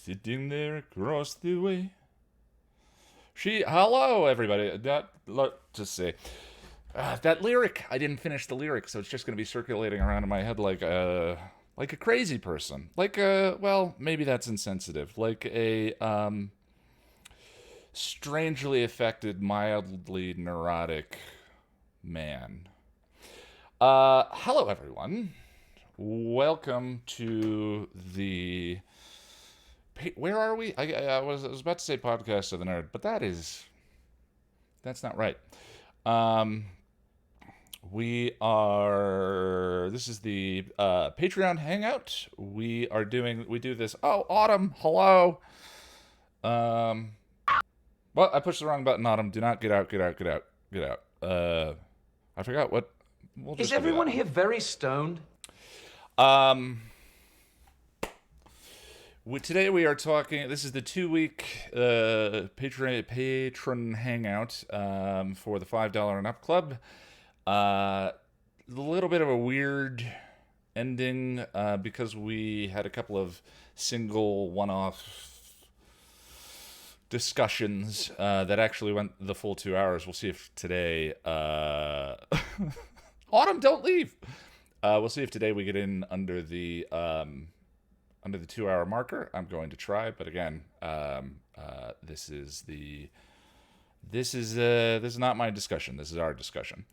sitting there across the way. Hello, everybody. Just say, that lyric. I didn't finish the lyric, so it's just going to be circulating around in my head like a crazy person. Well, maybe that's insensitive. Like a strangely affected, mildly neurotic man. Hello, everyone. Welcome to the... Where are we? I was about to say podcast of the nerd, but that's not right. This is the Patreon Hangout. We do this. Oh, Autumn, hello. Well, I pushed the wrong button, Autumn. Do not get out. I forgot what. Is everyone here very stoned? Today we are talking. This is the 2-week patron hangout for the $5 and up club. A little bit of a weird ending because we had a couple of single one-off discussions that actually went the full 2 hours. We'll see if today. Autumn, don't leave. We'll see if today we get in under the 2-hour marker. I'm going to try, but again, this is not my discussion. This is our discussion.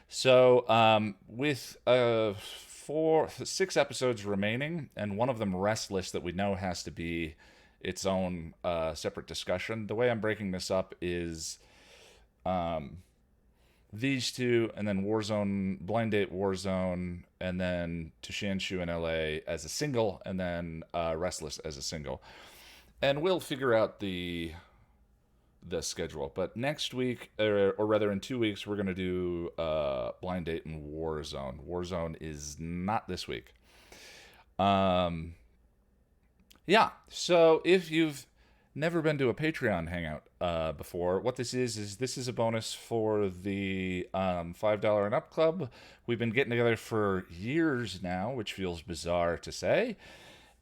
So, with 6 episodes remaining, and one of them Restless that we know has to be its own separate discussion. The way I'm breaking this up is these two, and then Warzone, Blind Date Warzone, and then Tishanshu in LA as a single, and then Restless as a single. And we'll figure out the schedule. But next week, or rather in 2 weeks, we're going to do Blind Date and Warzone. Warzone is not this week. Yeah, so if you've never been to a Patreon hangout before, what this is a bonus for the $5 and up club. We've been getting together for years now, which feels bizarre to say.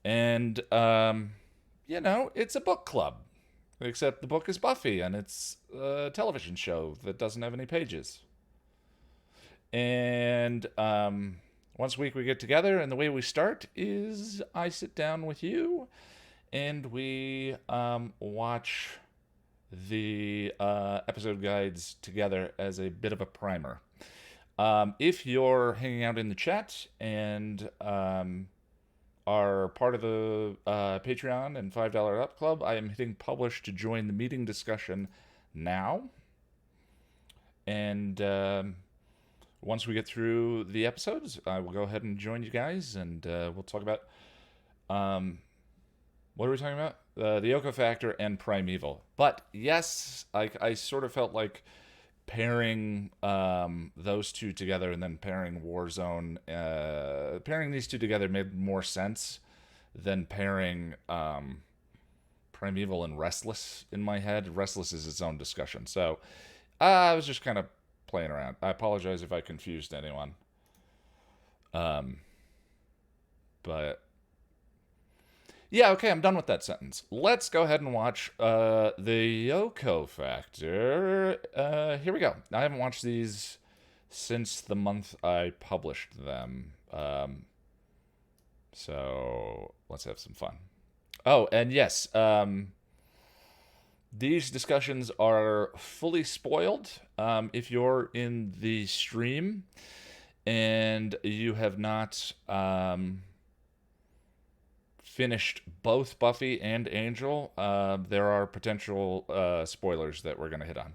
And, it's a book club. Except the book is Buffy, and it's a television show that doesn't have any pages. And once a week we get together, and the way we start is I sit down with you, and we watch the episode guides together as a bit of a primer. If you're hanging out in the chat and are part of the Patreon and $5 Up Club, I am hitting publish to join the meeting discussion now. And once we get through the episodes, I will go ahead and join you guys, and we'll talk about... what are we talking about? The Yoko Factor and Primeval. But yes, I sort of felt like pairing those two together and then pairing Warzone. Pairing these two together made more sense than pairing Primeval and Restless in my head. Restless is its own discussion. So I was just kind of playing around. I apologize if I confused anyone. But... yeah, okay, I'm done with that sentence. Let's go ahead and watch the Yoko Factor. Here we go. I haven't watched these since the month I published them. So let's have some fun. Oh, and yes, these discussions are fully spoiled. If you're in the stream and you have not... finished both Buffy and Angel, there are potential spoilers that we're going to hit on.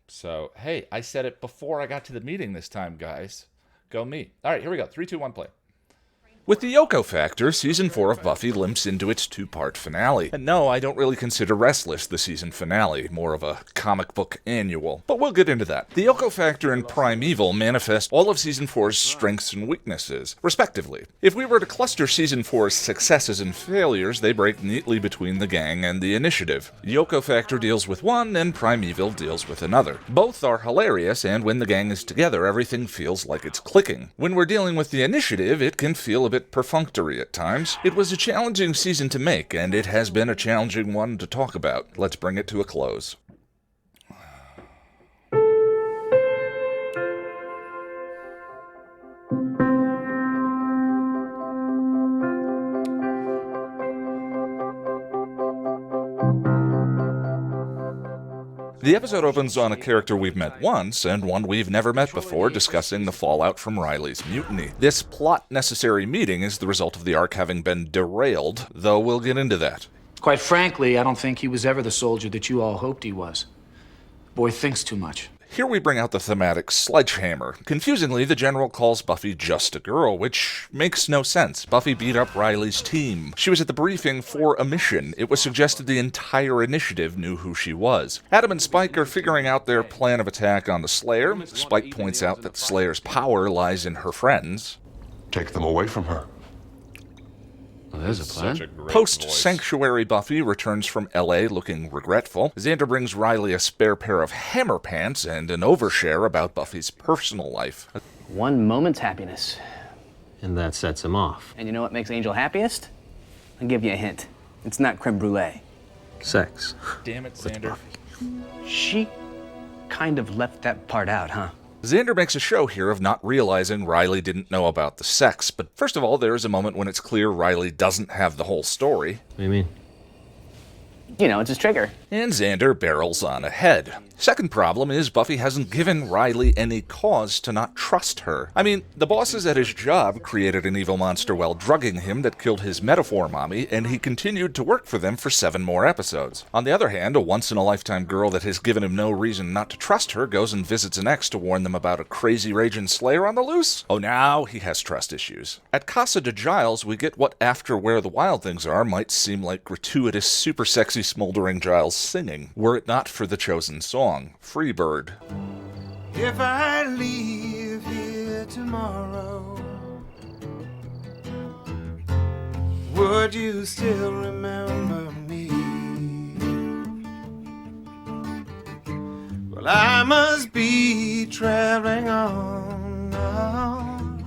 So, hey, I said it before I got to the meeting this time, guys. Go me. All right, here we go. 3, 2, 1, play. With the Yoko Factor, Season 4 of Buffy limps into its 2-part finale. And no, I don't really consider Restless the season finale, more of a comic book annual. But we'll get into that. The Yoko Factor and Primeval manifest all of Season 4's strengths and weaknesses, respectively. If we were to cluster Season 4's successes and failures, they break neatly between the gang and the initiative. Yoko Factor deals with one, and Primeval deals with another. Both are hilarious, and when the gang is together, everything feels like it's clicking. When we're dealing with the initiative, it can feel a bit bit perfunctory at times. It was a challenging season to make, and it has been a challenging one to talk about. Let's bring it to a close. The episode opens on a character we've met once, and one we've never met before, discussing the fallout from Riley's mutiny. This plot-necessary meeting is the result of the arc having been derailed, though we'll get into that. Quite frankly, I don't think he was ever the soldier that you all hoped he was. Boy thinks too much. Here we bring out the thematic sledgehammer. Confusingly, the general calls Buffy just a girl, which makes no sense. Buffy beat up Riley's team. She was at the briefing for a mission. It was suggested the entire initiative knew who she was. Adam and Spike are figuring out their plan of attack on the Slayer. Spike points out that Slayer's power lies in her friends. Take them away from her. Well, there's a plan. Post-Sanctuary Buffy returns from L.A. looking regretful. Xander brings Riley a spare pair of hammer pants and an overshare about Buffy's personal life. One moment's happiness. And that sets him off. And you know what makes Angel happiest? I'll give you a hint. It's not creme brulee. Sex. Damn it, Xander. She kind of left that part out, huh? Xander makes a show here of not realizing Riley didn't know about the sex, but first of all, there is a moment when it's clear Riley doesn't have the whole story. What do you mean? You know, it's his trigger. And Xander barrels on ahead. Second problem is Buffy hasn't given Riley any cause to not trust her. I mean, the bosses at his job created an evil monster while drugging him that killed his metaphor mommy, and he continued to work for them for 7 more episodes. On the other hand, a once-in-a-lifetime girl that has given him no reason not to trust her goes and visits an ex to warn them about a crazy raging Slayer on the loose. Oh, now he has trust issues. At Casa de Giles, we get what After Where the Wild Things Are might seem like gratuitous, super sexy, smoldering Giles singing, were it not for the chosen song. Freebird. If I leave here tomorrow, would you still remember me? Well, I must be traveling on now.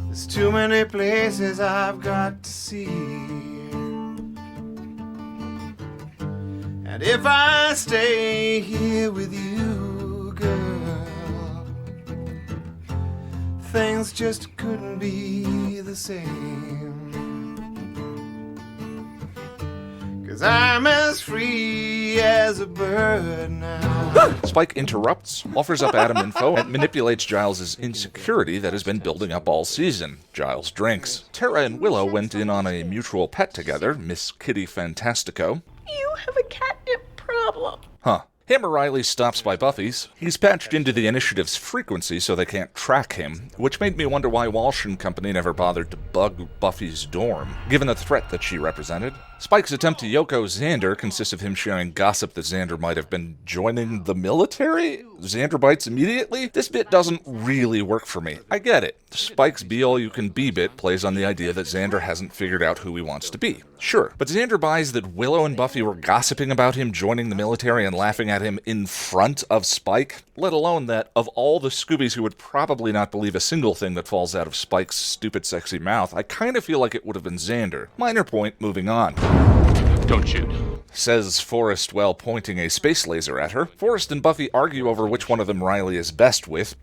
There's too many places I've got to see. And if I stay here with you, girl, things just couldn't be the same. 'Cause I'm as free as a bird now. Spike interrupts, offers up Adam info, and manipulates Giles' insecurity that has been building up all season. Giles drinks. Tara and Willow went in on a mutual pet together, Miss Kitty Fantastico. You have a catnip problem. Huh. Hammer Riley stops by Buffy's. He's patched into the initiative's frequency so they can't track him, which made me wonder why Walsh and company never bothered to bug Buffy's dorm, given the threat that she represented. Spike's attempt to Yoko Xander consists of him sharing gossip that Xander might have been joining the military? Xander bites immediately? This bit doesn't really work for me. I get it. Spike's be-all-you-can-be bit plays on the idea that Xander hasn't figured out who he wants to be. Sure, but Xander buys that Willow and Buffy were gossiping about him joining the military and laughing at him in front of Spike, let alone that, of all the Scoobies who would probably not believe a single thing that falls out of Spike's stupid sexy mouth, I kind of feel like it would have been Xander. Minor point, moving on. Don't shoot, Says Forrest while pointing a space laser at her. Forrest and Buffy argue over which one of them Riley is best with.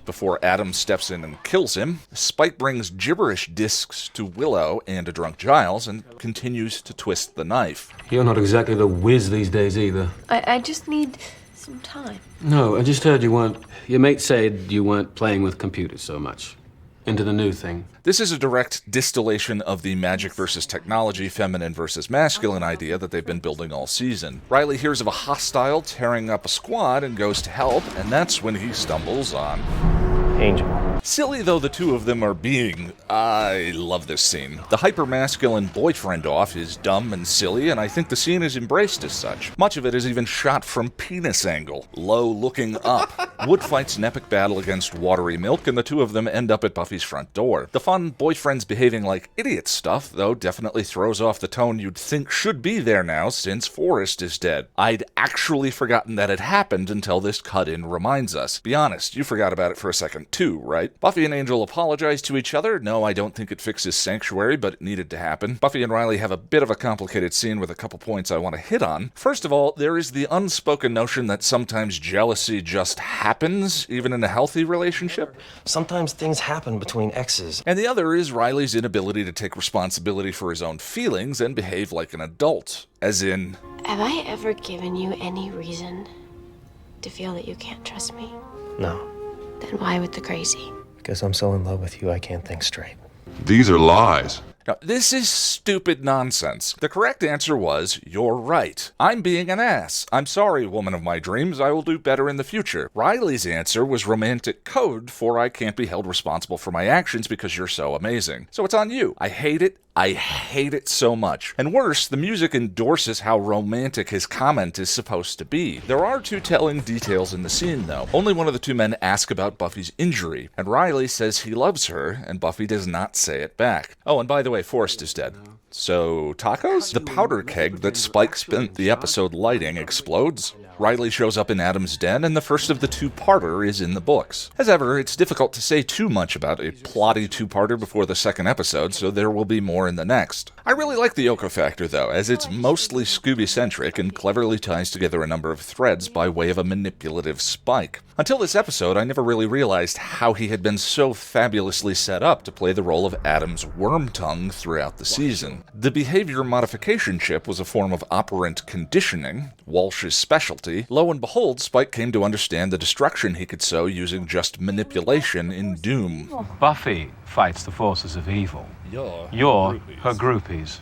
Before Adam steps in and kills him, Spike brings gibberish discs to Willow and a drunk Giles and continues to twist the knife. You're not exactly the whiz these days either. I just need some time. No, I just heard you weren't... Your mate said you weren't playing with computers so much. Into the new thing. This is a direct distillation of the magic versus technology, feminine versus masculine idea that they've been building all season. Riley hears of a hostile tearing up a squad and goes to help, and that's when he stumbles on Angel. Silly though the two of them are being, I love this scene. The hyper-masculine boyfriend off is dumb and silly, and I think the scene is embraced as such. Much of it is even shot from penis angle, low looking up. Wood fights an epic battle against watery milk, and the two of them end up at Buffy's front door. The fun boyfriends behaving like idiot stuff, though, definitely throws off the tone you'd think should be there now since Forrest is dead. I'd actually forgotten that it happened until this cut-in reminds us. Be honest, you forgot about it for a second too, right? Buffy and Angel apologize to each other. No, I don't think it fixes Sanctuary, but it needed to happen. Buffy and Riley have a bit of a complicated scene with a couple points I want to hit on. First of all, there is the unspoken notion that sometimes jealousy just happens, even in a healthy relationship. Sometimes things happen between exes. And the other is Riley's inability to take responsibility for his own feelings and behave like an adult. As in, Have I ever given you any reason to feel that you can't trust me? No, Then why with the crazy? because I'm so in love with you, I can't think straight. These are lies. now, this is stupid nonsense. The correct answer was, you're right. I'm being an ass. I'm sorry, woman of my dreams. I will do better in the future. Riley's answer was romantic code for I can't be held responsible for my actions because you're so amazing. So it's on you. I hate it. I hate it so much. And worse, the music endorses how romantic his comment is supposed to be. There are two telling details in the scene, though. Only one of the two men asks about Buffy's injury, and Riley says he loves her, and Buffy does not say it back. Oh, and by the way, Forrest is dead. So, tacos? The powder keg that Spike spent the episode lighting explodes. Riley shows up in Adam's den, and the first of the two-parter is in the books. As ever, it's difficult to say too much about a plotty two-parter before the second episode, so there will be more in the next. I really like the Yoko factor, though, as it's mostly Scooby-centric and cleverly ties together a number of threads by way of a manipulative Spike. Until this episode, I never really realized how he had been so fabulously set up to play the role of Adam's worm tongue throughout the season. The behavior modification chip was a form of operant conditioning, Walsh's specialty. Lo and behold, Spike came to understand the destruction he could sow using just manipulation in Doom. Buffy fights the forces of evil. You're Her groupies.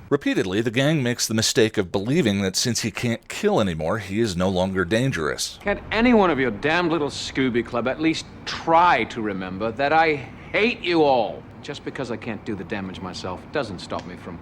Repeatedly, the gang makes the mistake of believing that since he can't kill anymore, he is no longer dangerous. Can't any one of your damned little Scooby Club at least try to remember that I hate you all? Just because I can't do the damage myself doesn't stop me from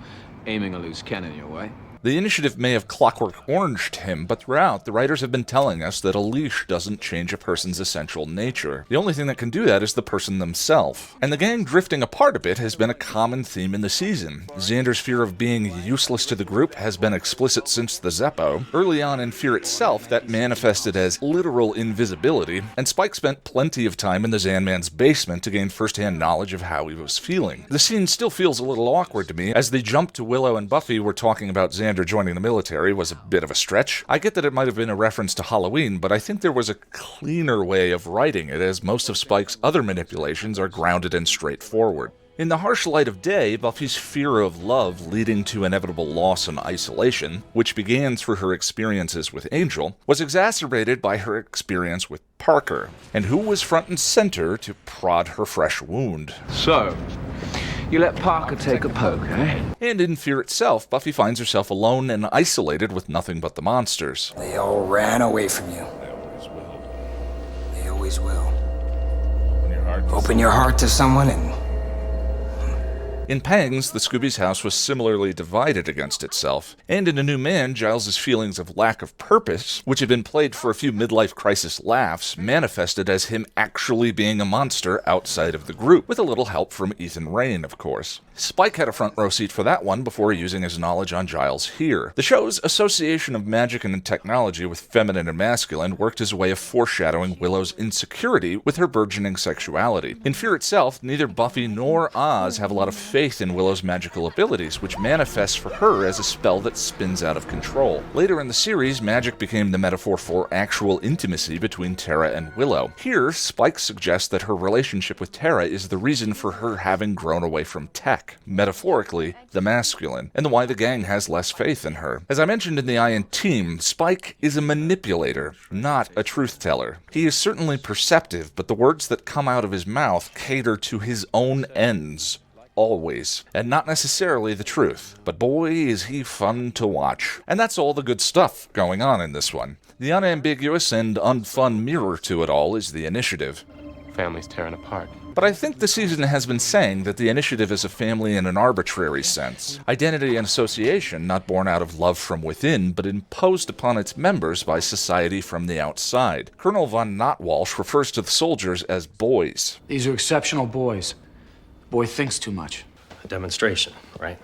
aiming a loose cannon your way. The initiative may have clockwork oranged him, but throughout, the writers have been telling us that a leash doesn't change a person's essential nature. The only thing that can do that is the person themselves. And the gang drifting apart a bit has been a common theme in the season. Xander's fear of being useless to the group has been explicit since the Zeppo. Early on in Fear itself, that manifested as literal invisibility, and Spike spent plenty of time in the Zanman's basement to gain first-hand knowledge of how he was feeling. The scene still feels a little awkward to me, as the jump to Willow and Buffy were talking about Xander joining the military was a bit of a stretch. I get that it might have been a reference to Halloween, but I think there was a cleaner way of writing it, as most of Spike's other manipulations are grounded and straightforward. In the harsh light of day, Buffy's fear of love leading to inevitable loss and isolation, which began through her experiences with Angel, was exacerbated by her experience with Parker, and who was front and center to prod her fresh wound. So, you let Parker take a poke, eh? And in Fear itself, Buffy finds herself alone and isolated with nothing but the monsters. They all ran away from you. They always will. Open your heart to someone and... In Pangs, the Scooby's house was similarly divided against itself, and in A New Man, Giles's feelings of lack of purpose, which had been played for a few midlife crisis laughs, manifested as him actually being a monster outside of the group, with a little help from Ethan Rayne, of course. Spike had a front row seat for that one before using his knowledge on Giles here. The show's association of magic and technology with feminine and masculine worked as a way of foreshadowing Willow's insecurity with her burgeoning sexuality. In Fear itself, neither Buffy nor Oz have a lot of faith in Willow's magical abilities, which manifests for her as a spell that spins out of control. Later in the series, magic became the metaphor for actual intimacy between Tara and Willow. Here, Spike suggests that her relationship with Tara is the reason for her having grown away from tech. Metaphorically, the masculine, and why the gang has less faith in her. As I mentioned in the Iron Team, Spike is a manipulator, not a truth teller. He is certainly perceptive, but the words that come out of his mouth cater to his own ends. Always. And not necessarily the truth. But boy, is he fun to watch. And that's all the good stuff going on in this one. The unambiguous and unfun mirror to it all is the initiative. Family's tearing apart. But I think the season has been saying that the Initiative is a family in an arbitrary sense. Identity and association not born out of love from within, but imposed upon its members by society from the outside. Colonel von Notwalsh refers to the soldiers as boys. These are exceptional boys. Boy thinks too much. A demonstration, right?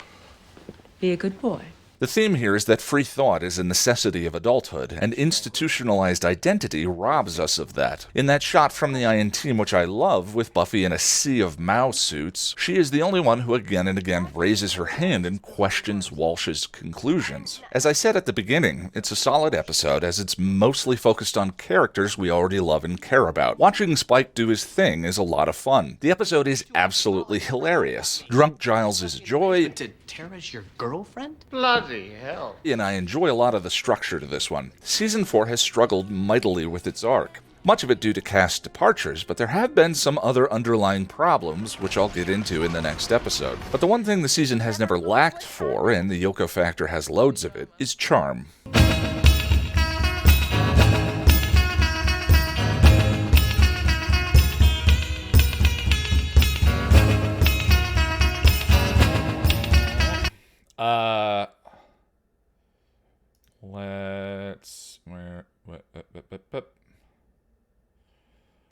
Be a good boy. The theme here is that free thought is a necessity of adulthood, and institutionalized identity robs us of that. In that shot from the Iron Team, which I love, with Buffy in a sea of Mao suits, she is the only one who again and again raises her hand and questions Walsh's conclusions. As I said at the beginning, it's a solid episode as it's mostly focused on characters we already love and care about. Watching Spike do his thing is a lot of fun. The episode is absolutely hilarious. Drunk Giles is a joy. Tara's your girlfriend? Bloody hell. And I enjoy a lot of the structure to this one. Season 4 has struggled mightily with its arc. Much of it due to cast departures, but there have been some other underlying problems, which I'll get into in the next episode. But the one thing the season has never lacked for, and the Yoko factor has loads of it, is charm.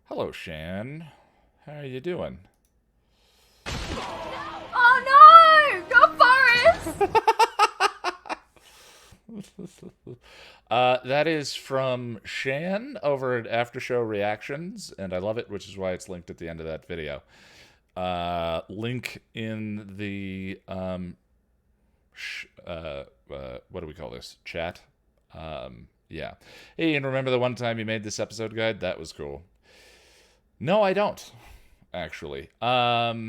Hello, Shan. How are you doing? Oh no! Go Forrest! That is from Shan over at After Show Reactions, and I love it, which is why it's linked at the end of that video. Link in the what do we call this? Chat. Yeah. Hey, and remember the one time you made this episode guide? That was cool. No, I don't, actually. But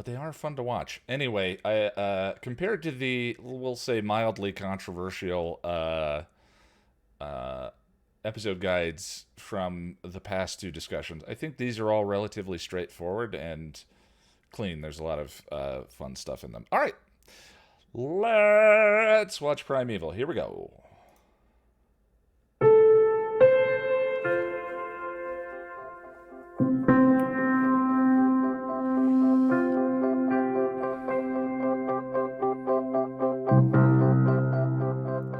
they are fun to watch. Anyway, compared to the, we'll say, mildly controversial episode guides from the past two discussions, I think these are all relatively straightforward and clean. There's a lot of fun stuff in them. All right. Let's watch Primeval. Here we go.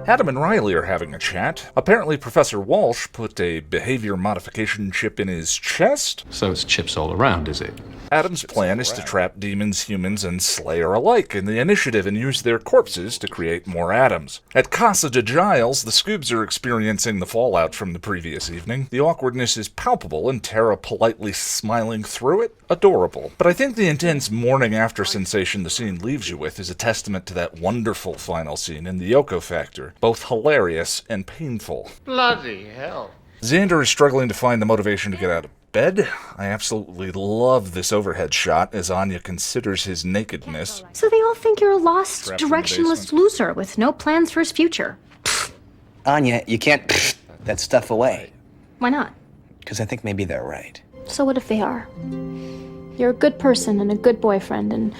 Adam and Riley are having a chat. Apparently Professor Walsh put a behavior modification chip in his chest. So it's chips all around, is it? Adam's plan is to trap demons, humans, and Slayer alike in the Initiative and use their corpses to create more Adams. At Casa de Giles, the Scoobs are experiencing the fallout from the previous evening. The awkwardness is palpable, and Tara politely smiling through it. Adorable. But I think the intense morning after sensation the scene leaves you with is a testament to that wonderful final scene in the Yoko factor. Both hilarious and painful. Bloody hell. Xander is struggling to find the motivation to get out of bed. I absolutely love this overhead shot as Anya considers his nakedness. So they all think you're a lost, Trapped in the directionless basement. loser with no plans for his future. Anya, you can't that stuff away. Why not? Because I think maybe they're right. So what if they are? You're a good person and a good boyfriend, and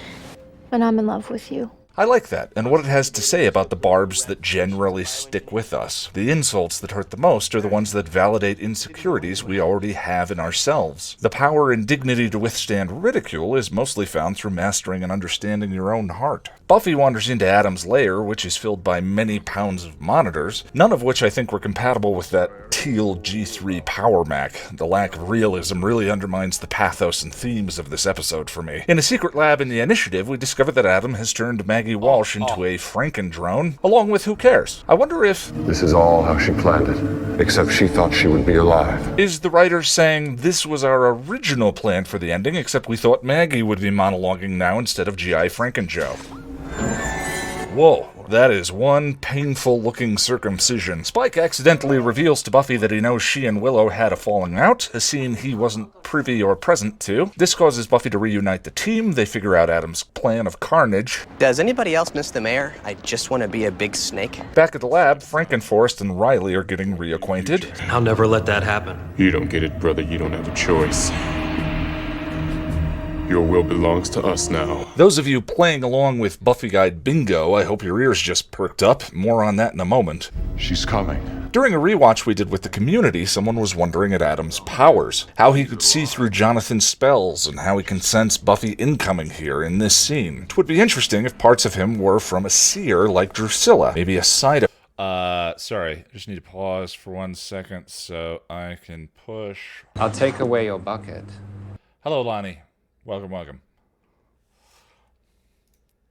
I'm in love with you. I like that, and what it has to say about the barbs that generally stick with us. The insults that hurt the most are the ones that validate insecurities we already have in ourselves. The power and dignity to withstand ridicule is mostly found through mastering and understanding your own heart. Buffy wanders into Adam's lair, which is filled by many pounds of monitors, none of which I think were compatible with that teal G3 Power Mac. The lack of realism really undermines the pathos and themes of this episode for me. In a secret lab in the Initiative, we discover that Adam has turned Maggie Walsh into a Frankendrone, along with who cares? I wonder if... This is all how she planned it, except she thought she would be alive. Is the writer saying this was our original plan for the ending, except we thought Maggie would be monologuing now instead of G.I. Frankenjoe? Whoa, that is one painful-looking circumcision. Spike accidentally reveals to Buffy that he knows she and Willow had a falling out, a scene he wasn't privy or present to. This causes Buffy to reunite the team. They figure out Adam's plan of carnage. Does anybody else miss the mayor? I just want to be a big snake. Back at the lab, Frankenforest and Riley are getting reacquainted. I'll never let that happen. You don't get it, brother. You don't have a choice. Your will belongs to us now. Those of you playing along with Buffy Guide Bingo, I hope your ears just perked up. More on that in a moment. She's coming. During a rewatch we did with the community, someone was wondering at Adam's powers, how he could see through Jonathan's spells, and how he can sense Buffy incoming here in this scene. It would be interesting if parts of him were from a seer like Drusilla, maybe a side of... Sorry, I just need to pause for 1 second so I can push... I'll take away your bucket. Hello, Lonnie. Welcome.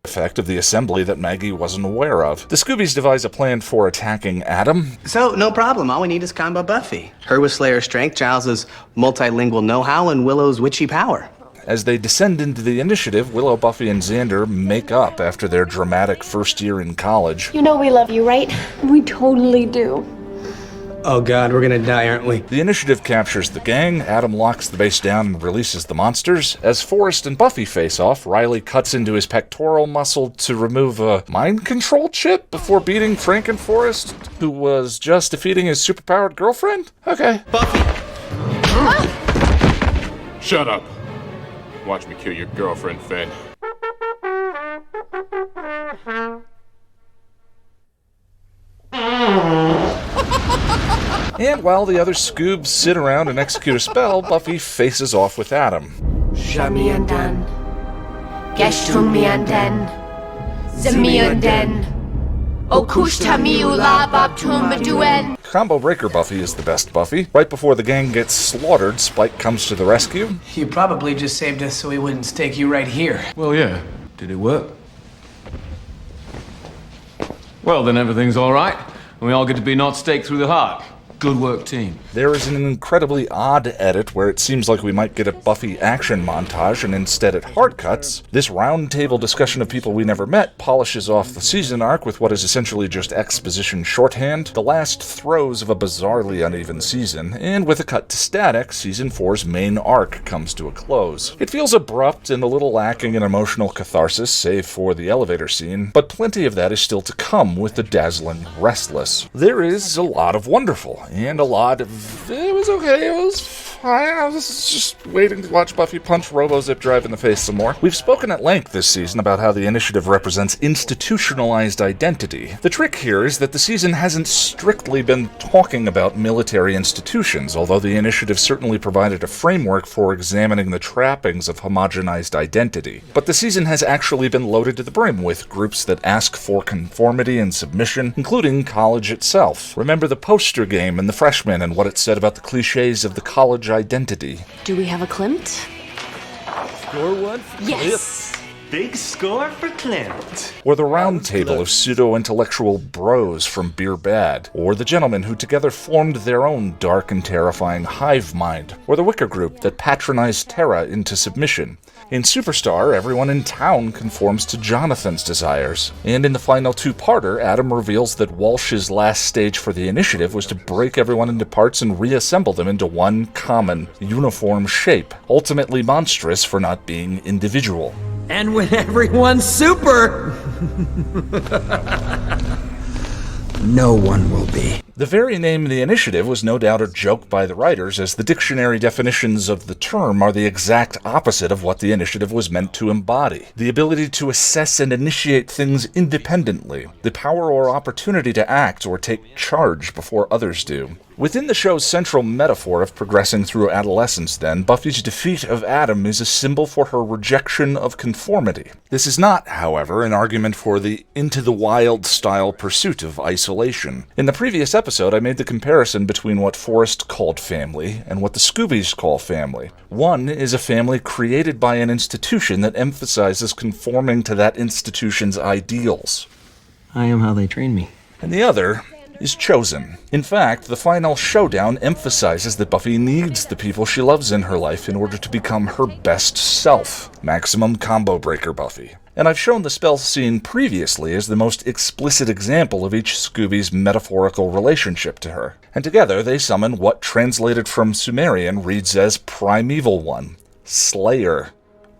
Effect of the assembly that Maggie wasn't aware of. The Scoobies devise a plan for attacking Adam. So, no problem. All we need is combo Buffy. Her with Slayer's strength, Giles' multilingual know-how, and Willow's witchy power. As they descend into the initiative, Willow, Buffy, and Xander make up after their dramatic first year in college. You know we love you, right? We totally do. Oh god, we're gonna die, aren't we? The initiative captures the gang, Adam locks the base down and releases the monsters. As Forrest and Buffy face off, Riley cuts into his pectoral muscle to remove a mind control chip before beating Frank and Forrest, who was just defeating his superpowered girlfriend? Okay. Buffy! Shut up. Watch me kill your girlfriend, Finn. And while the other Scoobs sit around and execute a spell, Buffy faces off with Adam. Shamiandan. Geshtumiandan. Zemiandan. Okushtamiyula Babtumaduen. Combo Breaker Buffy is the best Buffy. Right before the gang gets slaughtered, Spike comes to the rescue. You probably just saved us so we wouldn't stake you right here. Well, yeah. Did it work? Well, then everything's all right. And we all get to be not staked through the heart. Good work, team. There is an incredibly odd edit where it seems like we might get a Buffy action montage, and instead it hard cuts. This round-table discussion of people we never met polishes off the season arc with what is essentially just exposition shorthand, the last throes of a bizarrely uneven season, and with a cut to static, Season 4's main arc comes to a close. It feels abrupt and a little lacking in emotional catharsis, save for the elevator scene, but plenty of that is still to come with the dazzling Restless. There is a lot of wonderful, and a lot of... It was okay, it was fine. I was just waiting to watch Buffy punch Robo-Zip Drive in the face some more. We've spoken at length this season about how the initiative represents institutionalized identity. The trick here is that the season hasn't strictly been talking about military institutions, although the initiative certainly provided a framework for examining the trappings of homogenized identity. But the season has actually been loaded to the brim with groups that ask for conformity and submission, including college itself. Remember the poster game and the freshmen and what it said about the cliches of the college identity. Do we have a Klimt? Score one for Yes! Big score for Clint. Or the round table of pseudo-intellectual bros from Beer Bad. Or the gentlemen who together formed their own dark and terrifying hive mind. Or the Wicker group that patronized Terra into submission. In Superstar, everyone in town conforms to Jonathan's desires. And in the final two-parter, Adam reveals that Walsh's last stage for the initiative was to break everyone into parts and reassemble them into one common, uniform shape, ultimately monstrous for not being individual. And when everyone's super, no one will be. The very name of the initiative was no doubt a joke by the writers, as the dictionary definitions of the term are the exact opposite of what the initiative was meant to embody. The ability to assess and initiate things independently, the power or opportunity to act or take charge before others do. Within the show's central metaphor of progressing through adolescence, then, Buffy's defeat of Adam is a symbol for her rejection of conformity. This is not, however, an argument for the Into the Wild-style pursuit of isolation. In the previous episode, I made the comparison between what Forrest called family and what the Scoobies call family. One is a family created by an institution that emphasizes conforming to that institution's ideals. I am how they train me. And the other is chosen. In fact, the final showdown emphasizes that Buffy needs the people she loves in her life in order to become her best self. Maximum Combo Breaker Buffy. And I've shown the spell scene previously as the most explicit example of each Scooby's metaphorical relationship to her. And together they summon what, translated from Sumerian, reads as Primeval One, Slayer,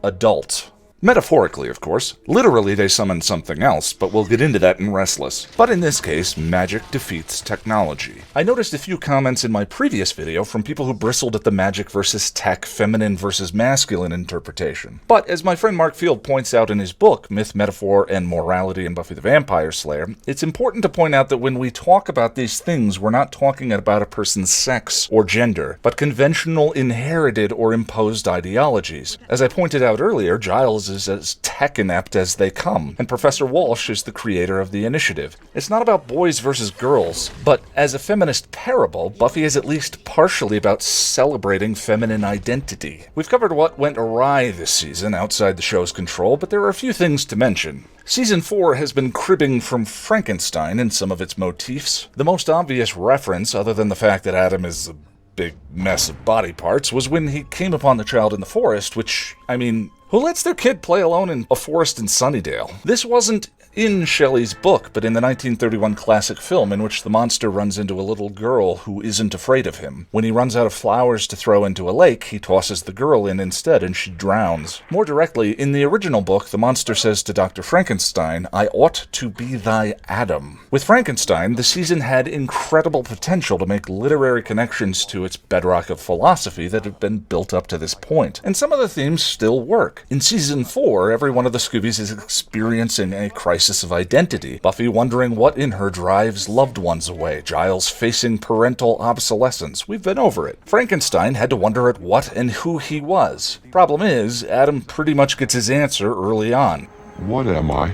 Adult. Metaphorically, of course. Literally, they summon something else, but we'll get into that in Restless. But in this case, magic defeats technology. I noticed a few comments in my previous video from people who bristled at the magic versus tech, feminine versus masculine interpretation. But as my friend Mark Field points out in his book, Myth, Metaphor, and Morality in Buffy the Vampire Slayer, it's important to point out that when we talk about these things, we're not talking about a person's sex or gender, but conventional, inherited, or imposed ideologies. As I pointed out earlier, Giles is as tech-inept as they come, and Professor Walsh is the creator of the initiative. It's not about boys versus girls, but as a feminist parable, Buffy is at least partially about celebrating feminine identity. We've covered what went awry this season outside the show's control, but there are a few things to mention. Season 4 has been cribbing from Frankenstein in some of its motifs. The most obvious reference, other than the fact that Adam is a big mess of body parts, was when he came upon the child in the forest, which, I mean, who lets their kid play alone in a forest in Sunnydale? This wasn't in Shelley's book, but in the 1931 classic film in which the monster runs into a little girl who isn't afraid of him. When he runs out of flowers to throw into a lake, he tosses the girl in instead and she drowns. More directly, in the original book, the monster says to Dr. Frankenstein, "I ought to be thy Adam." With Frankenstein, the season had incredible potential to make literary connections to its bedrock of philosophy that had been built up to this point, and some of the themes still work. In Season 4, every one of the Scoobies is experiencing a crisis of identity. Buffy wondering what in her drives loved ones away. Giles facing parental obsolescence. We've been over it. Frankenstein had to wonder at what and who he was. Problem is, Adam pretty much gets his answer early on. What am I?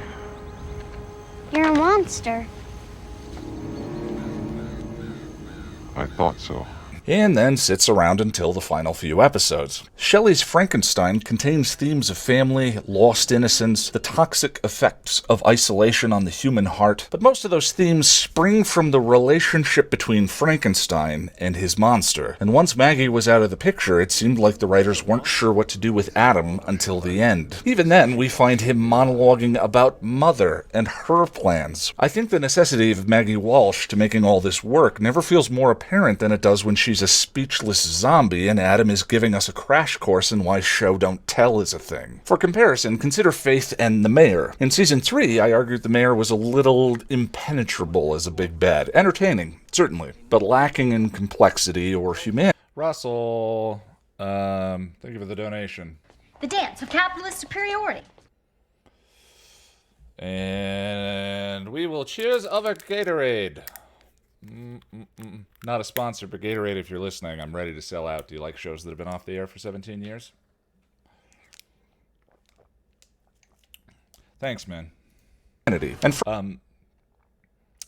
You're a monster. I thought so. And then sits around until the final few episodes. Shelley's Frankenstein contains themes of family, lost innocence, the toxic effects of isolation on the human heart, but most of those themes spring from the relationship between Frankenstein and his monster. And once Maggie was out of the picture, it seemed like the writers weren't sure what to do with Adam until the end. Even then, we find him monologuing about Mother and her plans. I think the necessity of Maggie Walsh to making all this work never feels more apparent than it does when she's a speechless zombie and Adam is giving us a crash course in why show don't tell is a thing. For comparison, consider Faith and the Mayor. In Season 3, I argued the Mayor was a little impenetrable as a big bad. Entertaining, certainly, but lacking in complexity or humanity. Russell, thank you for the donation. The dance of capitalist superiority. And we will cheers over Gatorade. Not a sponsor, but Gatorade, if you're listening, I'm ready to sell out. Do you like shows that have been off the air for 17 years? Thanks, man. And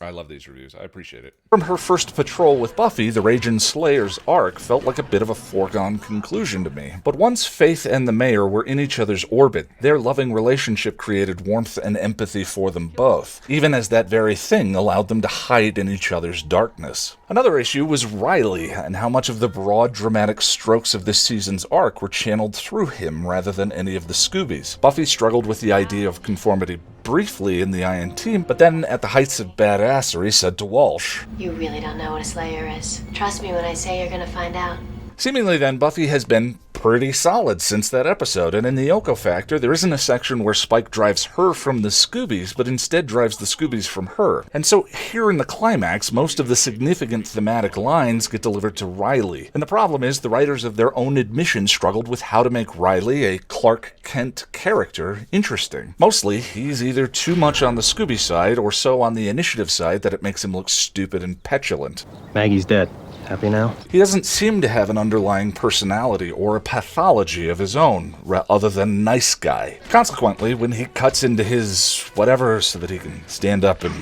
I love these reviews. I appreciate it. From her first patrol with Buffy, the Raging Slayer's arc felt like a bit of a foregone conclusion to me. But once Faith and the Mayor were in each other's orbit, their loving relationship created warmth and empathy for them both, even as that very thing allowed them to hide in each other's darkness. Another issue was Riley, and how much of the broad dramatic strokes of this season's arc were channeled through him rather than any of the Scoobies. Buffy struggled with the idea of conformity briefly in the INT, but then at the heights of badassery said to Walsh, You really don't know what a Slayer is. Trust me when I say you're gonna find out. Seemingly then, Buffy has been pretty solid since that episode, and in the Yoko Factor, there isn't a section where Spike drives her from the Scoobies, but instead drives the Scoobies from her. And so here in the climax, most of the significant thematic lines get delivered to Riley. And the problem is, the writers of their own admission struggled with how to make Riley, a Clark Kent character, interesting. Mostly, he's either too much on the Scooby side, or so on the initiative side that it makes him look stupid and petulant. Maggie's dead. Happy now? He doesn't seem to have an underlying personality or a pathology of his own, other than nice guy. Consequently, when he cuts into his whatever so that he can stand up and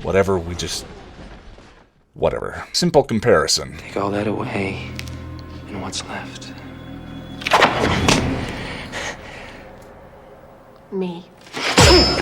whatever, whatever. Simple comparison. Take all that away, and what's left? Me.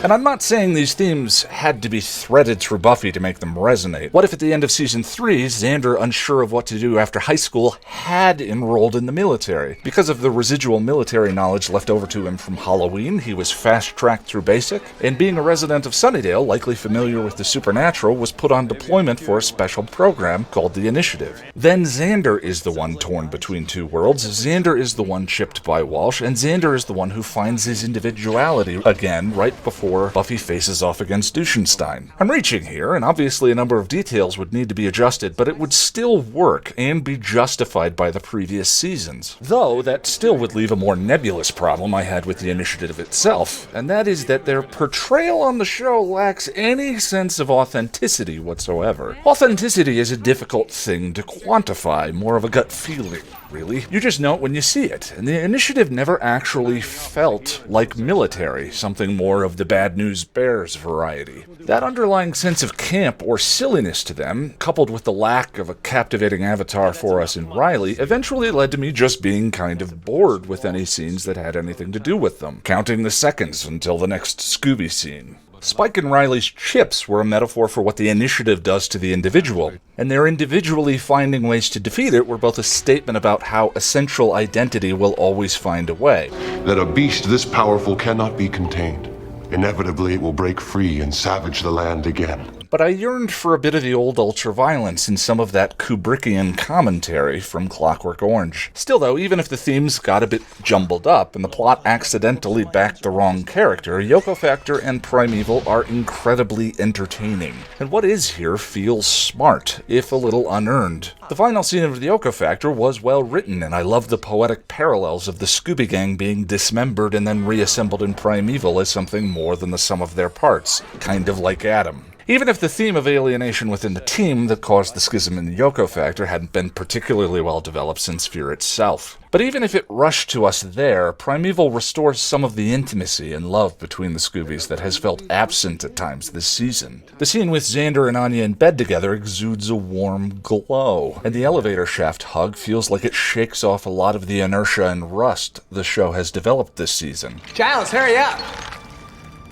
And I'm not saying these themes had to be threaded through Buffy to make them resonate. What if at the end of season 3, Xander, unsure of what to do after high school, had enrolled in the military? Because of the residual military knowledge left over to him from Halloween, he was fast-tracked through basic, and being a resident of Sunnydale, likely familiar with the supernatural, was put on deployment for a special program called the Initiative. Then Xander is the one torn between two worlds. Xander is the one chipped by Walsh, and Xander is the one who finds his individuality again right before Buffy faces off against Duschenstein. I'm reaching here, and obviously a number of details would need to be adjusted, but it would still work and be justified by the previous seasons. Though, that still would leave a more nebulous problem I had with the Initiative itself, and that is that their portrayal on the show lacks any sense of authenticity whatsoever. Authenticity is a difficult thing to quantify, more of a gut feeling, really. You just know it when you see it, and the Initiative never actually felt like military, something more of the Bad News Bears variety. That underlying sense of camp or silliness to them, coupled with the lack of a captivating avatar for us in Riley, eventually led to me just being kind of bored with any scenes that had anything to do with them, counting the seconds until the next Scooby scene. Spike and Riley's chips were a metaphor for what the Initiative does to the individual, and their individually finding ways to defeat it were both a statement about how essential identity will always find a way. That a beast this powerful cannot be contained. Inevitably, it will break free and savage the land again. But I yearned for a bit of the old ultraviolence and some of that Kubrickian commentary from Clockwork Orange. Still though, even if the themes got a bit jumbled up and the plot accidentally backed the wrong character, Yoko Factor and Primeval are incredibly entertaining. And what is here feels smart, if a little unearned. The final scene of the Yoko Factor was well written, and I love the poetic parallels of the Scooby Gang being dismembered and then reassembled in Primeval as something more than the sum of their parts, kind of like Adam. Even if the theme of alienation within the team that caused the schism in the Yoko Factor hadn't been particularly well developed since Fear itself. But even if it rushed to us there, Primeval restores some of the intimacy and love between the Scoobies that has felt absent at times this season. The scene with Xander and Anya in bed together exudes a warm glow, and the elevator shaft hug feels like it shakes off a lot of the inertia and rust the show has developed this season. Giles, hurry up!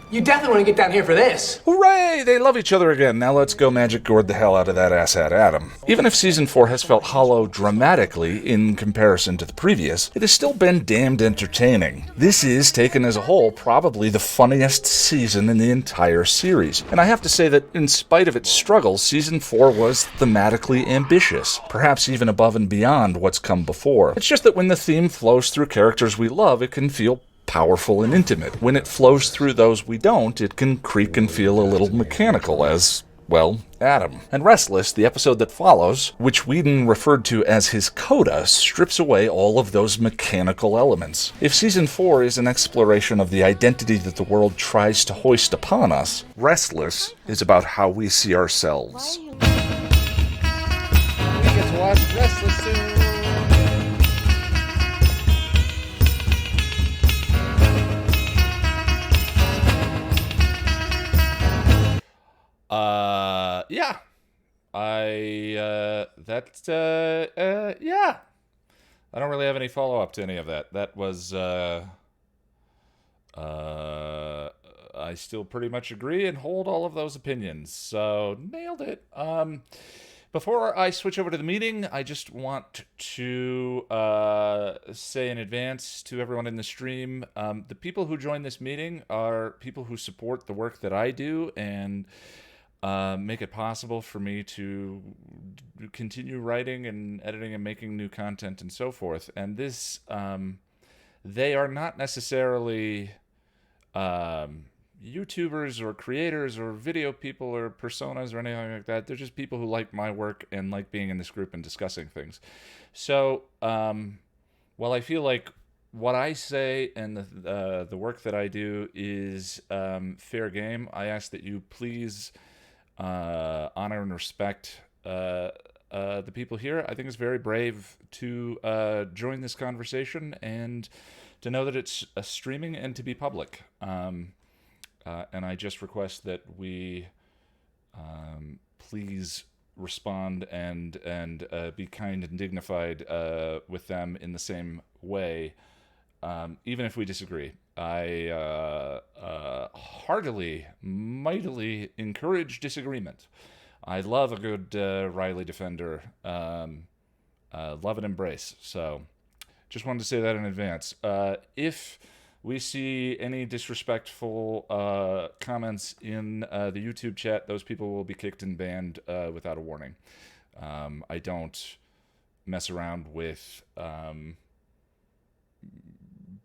You definitely want to get down here for this. Hooray! They love each other again. Now let's go Magic Gourd the hell out of that asshat Adam. Even if Season 4 has felt hollow dramatically in comparison to the previous, it has still been damned entertaining. This is, taken as a whole, probably the funniest season in the entire series. And I have to say that in spite of its struggles, Season 4 was thematically ambitious, perhaps even above and beyond what's come before. It's just that when the theme flows through characters we love, it can feel powerful and intimate. When it flows through those we don't, it can creak and feel a little mechanical as, well, Adam. And Restless, the episode that follows, which Whedon referred to as his coda, strips away all of those mechanical elements. If Season 4 is an exploration of the identity that the world tries to hoist upon us, Restless is about how we see ourselves. We get to watch Restless soon. Yeah. Yeah. I don't really have any follow-up to any of that. That was, I still pretty much agree and hold all of those opinions. So, nailed it. Before I switch over to the meeting, I just want to say in advance to everyone in the stream, the people who join this meeting are people who support the work that I do and make it possible for me to continue writing and editing and making new content and so forth. And this, they are not necessarily YouTubers or creators or video people or personas or anything like that. They're just people who like my work and like being in this group and discussing things. So, while I feel like what I say and the work that I do is fair game, I ask that you please honor and respect the people here. I think it's very brave to join this conversation and to know that it's streaming and to be public. And I just request that we please respond and be kind and dignified with them in the same way even if we disagree. I heartily, mightily encourage disagreement. I love a good Riley defender. Love and embrace. So just wanted to say that in advance. If we see any disrespectful comments in the YouTube chat, those people will be kicked and banned without a warning. I don't mess around with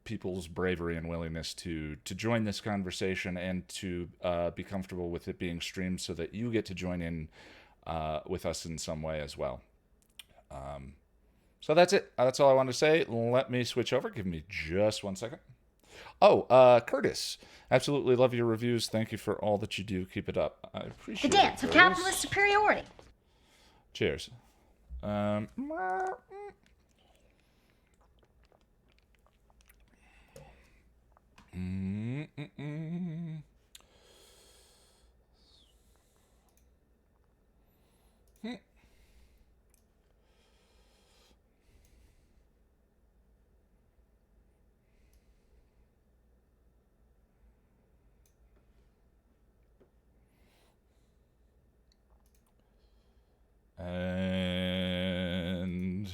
people's bravery and willingness to join this conversation and to be comfortable with it being streamed so that you get to join in with us in some way as well. So that's it. That's all I wanted to say. Let me switch over. Give me just 1 second. Oh, Curtis. Absolutely love your reviews. Thank you for all that you do. Keep it up. I appreciate The dance it, of Curtis. capitalist superiority. Cheers. And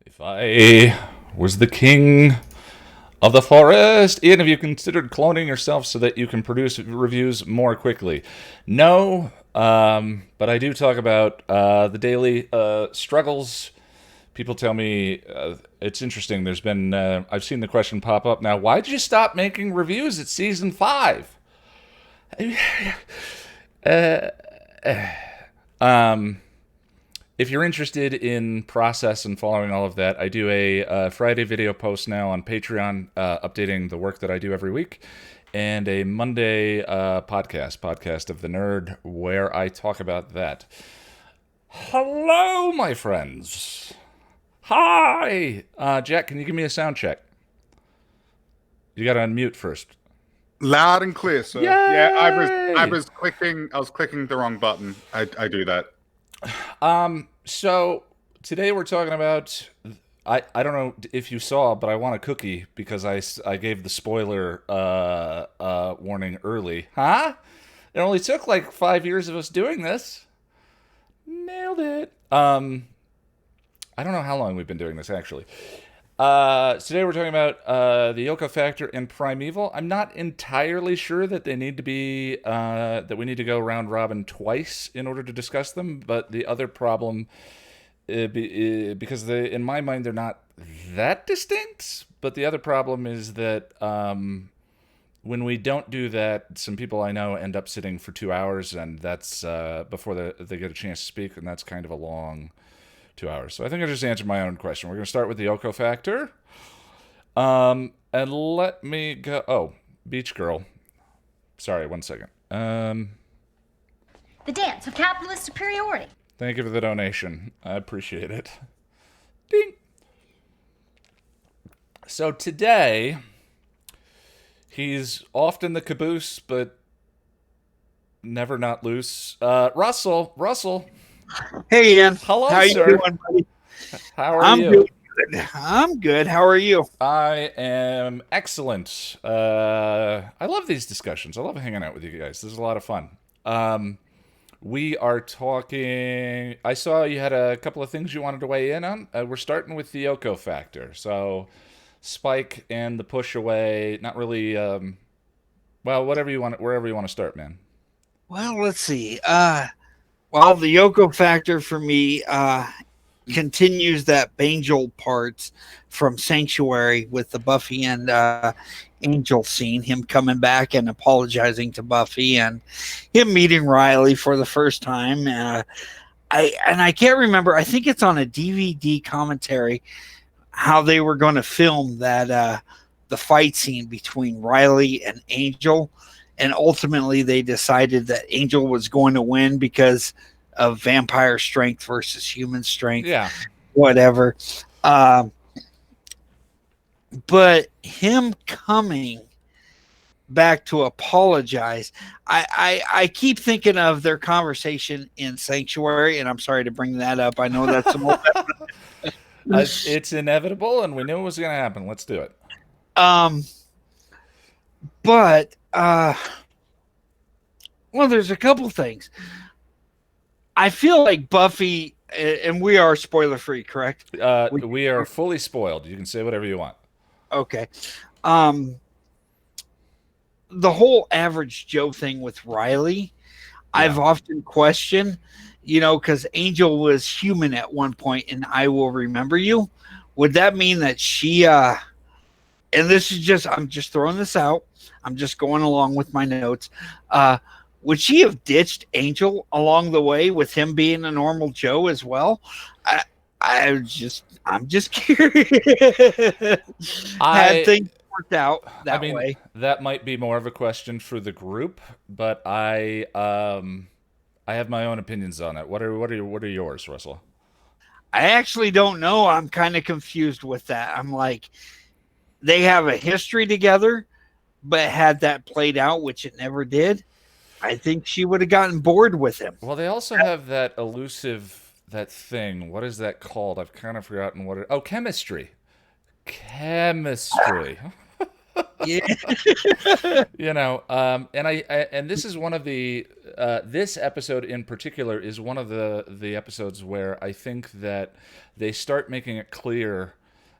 if I was the king of the forest, Ian, have you considered cloning yourself so that you can produce reviews more quickly? No, but I do talk about the daily struggles. People tell me it's interesting. There's been I've seen the question pop up now. Why did you stop making reviews at season 5? If you're interested in process and following all of that, I do a Friday video post now on Patreon updating the work that I do every week, and a Monday podcast of the Nerd, where I talk about that. Hello, my friends. Hi. Jack, can you give me a sound check? You got to unmute first. Loud and clear, sir. Yay! Yeah, I was clicking the wrong button. I do that. So today we're talking about, I don't know if you saw, but I want a cookie because I gave the spoiler warning early. Huh? It only took like 5 years of us doing this. Nailed it. I don't know how long we've been doing this actually. Today we're talking about the Yoko factor and Primeval. I'm not entirely sure that they need to be that we need to go round robin twice in order to discuss them. But the other problem, because in my mind they're not that distinct. But the other problem is that when we don't do that, some people I know end up sitting for 2 hours, and that's before they get a chance to speak, and that's kind of a long 2 hours. So I think I just answered my own question. We're going to start with the Yoko factor. And let me go. Oh, Beach Girl. Sorry, 1 second. The dance of capitalist superiority. Thank you for the donation. I appreciate it. Ding. So today, he's often the caboose, but never not loose. Russell. Hey, Ian. Hello, How sir. you doing, buddy? How are you? I'm good. How are you? I am excellent. I love these discussions. I love hanging out with you guys. This is a lot of fun. We are talking. I saw you had a couple of things you wanted to weigh in on. We're starting with the Yoko factor. So, Spike and the push away. Not really. Well, whatever you want. Wherever you want to start, man. Well, let's see. Well, the Yoko factor for me continues that Angel parts from Sanctuary with the Buffy and Angel scene, him coming back and apologizing to Buffy, and him meeting Riley for the first time. I can't remember. I think it's on a DVD commentary how they were going to film that the fight scene between Riley and Angel. And ultimately, they decided that Angel was going to win because of vampire strength versus human strength. Yeah. Whatever. But him coming back to apologize, I keep thinking of their conversation in Sanctuary, and I'm sorry to bring that up. I know that's It's inevitable, and we knew it was going to happen. Let's do it. But well, there's a couple things. I feel like Buffy, and we are spoiler free, correct? We are fully spoiled. You can say whatever you want. Okay. The whole average Joe thing with Riley, I've often questioned, because Angel was human at one point in I Will Remember You. Would that mean that she, and this is I'm just throwing this out. I'm just going along with my notes. Would she have ditched Angel along the way with him being a normal Joe as well? I'm just curious. Had things worked out that way. That might be more of a question for the group, but I have my own opinions on it. What are yours, Russell? I actually don't know. I'm kind of confused with that. I'm like, they have a history together, but had that played out, which it never did, I think she would have gotten bored with him. Well, they also have that elusive, that thing. What is that called? I've kind of forgotten what it... Oh, chemistry. Chemistry. Yeah. And this is one of the... this episode in particular is one of the episodes where I think that they start making it clear...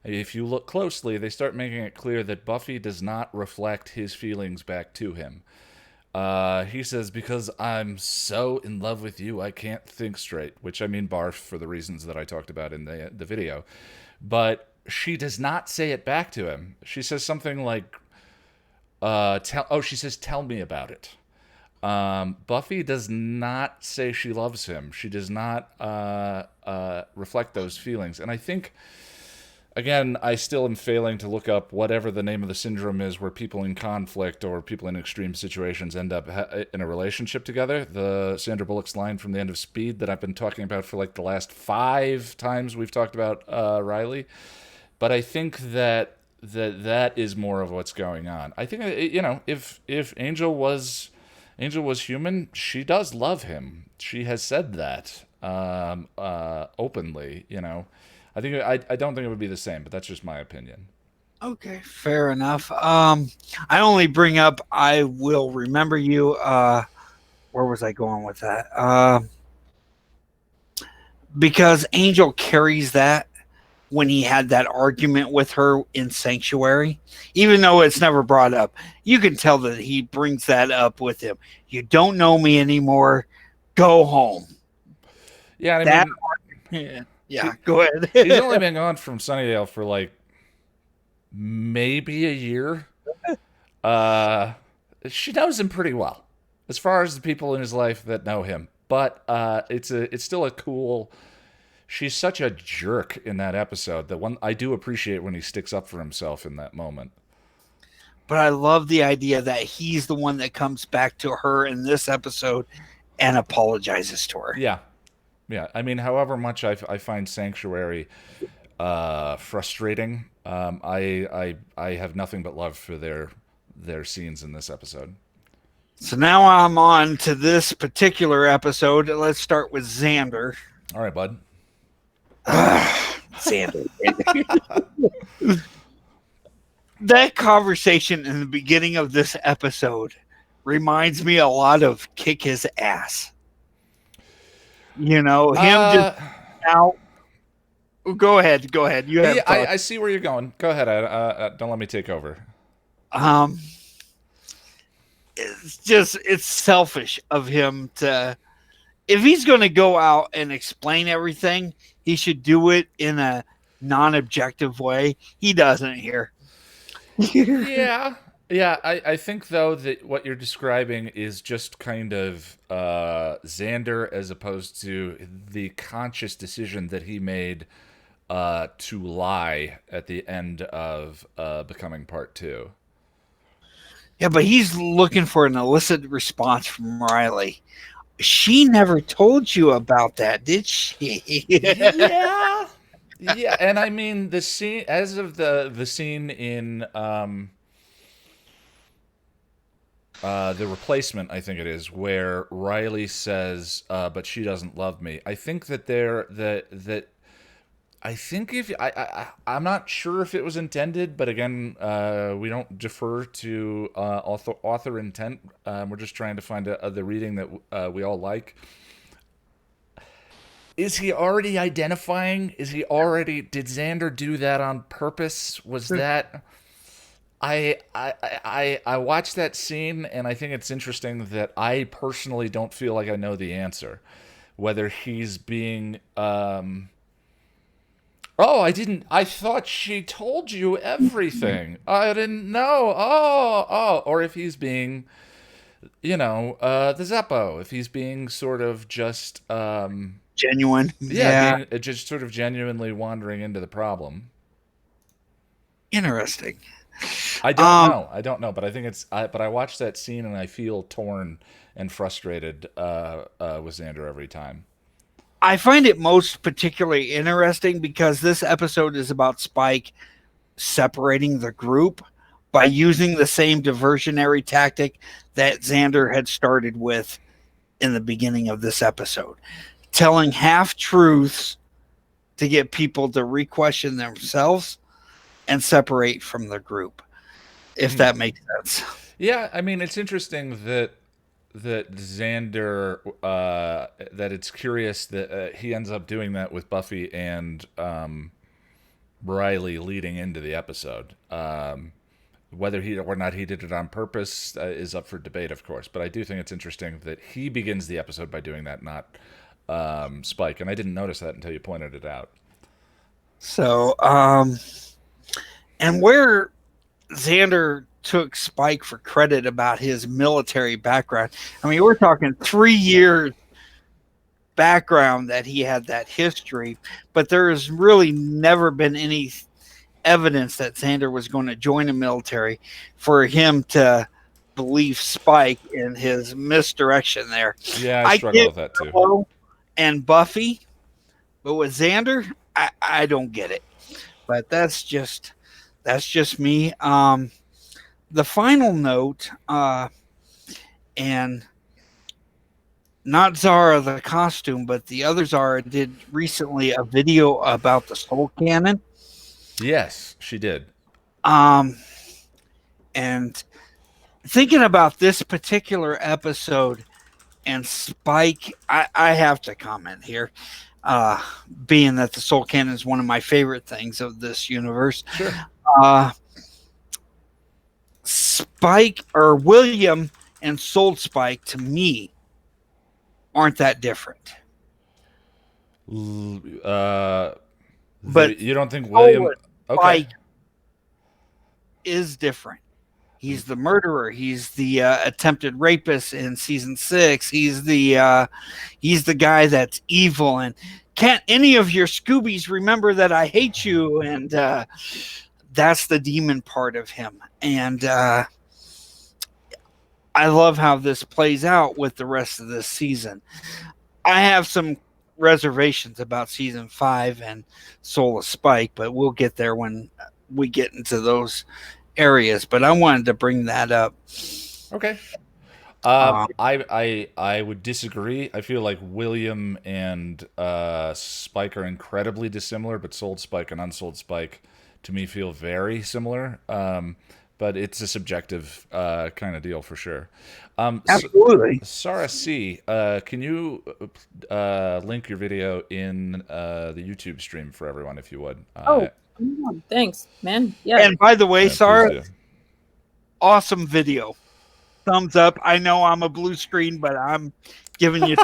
If you look closely, they start making it clear that Buffy does not reflect his feelings back to him. He says, because I'm so in love with you, I can't think straight, which I mean barf for the reasons that I talked about in the video. But she does not say it back to him. She says something like, she says, tell me about it. Buffy does not say she loves him. She does not reflect those feelings. And I think... Again, I still am failing to look up whatever the name of the syndrome is where people in conflict or people in extreme situations end up in a relationship together. The Sandra Bullock's line from the end of Speed that I've been talking about for like the last 5 times we've talked about Riley. But I think that is more of what's going on. I think, if Angel was human, she does love him. She has said that openly, I don't think it would be the same, but that's just my opinion. Okay, fair enough. I only bring up I Will Remember You. Where was I going with that? Because Angel carries that when he had that argument with her in Sanctuary, even though it's never brought up. You can tell that he brings that up with him. You don't know me anymore. Go home. Yeah, Yeah, go ahead. He's only been gone from Sunnydale for like maybe a year. She knows him pretty well, as far as the people in his life that know him. But it's still a cool. She's such a jerk in that episode. That one I do appreciate when he sticks up for himself in that moment. But I love the idea that he's the one that comes back to her in this episode and apologizes to her. Yeah. Yeah, I mean, however much I find Sanctuary frustrating, I have nothing but love for their scenes in this episode. So now I'm on to this particular episode. Let's start with Xander. All right, bud. Xander. That conversation in the beginning of this episode reminds me a lot of Kick His Ass. Him just out. Go ahead. You have. I see where you're going. Go ahead. Don't let me take over. It's selfish of him to. If he's going to go out and explain everything, he should do it in a non-objective way. He doesn't here. Yeah, I think, though, that what you're describing is just kind of Xander as opposed to the conscious decision that he made to lie at the end of Becoming Part 2. Yeah, but he's looking for an illicit response from Riley. She never told you about that, did she? Yeah, and I mean, the scene, as of the scene in... The Replacement, I think it is, where Riley says, but she doesn't love me. I think that I think if I'm not sure if it was intended, but again, we don't defer to author intent. We're just trying to find the reading that we all like. Is he already identifying? Is he already? Did Xander do that on purpose? Was that? I watched that scene, and I think it's interesting that I personally don't feel like I know the answer, whether he's being. Oh, I didn't. I thought she told you everything. I didn't know. Oh. Or if he's being, the Zeppo. If he's being sort of just, genuine. Yeah, being just sort of genuinely wandering into the problem. Interesting. I don't know, but I think but I watched that scene and I feel torn and frustrated with Xander every time. I find it most particularly interesting because this episode is about Spike separating the group by using the same diversionary tactic that Xander had started with in the beginning of this episode. Telling half-truths to get people to re-question themselves and separate from the group, if that makes sense. Yeah, I mean, it's interesting that Xander, that it's curious that he ends up doing that with Buffy and Riley leading into the episode. Whether he or not he did it on purpose is up for debate, of course. But I do think it's interesting that he begins the episode by doing that, not Spike. And I didn't notice that until you pointed it out. So, and where Xander took Spike for credit about his military background. I mean, we're talking 3 years background that he had that history, but there has really never been any evidence that Xander was going to join the military for him to believe Spike in his misdirection there. Yeah, I struggle with that too. Willow and Buffy, but with Xander, I don't get it. But that's just me. The final note, and not Zara the costume, but the other Zara did recently a video about the Soul Cannon. Yes, she did. And thinking about this particular episode and Spike, I have to comment here, being that the Soul Cannon is one of my favorite things of this universe. Sure. Spike or William and Soul Spike to me aren't that different. But you don't think William Spike is different. He's the murderer. He's the attempted rapist in season 6. He's the guy that's evil. And can't any of your Scoobies remember that I hate you? And that's the demon part of him. And I love how this plays out with the rest of this season. I have some reservations about season 5 and Soul of Spike, but we'll get there when we get into those areas. But I wanted to bring that up. Okay. I would disagree. I feel like William and Spike are incredibly dissimilar, but Souled Spike and Unsouled Spike to me feel very similar. But it's a subjective kind of deal for sure. Absolutely. Sarah C., can you link your video in the YouTube stream for everyone, if you would? Thanks, man. Yeah. And by the way, Yeah, Sarah, awesome video. Thumbs up. I know I'm a blue screen, but I'm giving you.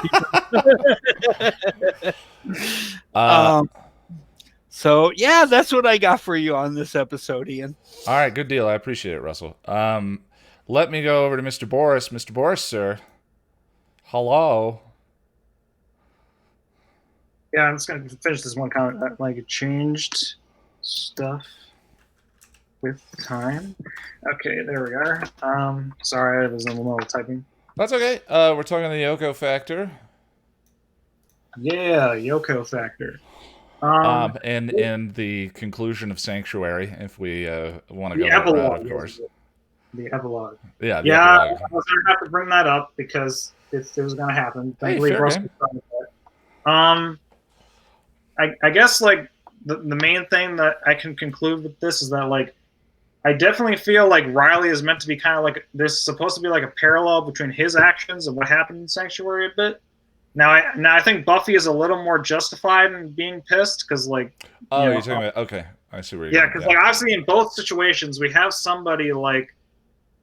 So yeah, that's what I got for you on this episode, Ian. All right, good deal. I appreciate it, Russell. Let me go over to Mr. Boris. Mr. Boris, sir. Hello. Yeah, I'm just going to finish this one comment. Like, it changed stuff with time. Okay, there we are. Sorry, I was in the middle of typing. That's okay. We're talking the Yoko factor. Yeah, Yoko factor. And the conclusion of Sanctuary, if we want to go that route, of course. The epilogue. Yeah, epilogue. I was going to have to bring that up because it was going to happen. Hey, fair game. I guess, like, the main thing that I can conclude with this is that like I definitely feel like Riley is meant to be kind of like there's supposed to be like a parallel between his actions and what happened in Sanctuary a bit. Now I think Buffy is a little more justified in being pissed because like you're talking about okay, I see where you're yeah, going. because like obviously in both situations we have somebody like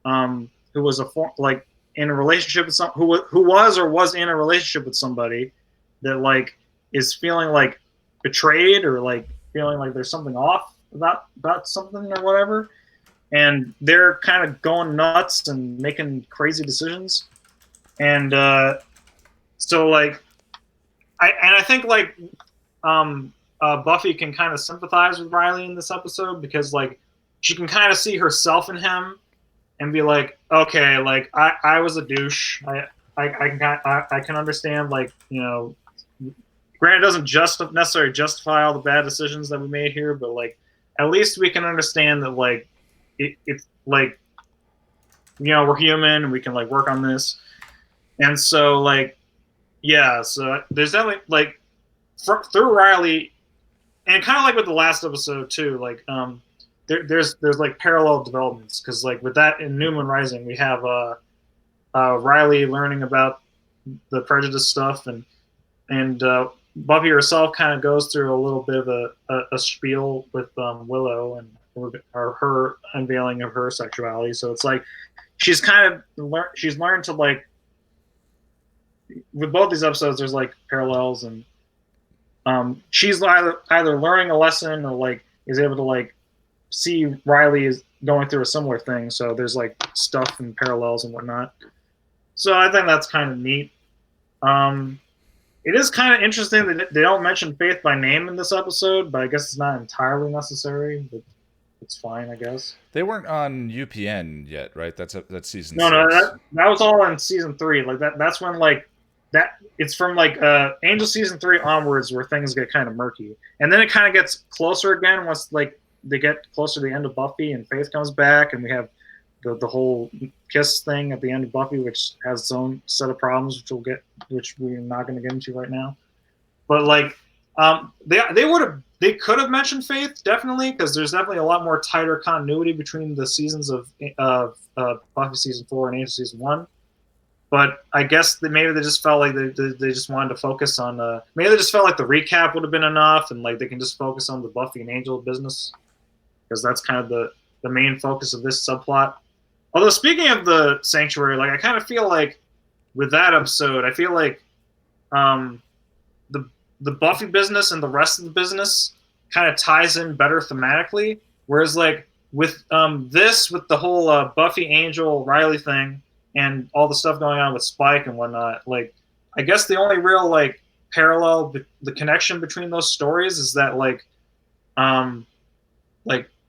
who was like in a relationship with who was or was in a relationship with somebody that like is feeling like betrayed or like feeling like there's something off about something or whatever, and they're kind of going nuts and making crazy decisions, and so like I think like Buffy can kind of sympathize with Riley in this episode because like she can kind of see herself in him and be like, okay, like I was a douche. I can understand like granted it doesn't necessarily justify all the bad decisions that we made here, but like at least we can understand that like it's like we're human and we can like work on this, and so like yeah, so there's definitely like through Riley, and kind of like with the last episode too, like there's like parallel developments because like with that in Newman Rising we have Riley learning about the prejudice stuff and Buffy herself kind of goes through a little bit of a spiel with Willow and her unveiling of her sexuality. So it's like she's learned to like with both these episodes there's like parallels and she's either learning a lesson or like is able to like see Riley is going through a similar thing. So there's like stuff and parallels and whatnot. So I think that's kind of neat. It is kind of interesting that they don't mention Faith by name in this episode, but I guess it's not entirely necessary. But it's fine, I guess. They weren't on UPN yet, right? That's season. No, 6. that was all in season 3. Like that's when like that it's from like Angel season 3 onwards where things get kind of murky, and then it kind of gets closer again once like they get closer to the end of Buffy and Faith comes back, and we have the whole kiss thing at the end of Buffy, which has its own set of problems, which we're not going to get into right now. But like, they could have mentioned Faith definitely because there's definitely a lot more tighter continuity between the seasons of Buffy season 4 and Angel season 1. But I guess maybe they just felt like they just wanted to focus on maybe they just felt like the recap would have been enough, and like they can just focus on the Buffy and Angel business because that's kind of the main focus of this subplot. Although speaking of the Sanctuary, like I kind of feel like with that episode, I feel like the Buffy business and the rest of the business kind of ties in better thematically. Whereas like with this, with the whole Buffy, Angel, Riley thing, and all the stuff going on with Spike and whatnot, like I guess the only real like parallel, the connection between those stories is that like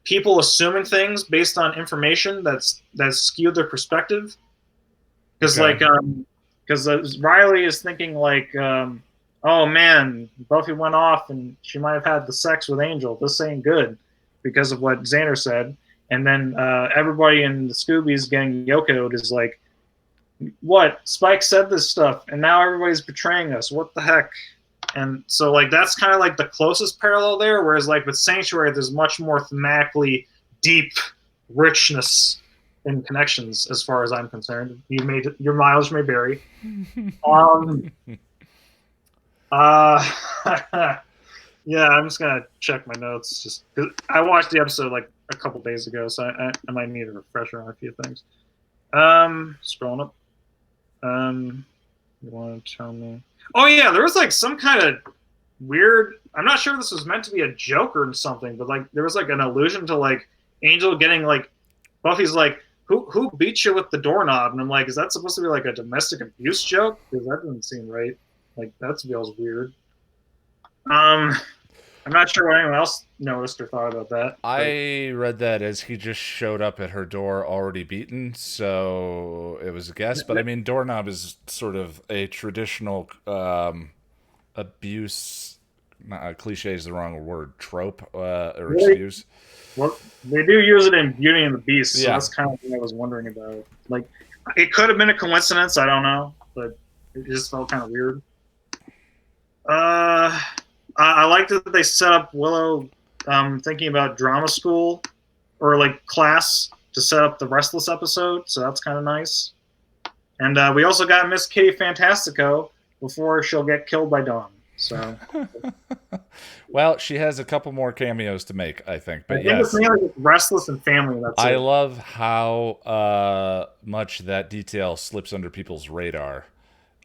people assuming things based on information that's skewed their perspective. Because okay. Because Riley is thinking like, oh man, Buffy went off and she might have had the sex with Angel. This ain't good because of what Xander said. And then everybody in the Scoobies getting Yoko'd is like, what? Spike said this stuff, and now everybody's betraying us. What the heck? And so, like, that's kind of like the closest parallel there. Whereas, like, with Sanctuary, there's much more thematically deep richness in connections, as far as I'm concerned. Your mileage may vary. Yeah, I'm just gonna check my notes just because I watched the episode like a couple days ago, so I might need a refresher on a few things. Scrolling up. You want to tell me? Oh yeah, there was like some kind of weird. I'm not sure if this was meant to be a joke or something, but like there was like an allusion to like Angel getting like Buffy's like who beat you with the doorknob, and I'm like, is that supposed to be like a domestic abuse joke? Because that doesn't seem right. Like that feels weird. I'm not sure what anyone else noticed or thought about that. I read that as he just showed up at her door already beaten, so it was a guess. But I mean, doorknob is sort of a traditional abuse. Cliche is the wrong word. Trope or really? Excuse. Well, they do use it in Beauty and the Beast, so yeah. That's kind of what I was wondering about. Like, it could have been a coincidence. I don't know, but it just felt kind of weird. I like that they set up Willow thinking about drama school or like class to set up the Restless episode, so that's kind of nice. And we also got Miss Kitty Fantastico before she'll get killed by Dawn. So, well, she has a couple more cameos to make, I think. But I think it's mainly Restless and Family. That's I it. love how much that detail slips under people's radar.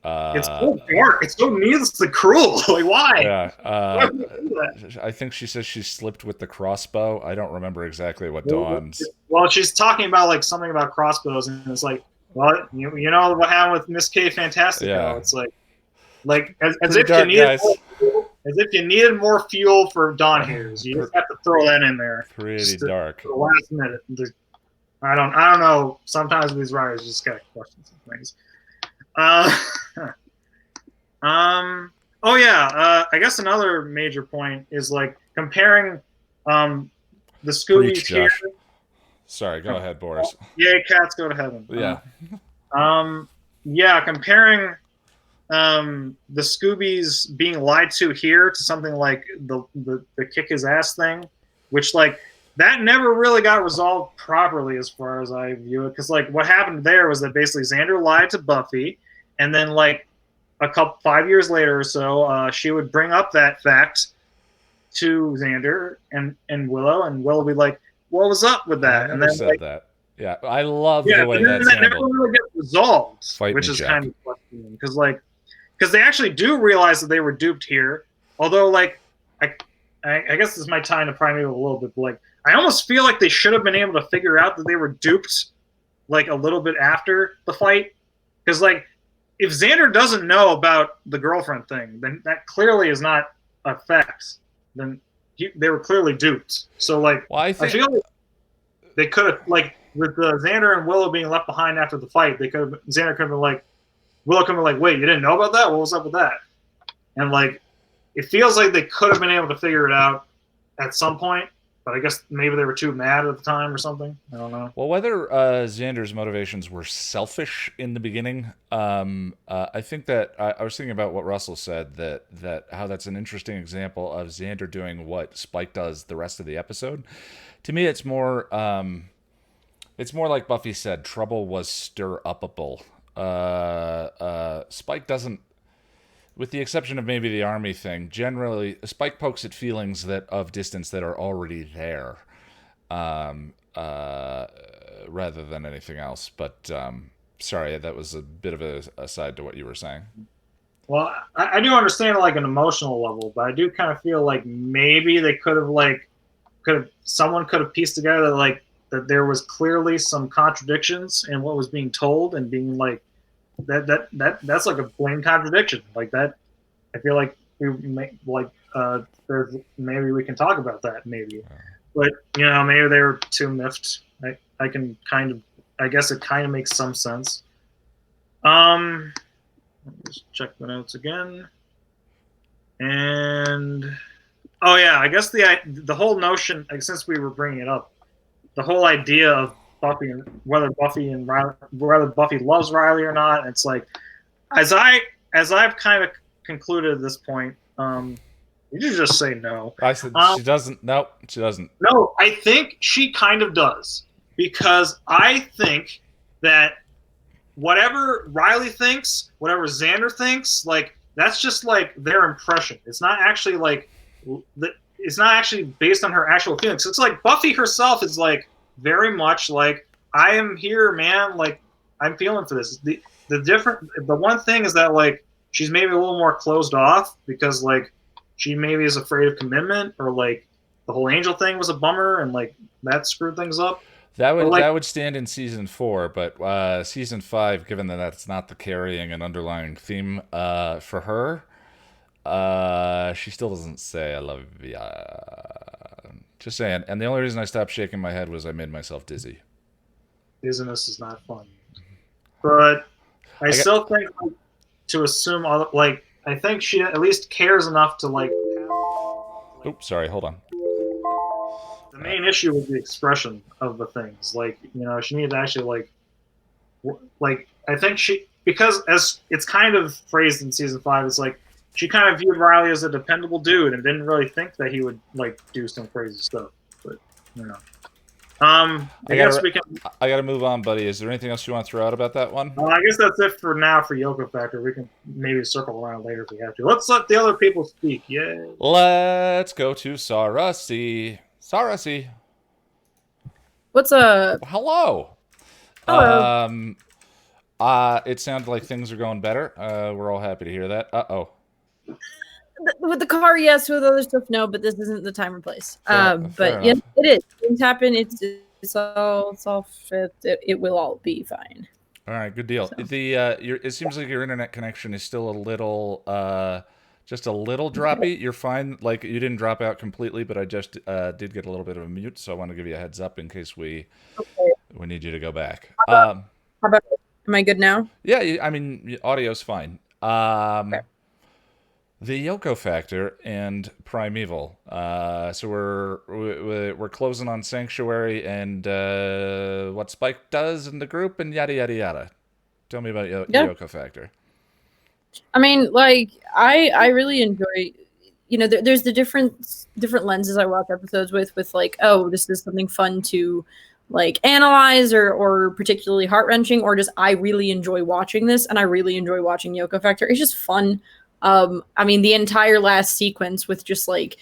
It's so dark. It's so needlessly cruel. Like, why? Yeah. Why would you do that? I think she says she slipped with the crossbow. I don't remember exactly what Dawn's. Well, she's talking about like something about crossbows, and it's like, well, you know what happened with Miss K Fantastico. Yeah. It's like as if dark, as if you needed more fuel for Dawn Haters. You just have to throw that in there. Pretty dark. For the last minute. I don't know. Sometimes these writers just got questions and things. Oh yeah. I guess another major point is like comparing the Scoobies here. Sorry, go ahead, Boris. Yay, cats go to heaven. Yeah. Yeah, comparing the Scoobies being lied to here to something like the kick his ass thing, which like that never really got resolved properly as far as I view it, because like what happened there was that basically Xander lied to Buffy, and then like 5 years later or so, she would bring up that fact to Xander and Willow, and Willow would be like, "What was up with that?" And then said like, that. Yeah, I love the way that's that handled. never really gets resolved, which is Jack. kind of questioning because they actually do realize that they were duped here. Although, like, I guess this is my time to Primeval a little bit, but like, I almost feel like they should have been able to figure out that they were duped, like a little bit after the fight, because like, if Xander doesn't know about the girlfriend thing, then that clearly is not a fact. Then they were clearly duped. So like, well, I feel like they could have, like, with Xander and Willow being left behind after the fight, Xander could have been like, Willow could have been like, wait, you didn't know about that? What was up with that? And like, it feels like they could have been able to figure it out at some point, but I guess maybe they were too mad at the time or something. I don't know. Well, whether Xander's motivations were selfish in the beginning, I think that I was thinking about what Russell said, that how that's an interesting example of Xander doing what Spike does the rest of the episode. To me, it's more like Buffy said, trouble was stir-upable. Spike doesn't, with the exception of maybe the army thing, generally Spike pokes at feelings of distance that are already there, rather than anything else. But sorry, that was a bit of a aside to what you were saying. Well, I do understand like an emotional level, but I do kind of feel like maybe they someone could have pieced together like that there was clearly some contradictions in what was being told, and being like that's like a blatant contradiction like that. I feel like we may, like there's maybe we can talk about that maybe, but you know, maybe they were too miffed. I can kind of, I guess it kind of makes some sense. Let me just check the notes again. And oh yeah, I guess the whole notion, like, since we were bringing it up, the whole idea of Buffy and whether Buffy loves Riley or not. It's like, as I've kind of concluded at this point, you just say no. I said she doesn't. No, she doesn't. No, I think she kind of does, because I think that whatever Riley thinks, whatever Xander thinks, like, that's just like their impression. It's not actually like it's not actually based on her actual feelings. It's like Buffy herself is like very much like, I am here, man. Like, I'm feeling for this. The one thing is that like she's maybe a little more closed off because like she maybe is afraid of commitment, or like the whole Angel thing was a bummer and like that screwed things up. That would stand in season 4, but season 5, given that that's not the carrying and underlying theme for her, she still doesn't say I love you. Just saying. And the only reason I stopped shaking my head was I made myself dizzy. Dizziness is not fun. But I still think, like, to assume, like, I think she at least cares enough to, like... Oops, sorry, hold on. The main issue was the expression of the things. Like, you know, she needed to actually, like, I think because as it's kind of phrased in season 5, it's like, she kind of viewed Riley as a dependable dude and didn't really think that he would like do some crazy stuff. But you know, I guess we can. I gotta move on, buddy. Is there anything else you want to throw out about that one? I guess that's it for now for Yoko Factor. We can maybe circle around later if we have to. Let's let the other people speak. Yay! Let's go to Sarasi. Sarasi. What's up? Hello. Hello. It sounded like things are going better. We're all happy to hear that. With the car, yes. With other stuff, no. But this isn't the time or place. Fair but yes, it is. Things happen. It's all fit. It will all be fine. All right, good deal. So. It seems like your internet connection is still a little, just a little droppy. You're fine. Like you didn't drop out completely, but I just did get a little bit of a mute, so I want to give you a heads up in case we need you to go back. How about am I good now? Yeah, I mean, audio's fine. Okay. The Yoko Factor and Primeval. So we're closing on Sanctuary and what Spike does in the group and yada yada yada. Tell me about Yoko Factor. I mean, like I really enjoy. You know, there's the different lenses I watch episodes with like, oh, this is something fun to like analyze or particularly heart-wrenching, or just I really enjoy watching this and I really enjoy watching Yoko Factor. It's just fun. I mean, the entire last sequence with just like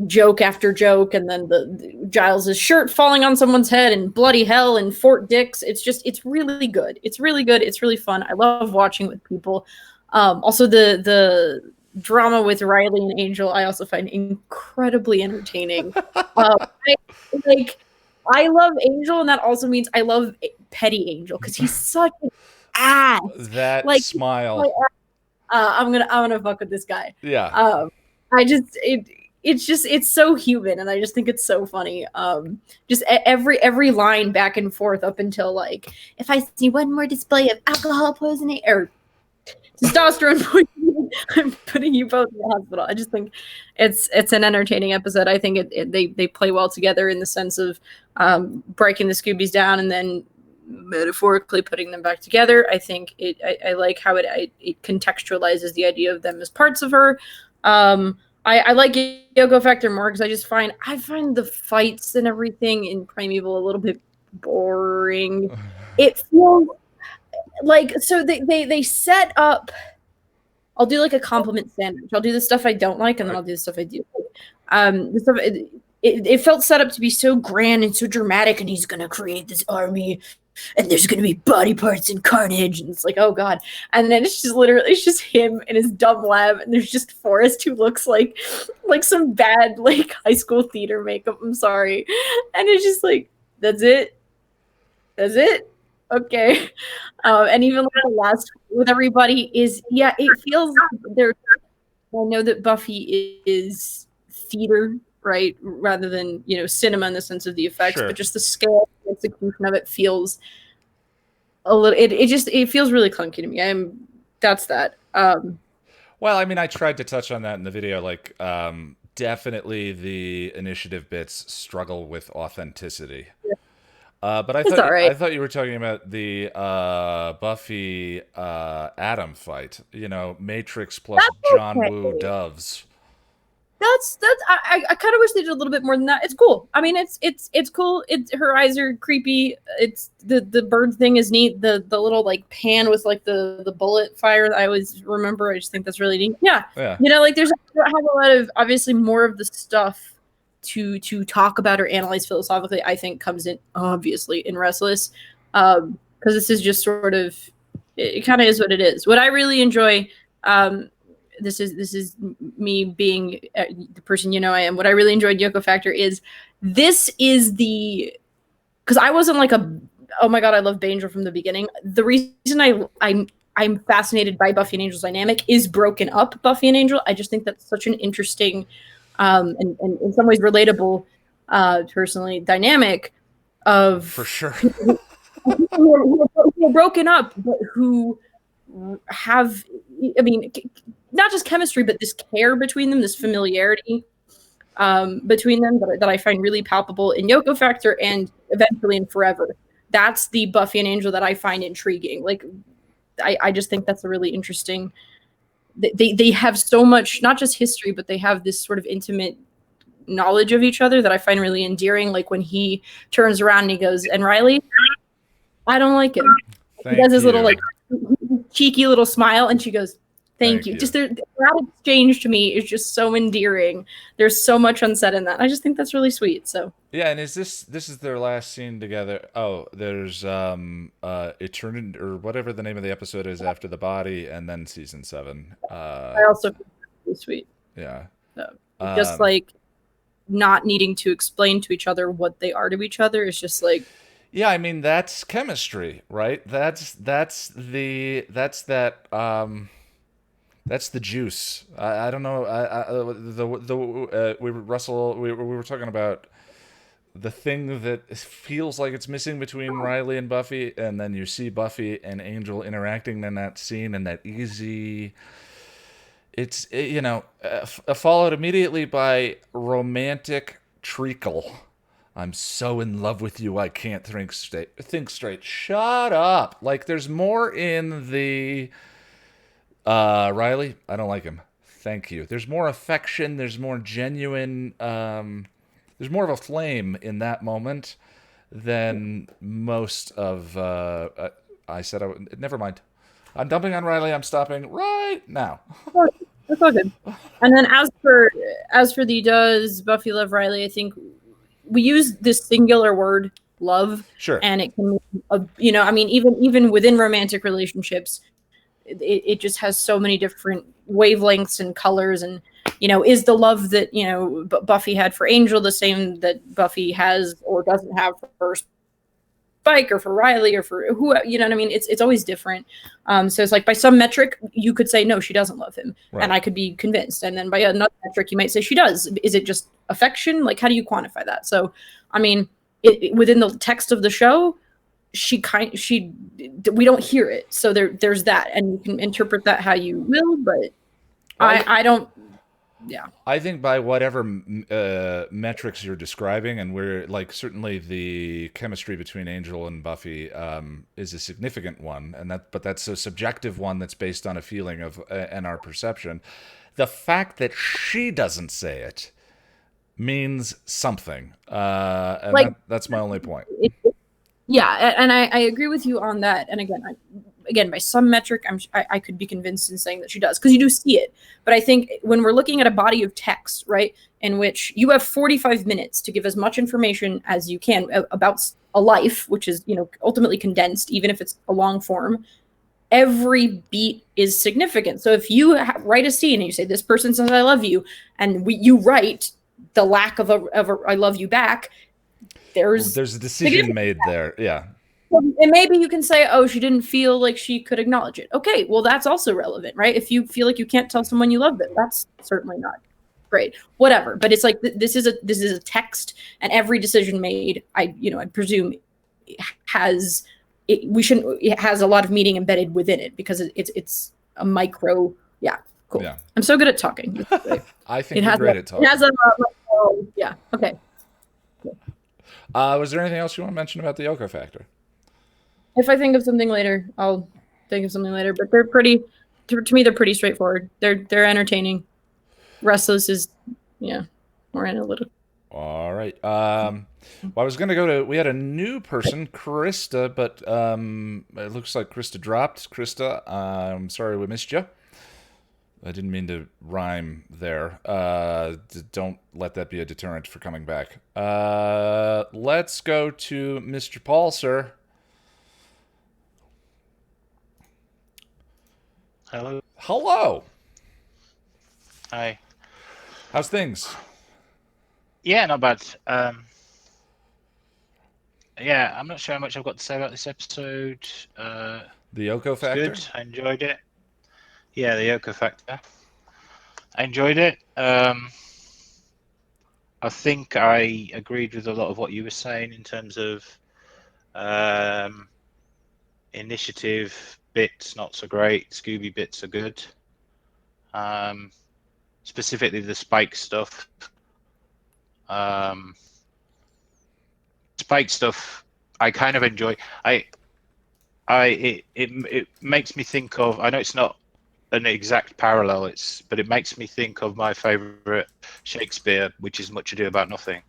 joke after joke, and then the Giles's shirt falling on someone's head and bloody hell and Fort Dix. It's really good. It's really good. It's really fun. I love watching with people. Also the drama with Riley and Angel, I also find incredibly entertaining. I love Angel, and that also means I love Petty Angel because he's such an ass. That like, smile. I'm gonna fuck with this guy. Yeah. It's so human, and I just think it's so funny. Just every line back and forth up until like, if I see one more display of alcohol poisoning or testosterone poisoning, I'm putting you both in the hospital. I just think it's an entertaining episode. I think they play well together in the sense of breaking the Scoobies down and then metaphorically putting them back together. I think I like how it contextualizes the idea of them as parts of her. I like Yoko Factor more because I find the fights and everything in Primeval a little bit boring. It feels like, so they set up, I'll do like a compliment sandwich. I'll do the stuff I don't like and then I'll do the stuff I do like. The stuff it felt set up to be so grand and so dramatic, and he's gonna create this army and there's gonna be body parts and carnage, and it's like, oh god. And then it's just him in his dumb lab, and there's just Forrest who looks like some bad like high school theater makeup. I'm sorry. And it's just like, that's it. Okay. And even like the last with everybody is, yeah, it feels like there. I know that Buffy is theater, right, rather than cinema in the sense of the effects, Sure. But just the scale and execution of it feels a little. It feels really clunky to me. That's that. Well, I mean, I tried to touch on that in the video. Like, definitely the initiative bits struggle with authenticity. Yeah. But I thought you were talking about the Buffy Adam fight. Matrix plus John Woo doves. That's I kind of wish they did a little bit more than that. It's cool. I mean, it's cool. Her eyes are creepy. It's the bird thing is neat. The little like pan with like the bullet fire. I always remember. I just think that's really neat. Yeah. Like there's I have a lot of obviously more of the stuff to talk about or analyze philosophically. I think comes in obviously in Restless, because this is just sort of, it kind of is what it is. What I really enjoy. This is me being the person I am. What I really enjoyed Yoko Factor is because I wasn't like oh my god, I love Angel from the beginning. The reason I'm fascinated by Buffy and Angel's dynamic is broken up Buffy and Angel. I just think that's such an interesting and in some ways relatable, personally, dynamic of for sure who are broken up, but who have, I mean, not just chemistry, but this care between them, this familiarity between them that I find really palpable in Yoko Factor and eventually in Forever. That's the Buffy and Angel that I find intriguing. Like, I just think that's a really interesting they have so much, not just history, but they have this sort of intimate knowledge of each other that I find really endearing. Like when he turns around and he goes, "And Riley, I don't like him." He does his little like cheeky little smile, and she goes, Thank you. Just that exchange to me is just so endearing. There's so much unsaid in that. I just think that's really sweet. So yeah, and is this is their last scene together? Oh, there's Eternity or whatever the name of the episode is after the body, and then season 7. I also think that's really sweet. Yeah. Just like not needing to explain to each other what they are to each other is just like. Yeah, I mean that's chemistry, right? That's the juice. I don't know. We were talking about the thing that feels like it's missing between Riley and Buffy, and then you see Buffy and Angel interacting in that scene, and that easy. It's followed immediately by romantic treacle. I'm so in love with you, I can't think straight. Shut up. Like there's more in the. Riley, I don't like him. Thank you. There's more affection. There's more genuine. There's more of a flame in that moment than most of. I said I would. Never mind. I'm dumping on Riley. I'm stopping right now. That's all good. And then as for the does Buffy love Riley, I think we use this singular word love. Sure. And it can, I mean, even within romantic relationships. It just has so many different wavelengths and colors, and is the love that Buffy had for Angel the same that Buffy has or doesn't have for Spike or for Riley or for who what I mean? It's always different. So it's like by some metric you could say no, she doesn't love him, right. And I could be convinced. And then by another metric you might say she does. Is it just affection? Like how do you quantify that? So I mean, within the text of the show. We don't hear it, so there's that, and you can interpret that how you will, but I don't. Yeah, I think by whatever metrics you're describing, and we're like certainly the chemistry between Angel and Buffy is a significant one, but that's a subjective one that's based on a feeling of and our perception. The fact that she doesn't say it means something, and that's my only point. Yeah, and I agree with you on that. And again, by some metric, I could be convinced in saying that she does, because you do see it. But I think when we're looking at a body of text, right, in which you have 45 minutes to give as much information as you can about a life, which is ultimately condensed, even if it's a long form, every beat is significant. So if you write a scene and you say this person says I love you, and you write the lack of a I love you back. There's a decision made there. Yeah. And maybe you can say, oh, she didn't feel like she could acknowledge it. Okay, well, that's also relevant, right? If you feel like you can't tell someone you love them, that's certainly not great. Whatever. But it's like this is a text, and every decision made, I presume, has a lot of meaning embedded within it, because it's a micro. Yeah. Cool. Yeah. I'm so good at talking. I think you're great at talking. It has yeah. Okay. Was there anything else you want to mention about the Yoko factor? If I think of something later, I'll think of something later. But they're pretty, to me, they're pretty straightforward. They're entertaining. Restless is, more analytical. All right. Well, I was going to go to. We had a new person, Krista, but it looks like Krista dropped. Krista, I'm sorry we missed you. I didn't mean to rhyme there. Don't let that be a deterrent for coming back. Let's go to Mr. Paul, sir. Hello. Hello. Hi. How's things? Yeah, not bad. Yeah, I'm not sure how much I've got to say about this episode. The Yoko factor? Good. I enjoyed it. Yeah, the Yoko factor. I enjoyed it. I think I agreed with a lot of what you were saying in terms of initiative bits, not so great. Scooby bits are good. Specifically the Spike stuff. Spike stuff, I kind of enjoy. It makes me think of. I know it's not an exact parallel. But it makes me think of my favorite Shakespeare, which is Much Ado About Nothing,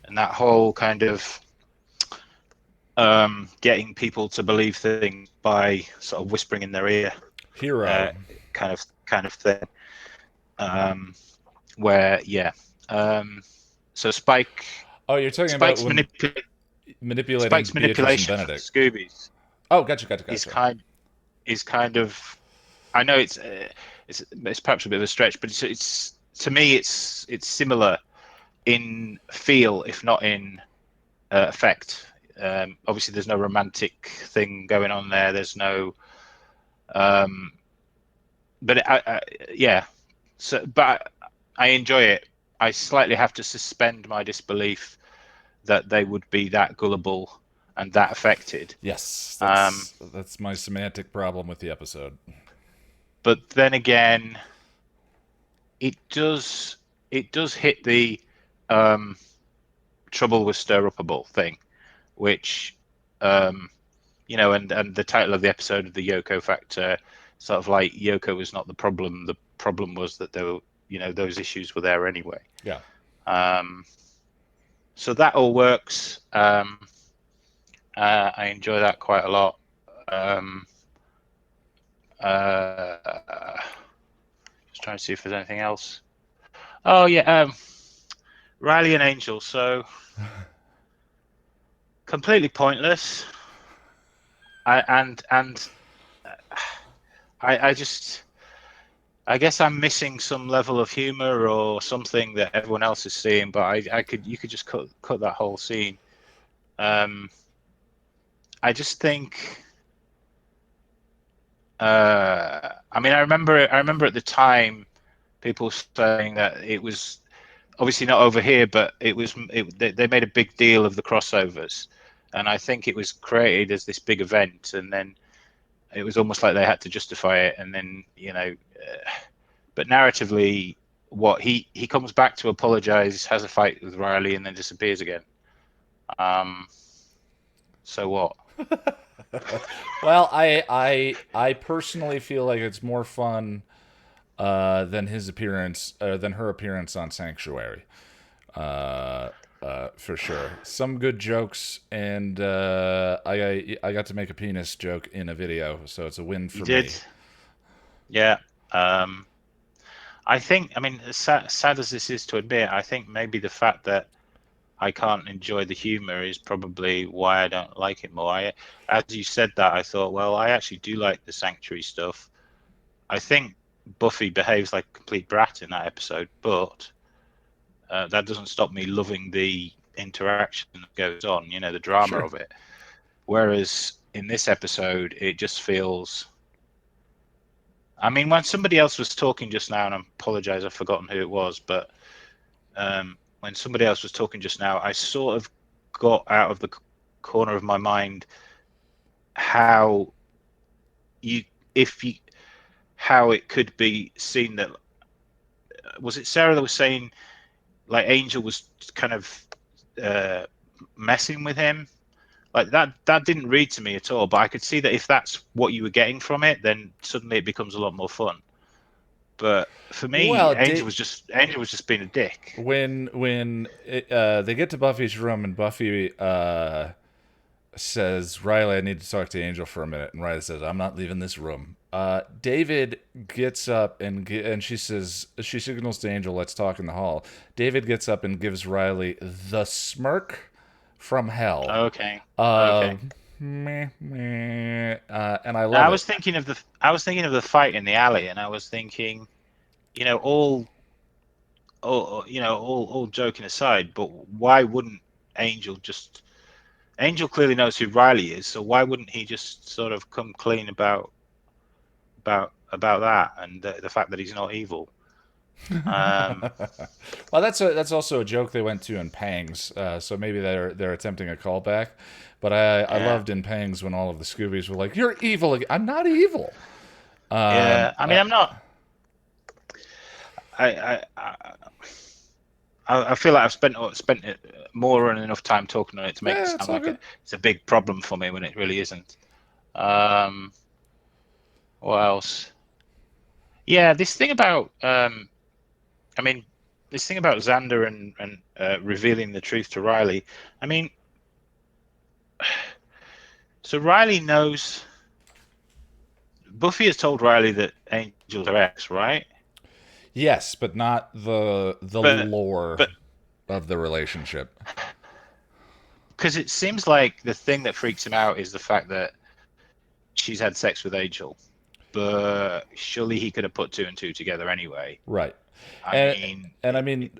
and that whole kind of getting people to believe things by sort of whispering in their ear, hero kind of thing. Where so Spike. Oh, you're talking Spike's about when manipulating Spike's Beatrice and manipulation of Benedict. Scoobies. Oh, gotcha. Is kind of. I know it's perhaps a bit of a stretch, but it's to me it's similar in feel, if not in effect. Obviously, there's no romantic thing going on there. There's no, but yeah. So, but I enjoy it. I slightly have to suspend my disbelief that they would be that gullible and that affected. Yes, that's my semantic problem with the episode. But then again, it does hit the trouble with stir-upable thing, which and the title of the episode of the Yoko factor, sort of like Yoko was not the problem. The problem was that there were, those issues were there anyway. Yeah. So that all works. I enjoy that quite a lot. Just trying to see if there's anything else. Oh yeah, Riley and Angel. So completely pointless. I guess I'm missing some level of humor or something that everyone else is seeing, but you could just cut that whole scene. I just think. I mean, I remember at the time, people saying that it was obviously not over here, but they made a big deal of the crossovers, and I think it was created as this big event, and then it was almost like they had to justify it, and then but narratively, he comes back to apologize, has a fight with Riley, and then disappears again. So what? Well, I personally feel like it's more fun than her appearance on Sanctuary, for sure. Some good jokes, and I got to make a penis joke in a video, so it's a win for me. Yeah. I think. I mean, sad as this is to admit, I think maybe the fact that I can't enjoy the humor is probably why I don't like it more. As you said that, I thought, well, I actually do like the Sanctuary stuff. I think Buffy behaves like a complete brat in that episode, but that doesn't stop me loving the interaction that goes on, the drama of it. Whereas in this episode, it just feels... I mean, when somebody else was talking just now, and I apologize, I've forgotten who it was, but... when somebody else was talking just now, I sort of got out of the corner of my mind how it could be seen that... Was it Sarah that was saying, like, Angel was kind of messing with him? Like, that didn't read to me at all, but I could see that if that's what you were getting from it, then suddenly it becomes a lot more fun. But for me, Angel was just being a dick. When they get to Buffy's room and Buffy says, "Riley, I need to talk to Angel for a minute," and Riley says, "I'm not leaving this room." David gets up and she signals to Angel, "Let's talk in the hall." David gets up and gives Riley the smirk from hell. Okay. Meh, and I love it. I was thinking of the fight in the alley, and I was thinking, all joking aside, but why wouldn't Angel just... Angel clearly knows who Riley is, so why wouldn't he just sort of come clean about that and the fact that he's not evil? Well, that's also a joke they went to in Pangs, so maybe they're attempting a callback. But I loved in Pangs when all of the Scoobies were like, "You're evil again." I'm not evil. Yeah, I mean, I'm not. I feel like I've spent more than enough time talking on it to make it sound like it's a big problem for me when it really isn't. What else? Yeah, this thing about this thing about Xander and revealing the truth to Riley. I mean, so Riley knows. Buffy has told Riley that Angel's her ex, right? Yes, but not the lore but of the relationship. Because it seems like the thing that freaks him out is the fact that she's had sex with Angel, but surely he could have put two and two together anyway. Right. I mean,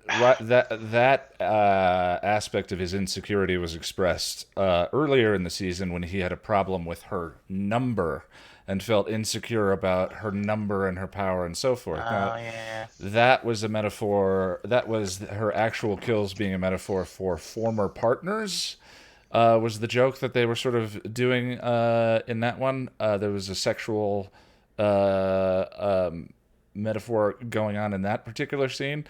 that aspect of his insecurity was expressed earlier in the season when he had a problem with her number and felt insecure about her number and her power and so forth. Yeah. That was a metaphor. That was her actual kills being a metaphor for former partners. Was the joke that they were sort of doing in that one. There was a sexual metaphor going on in that particular scene.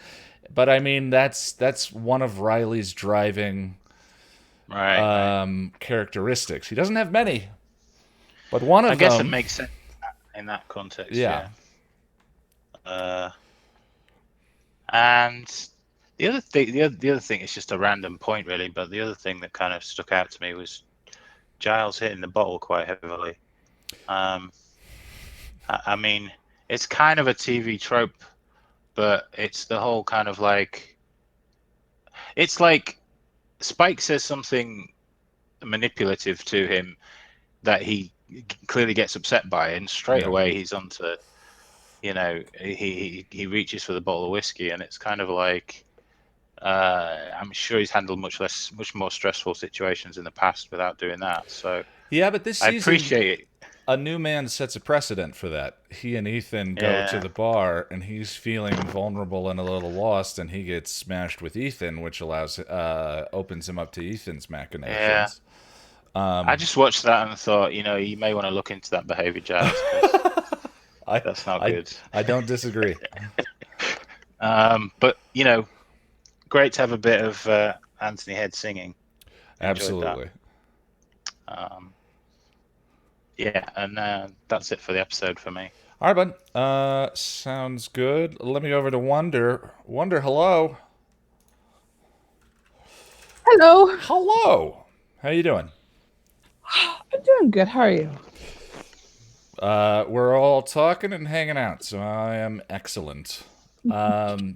But I mean, that's one of Riley's driving characteristics. He doesn't have many, but one of them. I guess it makes sense in that context. Yeah. And the other thing is just a random point, really. But the other thing that kind of stuck out to me was Giles hitting the bottle quite heavily. I mean, it's kind of a TV trope, but it's the whole kind of like, it's like Spike says something manipulative to him that he clearly gets upset by, and straight away he's onto, he reaches for the bottle of whiskey, and it's kind of like, I'm sure he's handled much more stressful situations in the past without doing that. So yeah, but this season, I appreciate it. A new man sets a precedent for that. He and Ethan go to the bar, and he's feeling vulnerable and a little lost, and he gets smashed with Ethan, which opens him up to Ethan's machinations. Yeah. I just watched that and thought, you may want to look into that behavior, Giles. That's not good. I don't disagree. But great to have a bit of Anthony Head singing. Absolutely. Yeah, and that's it for the episode for me. All right, bud. Sounds good. Let me go over to Wonder. Wonder, hello. Hello. Hello. How you doing? I'm doing good. How are you? We're all talking and hanging out, so I am excellent. We're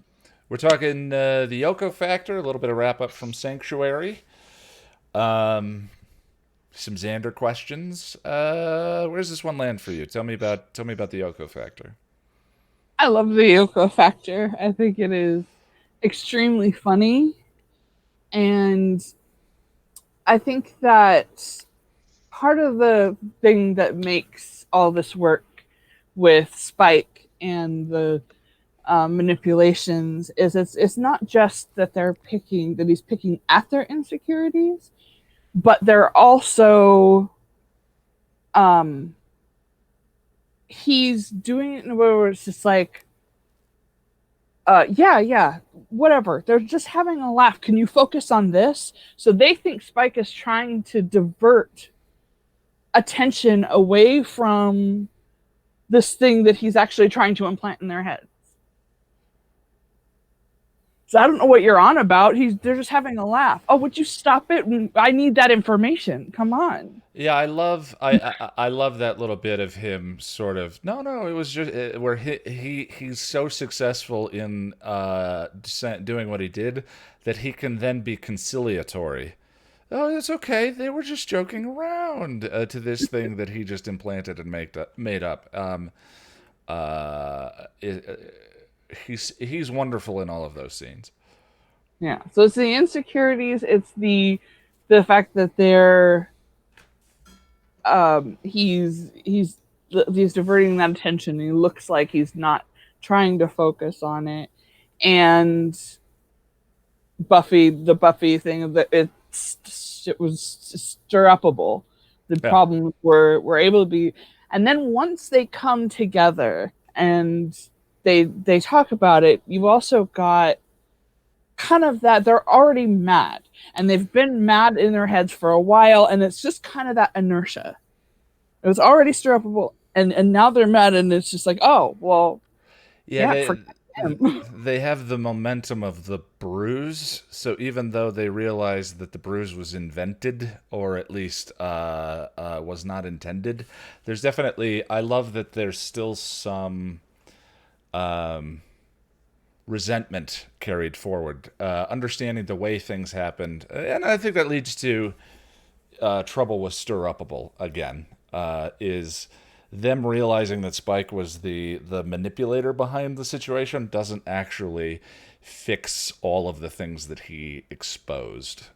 talking the Yoko factor, a little bit of wrap up from Sanctuary. Some Xander questions. Where's this one land for you? Tell me about the Yoko factor. I love the Yoko factor. I think it is extremely funny, and I think that part of the thing that makes all this work with Spike and the manipulations is it's not just that he's picking at their insecurities, but they're also he's doing it in a way where it's just like yeah, whatever, they're just having a laugh, can you focus on this? So they think Spike is trying to divert attention away from this thing that he's actually trying to implant in their heads. So I don't know what you're on about. They're just having a laugh. Oh, would you stop it? I need that information. Come on. Yeah, I love that little bit of him sort of. No, it was just where he's so successful in doing what he did that he can then be conciliatory. Oh, it's okay. They were just joking around to this thing that he just implanted and made up. He's wonderful in all of those scenes. Yeah. So it's the insecurities. It's the fact that they're he's diverting that attention. He looks like he's not trying to focus on it, and the Buffy thing that it was stir-upable. The problems were able to be, and then once they come together and they talk about it, you've also got kind of that they're already mad, and they've been mad in their heads for a while, and it's just kind of that inertia. It was already stir-upable, and now they're mad, and it's just like, oh, well, Yeah, forget him. they have the momentum of the bruise. So even though they realize that the bruise was invented, or at least was not intended, there's definitely. I love that there's still some resentment carried forward, understanding the way things happened, and I think that leads to trouble with Stir-Uppable again. Is them realizing that Spike was the manipulator behind the situation doesn't actually fix all of the things that he exposed.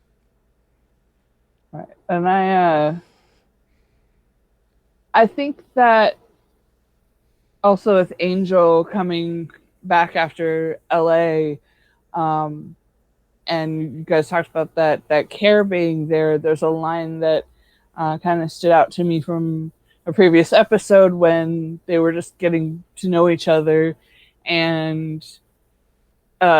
Right. And I think that also with Angel coming back after LA, and you guys talked about that care being there, there's a line that kind of stood out to me from a previous episode when they were just getting to know each other, and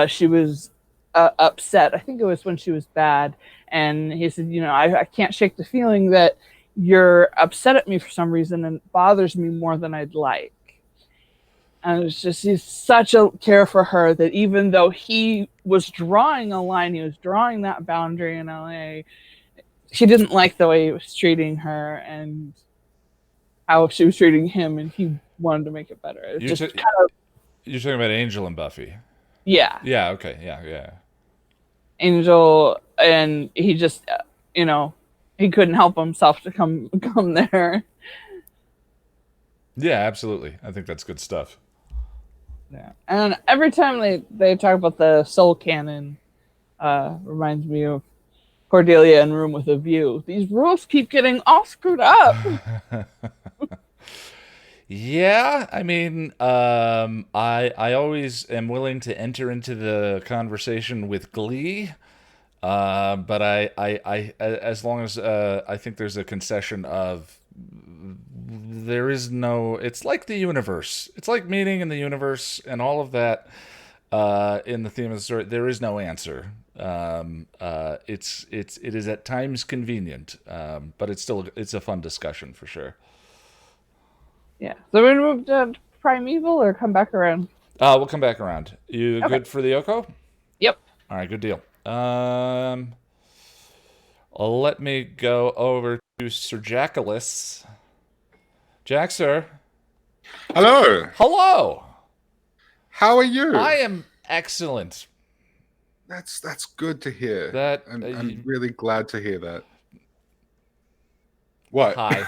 she was upset. I think it was when she was bad, and he said, I can't shake the feeling that you're upset at me for some reason, and it bothers me more than I'd like. And it's just, he's such a care for her that even though he was drawing a line, he was drawing that boundary in LA, she didn't like the way he was treating her and how she was treating him, and he wanted to make it better. It You're, just ta- you're talking about Angel and Buffy. Yeah. Yeah, okay, yeah. Angel, and he just, he couldn't help himself to come there. Yeah, absolutely. I think that's good stuff. Yeah. And every time they talk about the soul cannon, reminds me of Cordelia in Room with a View. These rules keep getting all screwed up. Yeah, I mean, I always am willing to enter into the conversation with glee, but I as long as I think there's a concession of there is no. It's like the universe. It's like meaning in the universe and all of that. In the theme of the story, there is no answer. It is at times convenient, but it's a fun discussion for sure. Yeah. So we're gonna move to Primeval or come back around? We'll come back around. You Okay. good for the Yoko? Yep. All right, good deal. Let me go over to Sir Jackalis. Jack, sir. Hello. Hello. How are you? I am excellent. That's good to hear. I'm really glad to hear that. What? Hi.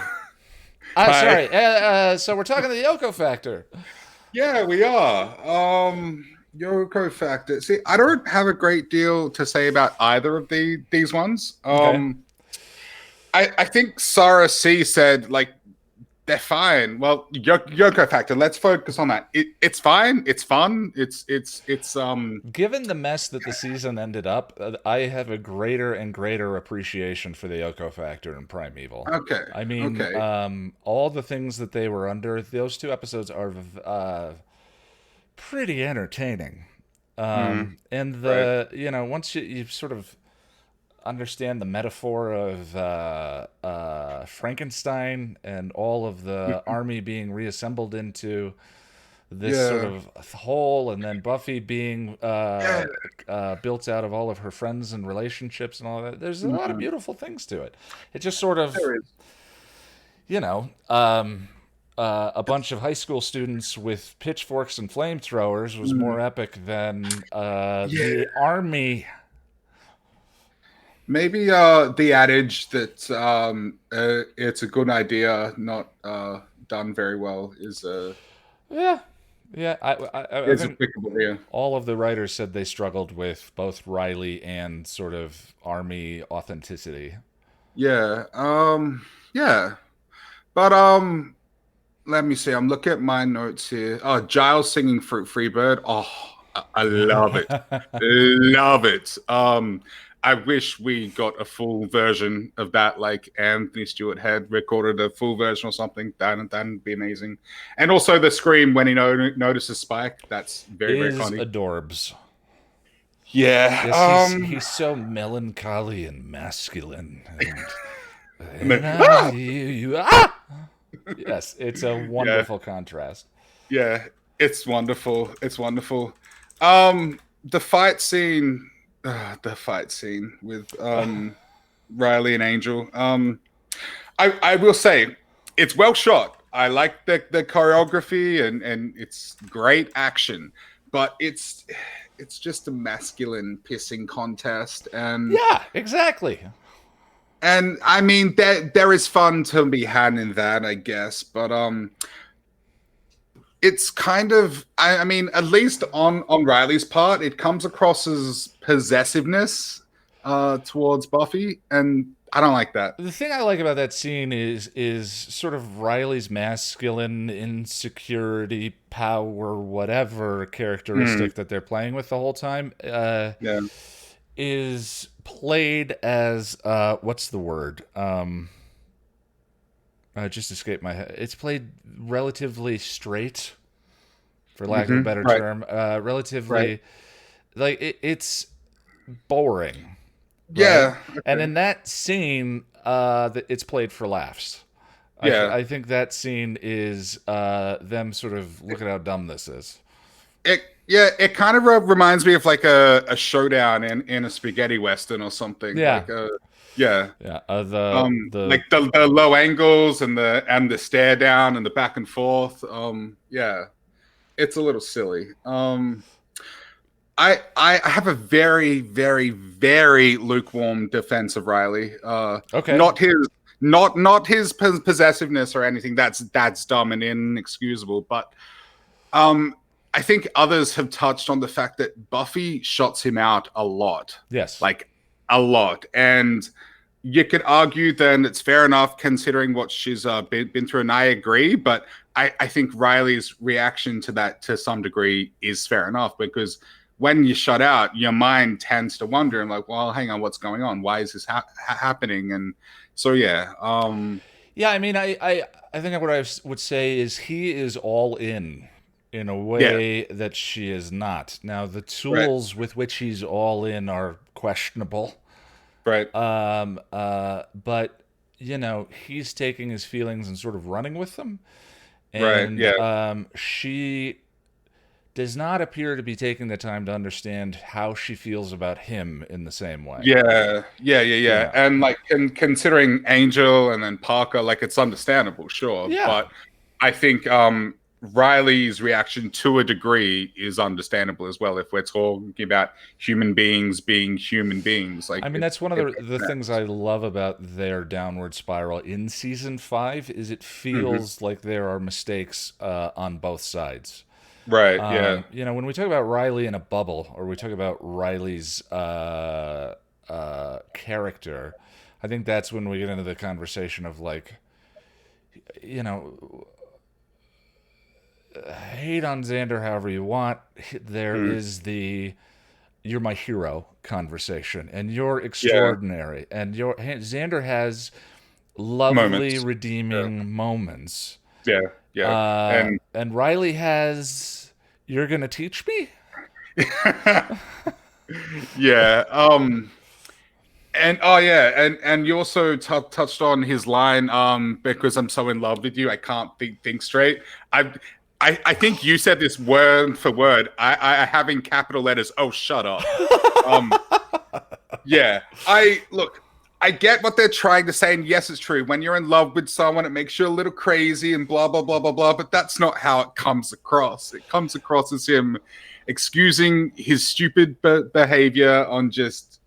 Hi. Sorry. So we're talking the Yoko factor. Yeah, we are. Yoko factor. See, I don't have a great deal to say about either of these ones. Okay. I think Sarah C said they're fine. Well, Yoko factor. Let's focus on that. It's fine. It's fun. It's Given the mess that the season ended up, I have a greater and greater appreciation for the Yoko factor in Primeval. Okay. I mean, all the things that they were under, those 2 episodes are pretty entertaining. And once you sort of understand the metaphor of Frankenstein and all of the army being reassembled into this sort of whole, and then Buffy being built out of all of her friends and relationships and all that. There's a lot of beautiful things to it. It just sort of, a bunch of high school students with pitchforks and flamethrowers was more epic than the army. Maybe the adage that it's a good idea, not done very well, is I think applicable here. All of the writers said they struggled with both Riley and sort of army authenticity. Yeah. But let me see. I'm looking at my notes here. Oh, Giles singing Fruit Free Bird. Oh, I love it. Love it. I wish we got a full version of that, like Anthony Stewart had recorded a full version or something. That'd be amazing. And also the scream when he notices Spike. That's very funny. Adorbs. Yeah. Yes, he's so melancholy and masculine. Yes, it's a wonderful contrast. Yeah. It's wonderful. It's wonderful. The fight scene, with Riley and Angel. I will say it's well shot. I like the choreography and it's great action, but it's just a masculine pissing contest. And yeah, exactly. And I mean, there is fun to be had in that, I guess, but it's kind of, I mean, at least on Riley's part, it comes across as possessiveness towards Buffy, and I don't like that. The thing I like about that scene is sort of Riley's masculine insecurity, power, whatever characteristic that they're playing with the whole time. Is played as what's the word? Just escaped my head. It's played relatively straight, for lack of a better term. Relatively, like it's boring. Yeah, right? And in that scene, it's played for laughs. Yeah. I think that scene is them sort of look at how dumb this is. It kind of reminds me of like a showdown in a spaghetti western or something. Yeah. Like, the like the low angles and the stare down and the back and forth. Yeah, it's a little silly. I have a very, very, very lukewarm defense of Riley. Okay. Not his possessiveness or anything. That's dumb and inexcusable. But I think others have touched on the fact that Buffy shuts him out a lot. Yes. Like a lot. And you could argue then it's fair enough considering what she's been through, and I agree. But I think Riley's reaction to that to some degree is fair enough, because when you shut out, your mind tends to wonder and like, well, hang on, what's going on? Why is this happening? And so, yeah. Yeah, I mean, I think what I would say is he is all in a way that she is not. Now, the tools with which he's all in are questionable. Right. But, you know, he's taking his feelings and sort of running with them. And she does not appear to be taking the time to understand how she feels about him in the same way. Yeah. And like considering Angel and then Parker, like it's understandable, sure. Yeah. But I think Riley's reaction to a degree is understandable as well if we're talking about human beings being human beings. Like, I mean, that's one of the things I love about their downward spiral in season 5 is it feels like there are mistakes on both sides. Right, yeah. You know, when we talk about Riley in a bubble, or we talk about Riley's character, I think that's when we get into the conversation of like, you know, hate on Xander however you want. There is the you're my hero conversation, and you're extraordinary, and Xander has lovely redeeming moments. Yeah. And Riley has you're gonna teach me. Yeah. And you also touched on his line, because I'm so in love with you, I can't think straight. I think you said this word for word. I have in capital letters. Oh, shut up. I get what they're trying to say, and yes, it's true. When you're in love with someone, it makes you a little crazy and blah, blah, blah, blah, blah. But that's not how it comes across. It comes across as him excusing his stupid behavior on just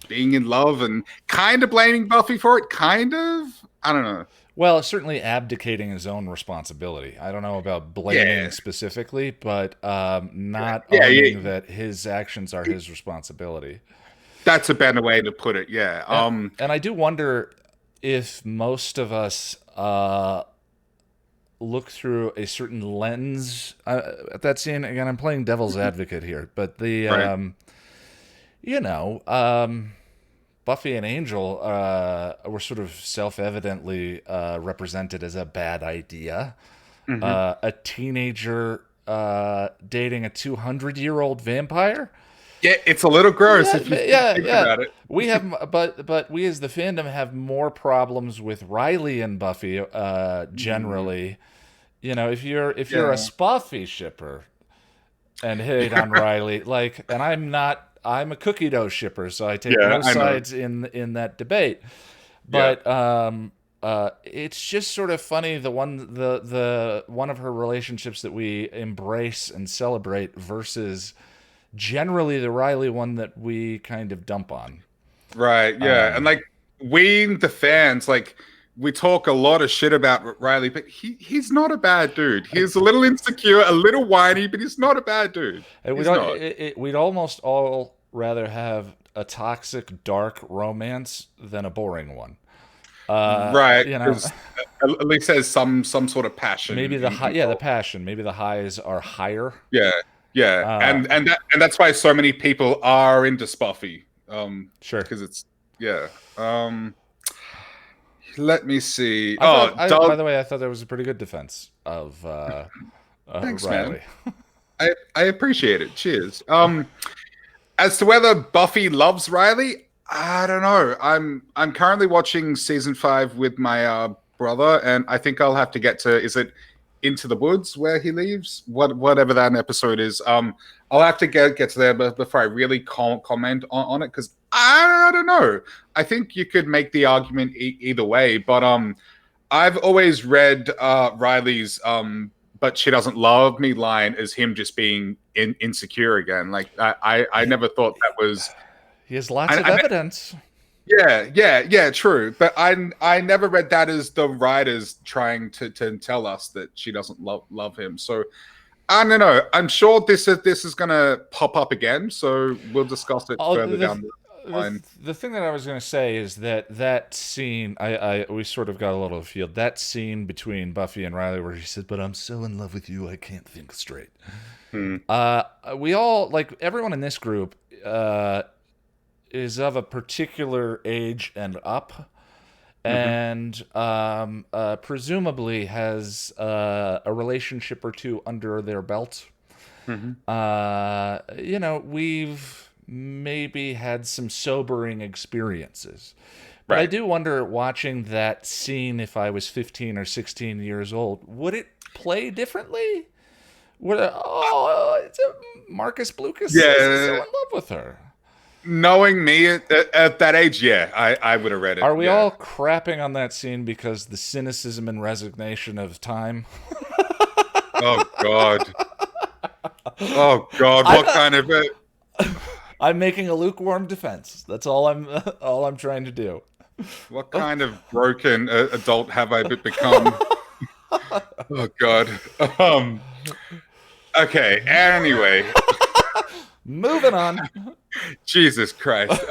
being in love and kind of blaming Buffy for it. Kind of. I don't know. Well, certainly abdicating his own responsibility. I don't know about blaming specifically, but not owning that his actions are his responsibility. That's a better way to put it, yeah. And I do wonder if most of us look through a certain lens at that scene. Again, I'm playing devil's advocate here, but the, you know, Buffy and Angel were sort of self-evidently represented as a bad idea. A teenager dating a 200-year-old vampire. Yeah, it's a little gross if you think about it. We have, but we as the fandom have more problems with Riley and Buffy generally You know, if you're a Spuffy shipper and hate on Riley, like, and I'm a cookie dough shipper, so I take no sides in that debate. But it's just sort of funny, the one of her relationships that we embrace and celebrate versus generally the Riley one that we kind of dump on. Right, yeah. And like, we, the fans, like, we talk a lot of shit about Riley, but he's not a bad dude. He's a little insecure, a little whiny, but he's not a bad dude. We'd almost all rather have a toxic, dark romance than a boring one. Right, you know, at least there's some sort of passion. Maybe the passion. Maybe the highs are higher. Yeah, and that's why so many people are into Spuffy. Sure, because it's let me see. By the way, I thought that was a pretty good defense of thanks, Riley. Man. I appreciate it. Cheers. As to whether Buffy loves Riley, I don't know. I'm currently watching season 5 with my brother, and I think I'll have to get to, is it Into the Woods where he leaves? Whatever that episode is. I'll have to get to there before I really comment on it, because I don't know. I think you could make the argument either way, but I've always read Riley's "but she doesn't love me" line as him just being insecure again. Like I never thought that was. He has lots of evidence. Yeah, true. But I never read that as the writers trying to tell us that she doesn't love him. So I don't know. I'm sure this is gonna pop up again. So we'll discuss it further down the line. The thing that I was going to say is that scene, we sort of got a little afield. That scene between Buffy and Riley where she said, "But I'm so in love with you, I can't think straight." We all, like, everyone in this group is of a particular age and up, and presumably has a relationship or two under their belt. You know, we've maybe had some sobering experiences. But I do wonder, watching that scene, if I was 15 or 16 years old, would it play differently? It's Marcus Blucas is so in love with her. Knowing me at that age, I would have read it. Are we all crapping on that scene because the cynicism and resignation of time? Oh God! Oh God! What kind of it? I'm making a lukewarm defense. That's all I'm trying to do. What kind of broken adult have I become? Oh God. Okay. Anyway. Moving on. Jesus Christ.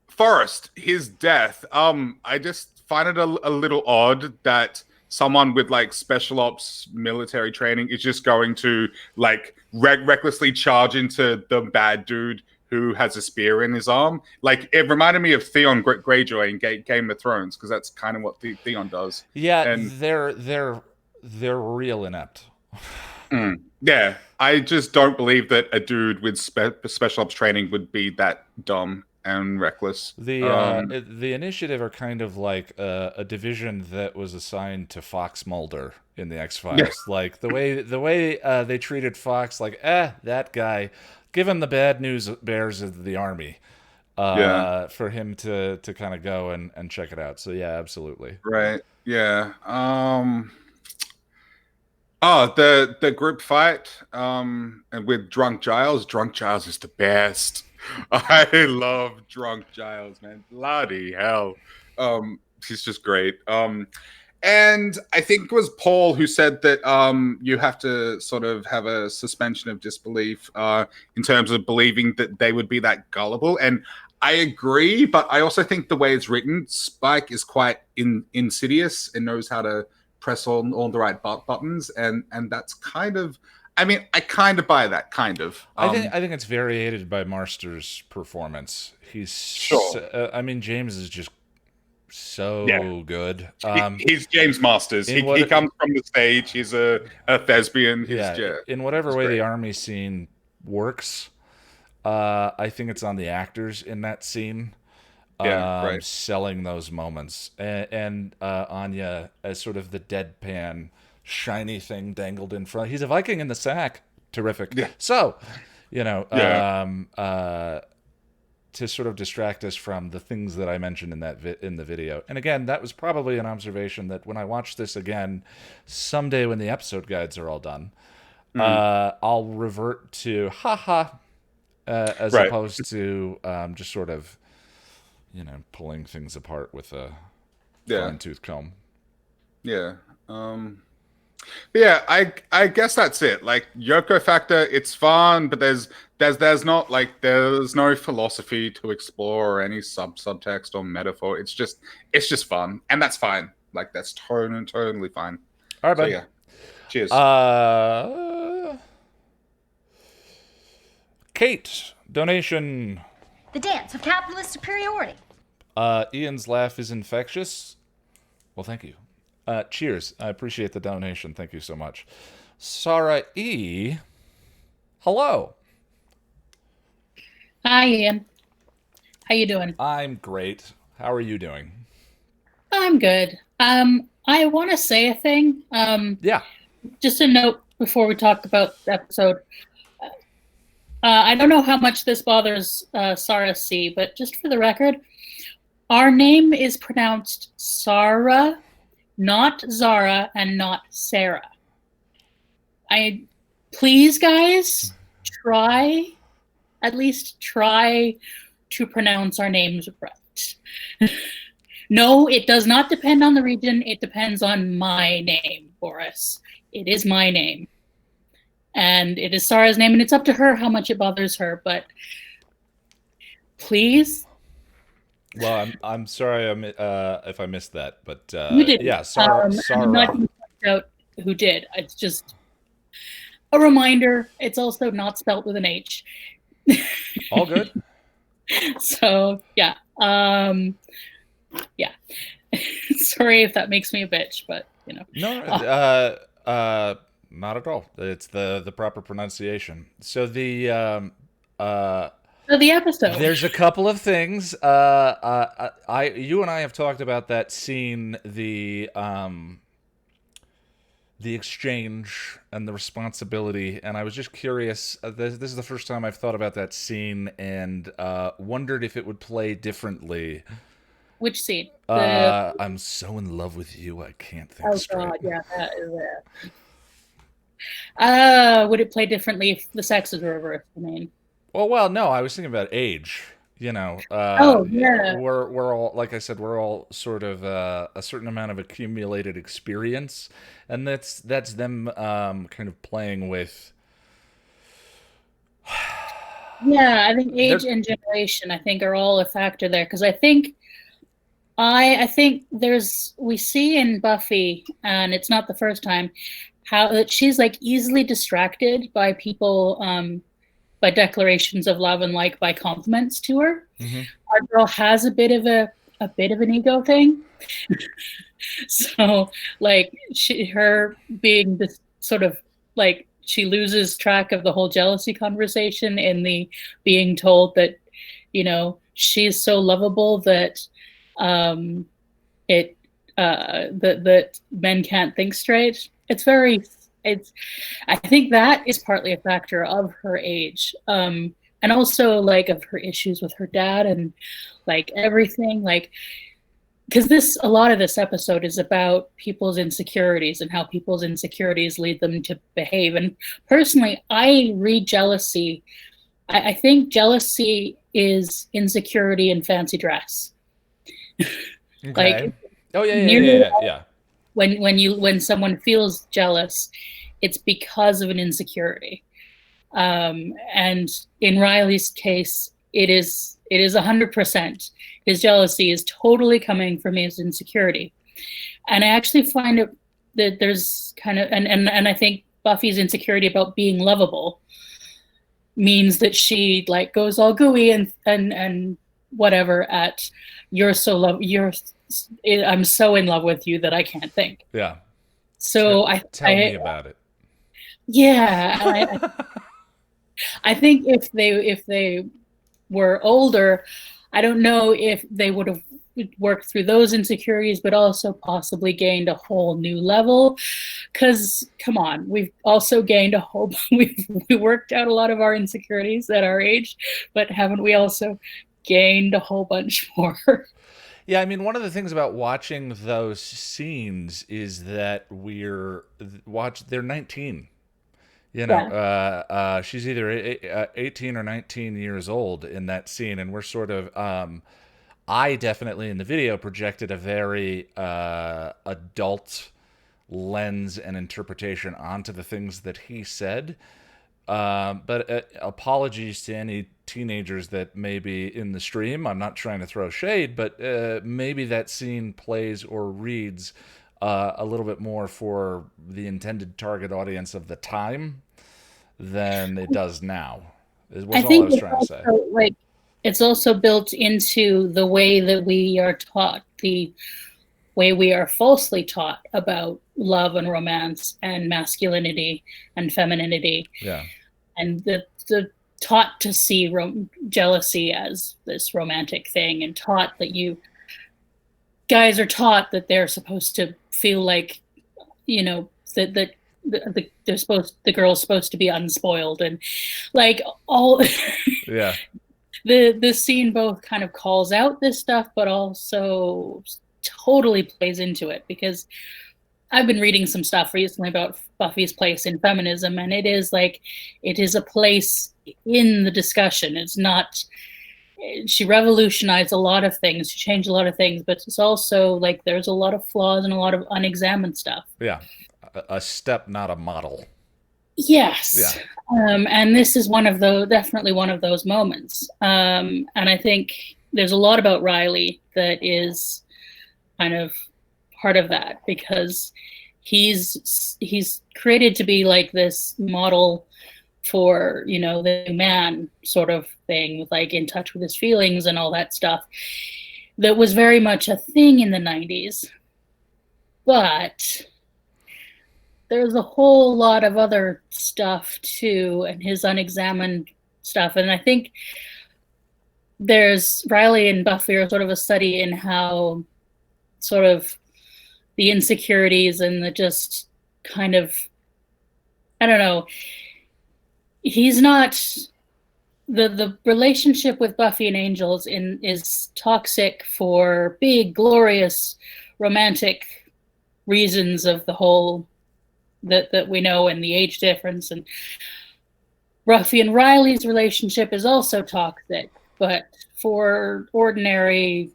Forrest, his death. I just find it a little odd that someone with like special ops military training is just going to like recklessly charge into the bad dude who has a spear in his arm. Like, it reminded me of Theon Greyjoy in Game of Thrones, because that's kind of what Theon does. Yeah, and they're real inept. Yeah, I just don't believe that a dude with special ops training would be that dumb and reckless. The Initiative are kind of like a division that was assigned to Fox Mulder in the X-Files. Yeah. Like the way they treated Fox, like, that guy, give him the bad news bears of the army, for him to kind of go and check it out. So yeah, absolutely. Right. Yeah. Oh, the group fight and with Drunk Giles. Drunk Giles is the best. I love Drunk Giles, man. Bloody hell. He's just great. And I think it was Paul who said that you have to sort of have a suspension of disbelief in terms of believing that they would be that gullible. And I agree, but I also think the way it's written, Spike is quite insidious and knows how to press on all the right buttons, and that's kind of, I mean, I kind of buy that, kind of. I think it's variated by Marster's performance. He's I mean, James is just so good. He's James Masters. He comes from the stage. He's a thespian. In whatever way the army scene works, I think it's on the actors in that scene. right. selling those moments, and Anya as sort of the deadpan, shiny thing dangled in front. He's a Viking in the sack. Terrific. Yeah. So, Yeah. to sort of distract us from the things that I mentioned in in the video. And again, that was probably an observation that when I watch this again, someday when the episode guides are all done, I'll revert to haha, as Right. opposed to just sort of, pulling things apart with a fine tooth comb. Yeah. Yeah, I guess that's it. Like Yoko Factor, it's fun, but there's not like there's no philosophy to explore or any subtext or metaphor. It's just fun, and that's fine. Like that's totally fine. All right, so bud. yeah. Cheers. Kate, donation. The dance of capitalist superiority. Ian's laugh is infectious. Well, thank you. Cheers. I appreciate the donation. Thank you so much. Sarah E. Hello. Hi, Ian. How you doing? I'm great. How are you doing? I'm good. I want to say a thing. Yeah. Just a note before we talk about the episode. I don't know how much this bothers Sarah C, but just for the record, our name is pronounced Sarah, not Zara, and not Sarah. Please, guys, at least try to pronounce our names right. No, it does not depend on the region. It depends on my name, Boris. It is my name. And it is Sarah's name, and it's up to her how much it bothers her, but please. Well, I'm sorry if I missed that, but You did. yeah, Sarah. I'm not going to point out who did. It's just a reminder. It's also not spelt with an H. All good. So yeah, yeah. Sorry if that makes me a bitch, but No, not at all. It's the proper pronunciation. So the episode. There's a couple of things. You and I have talked about that scene, the exchange and the responsibility, and I was just curious. This is the first time I've thought about that scene and wondered if it would play differently. Which scene? I'm so in love with you, I can't think straight. God, yeah, that is it. Would it play differently if the sexes were reversed? I mean. Well, no, I was thinking about age. Yeah. We're all, like I said, we're all sort of a certain amount of accumulated experience, and that's them kind of playing with. Yeah, I think age and generation, I think, are all a factor there, because I think we see in Buffy, and it's not the first time, how that she's like easily distracted by people. By declarations of love and by compliments to her. Mm-hmm. Our girl has a bit of an ego thing. So her being this sort of she loses track of the whole jealousy conversation in the being told that, she's so lovable that that men can't think straight. I think that is partly a factor of her age, and also of her issues with her dad and everything, because a lot of this episode is about people's insecurities and how people's insecurities lead them to behave. And personally, I read jealousy. I think jealousy is insecurity in fancy dress. Okay. Yeah. When someone feels jealous, it's because of an insecurity. And in Riley's case, it is 100%. His jealousy is totally coming from his insecurity. And I actually find it that there's kind of, and I think Buffy's insecurity about being lovable means that she goes all gooey and whatever at I'm so in love with you that I can't think. Yeah. So tell me about it. Yeah. I think if they were older, I don't know if they would have worked through those insecurities, but also possibly gained a whole new level. Because, come on, we've also gained a whole, we worked out a lot of our insecurities at our age, but haven't we also gained a whole bunch more? Yeah, I mean, one of the things about watching those scenes is that they're 19. You know, she's either 18 or 19 years old in that scene, and we're sort of, I definitely in the video projected a very adult lens and interpretation onto the things that he said. But apologies to any teenagers that may be in the stream. I'm not trying to throw shade, but maybe that scene plays or reads a little bit more for the intended target audience of the time than it does now. Is I all think I was trying to say. like it's also built into the way that we are taught, the way we are falsely taught about love and romance and masculinity and femininity. Yeah. And the taught to see jealousy as this romantic thing, and taught that guys are taught that they're supposed to feel like, you know, that the girl's supposed to be unspoiled, and like all yeah. The scene both kind of calls out this stuff, but also totally plays into it, because I've been reading some stuff recently about Buffy's place in feminism, and it is a place in the discussion. It's not, she revolutionized a lot of things, she changed a lot of things, but it's also like there's a lot of flaws and a lot of unexamined stuff. Yeah. A step, not a model. Yes. Yeah. And this is definitely one of those moments. And I think there's a lot about Riley that is kind of part of that, because he's created to be like this model for, you know, the man sort of thing, with like in touch with his feelings and all that stuff that was very much a thing in the 90s. But there's a whole lot of other stuff too, and his unexamined stuff. And I think there's Riley and Buffy are sort of a study in how sort of the insecurities and the just kind of, I don't know, he's not, the relationship with Buffy and Angel is toxic for big, glorious, romantic reasons of the whole that we know, and the age difference. And Buffy and Riley's relationship is also toxic, but for ordinary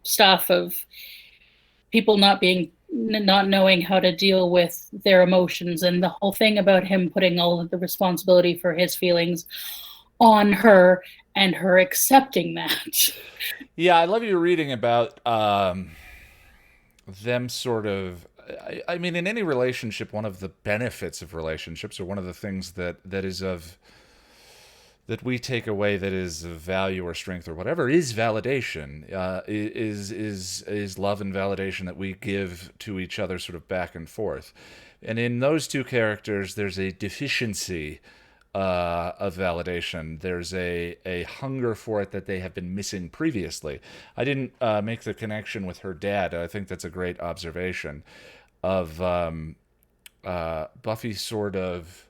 stuff of people not knowing how to deal with their emotions, and the whole thing about him putting all of the responsibility for his feelings on her and her accepting that. Yeah, I love you reading about them sort of, I mean, in any relationship, one of the benefits of relationships, or one of the things that we take away that is of value or strength or whatever, is validation, is love and validation that we give to each other sort of back and forth. And in those two characters, there's a deficiency of validation. There's a hunger for it that they have been missing previously. I didn't make the connection with her dad. I think that's a great observation of Buffy sort of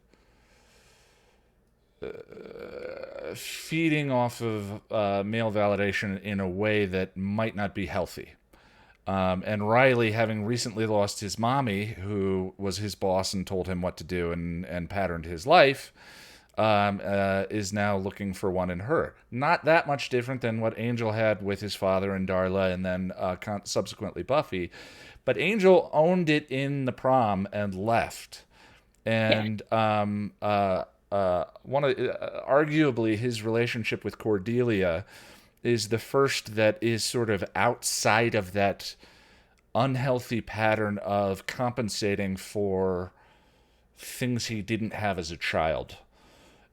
feeding off of male validation in a way that might not be healthy. And Riley, having recently lost his mommy, who was his boss and told him what to do and patterned his life, is now looking for one in her. Not that much different than what Angel had with his father and Darla, and then subsequently Buffy. But Angel owned it in the prom and left. And one of arguably his relationship with Cordelia is the first that is sort of outside of that unhealthy pattern of compensating for things he didn't have as a child.